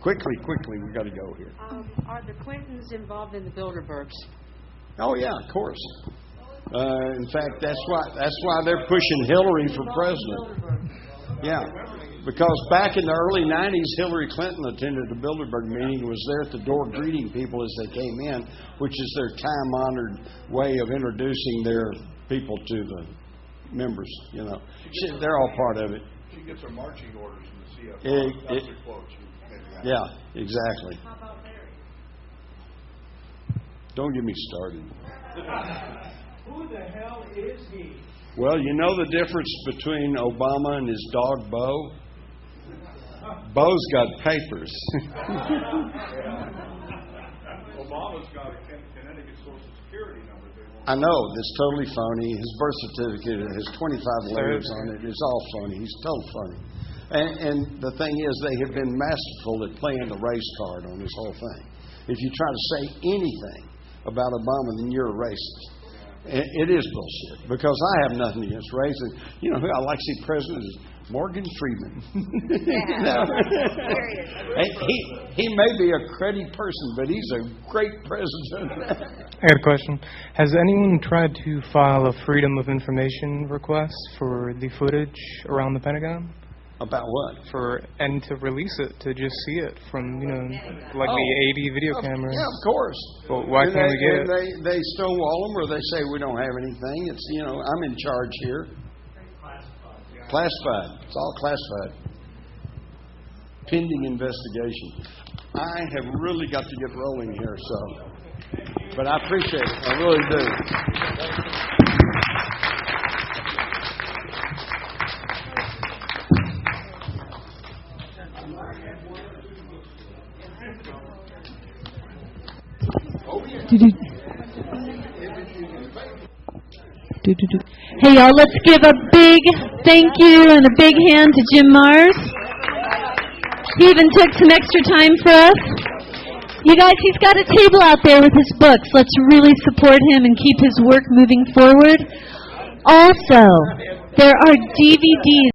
Quickly, we got to go here. Are the Clintons involved in the Bilderbergs? Oh yeah, of course. In fact, that's why they're pushing Hillary for president. Yeah, because back in the early '90s, Hillary Clinton attended the Bilderberg meeting, was there at the door greeting people as they came in, which is their time-honored way of introducing their people to the members. They're all part of it. She gets her marching orders from the CFO. That's a quote. Yeah, exactly. How about Larry? Don't get me started. Who the hell is he? Well, you know the difference between Obama and his dog, Bo? Bo's got papers. Obama's got a Connecticut Social Security number. I know, that's totally phony. His birth certificate has 25 letters on it. It's all phony. He's totally phony. And the thing is, they have been masterful at playing the race card on this whole thing. If you try to say anything about Obama, then you're a racist. It is bullshit, because I have nothing against race. And you know who I like to see president is Morgan Freeman. He may be a cruddy person, but he's a great president. I got a question. Has anyone tried to file a Freedom of Information request for the footage around the Pentagon? About what? And to release it, to just see it from, the 80 video cameras. Yeah, of course. Well, why can't we get it? They stonewall them, or they say we don't have anything. It's, I'm in charge here. Classified. It's all classified. pending investigation. I have really got to get rolling here, but I appreciate it. I really do. Hey, y'all, let's give a big thank you and a big hand to Jim Mars. He even took some extra time for us. You guys, he's got a table out there with his books. Let's really support him and keep his work moving forward. Also, there are DVDs.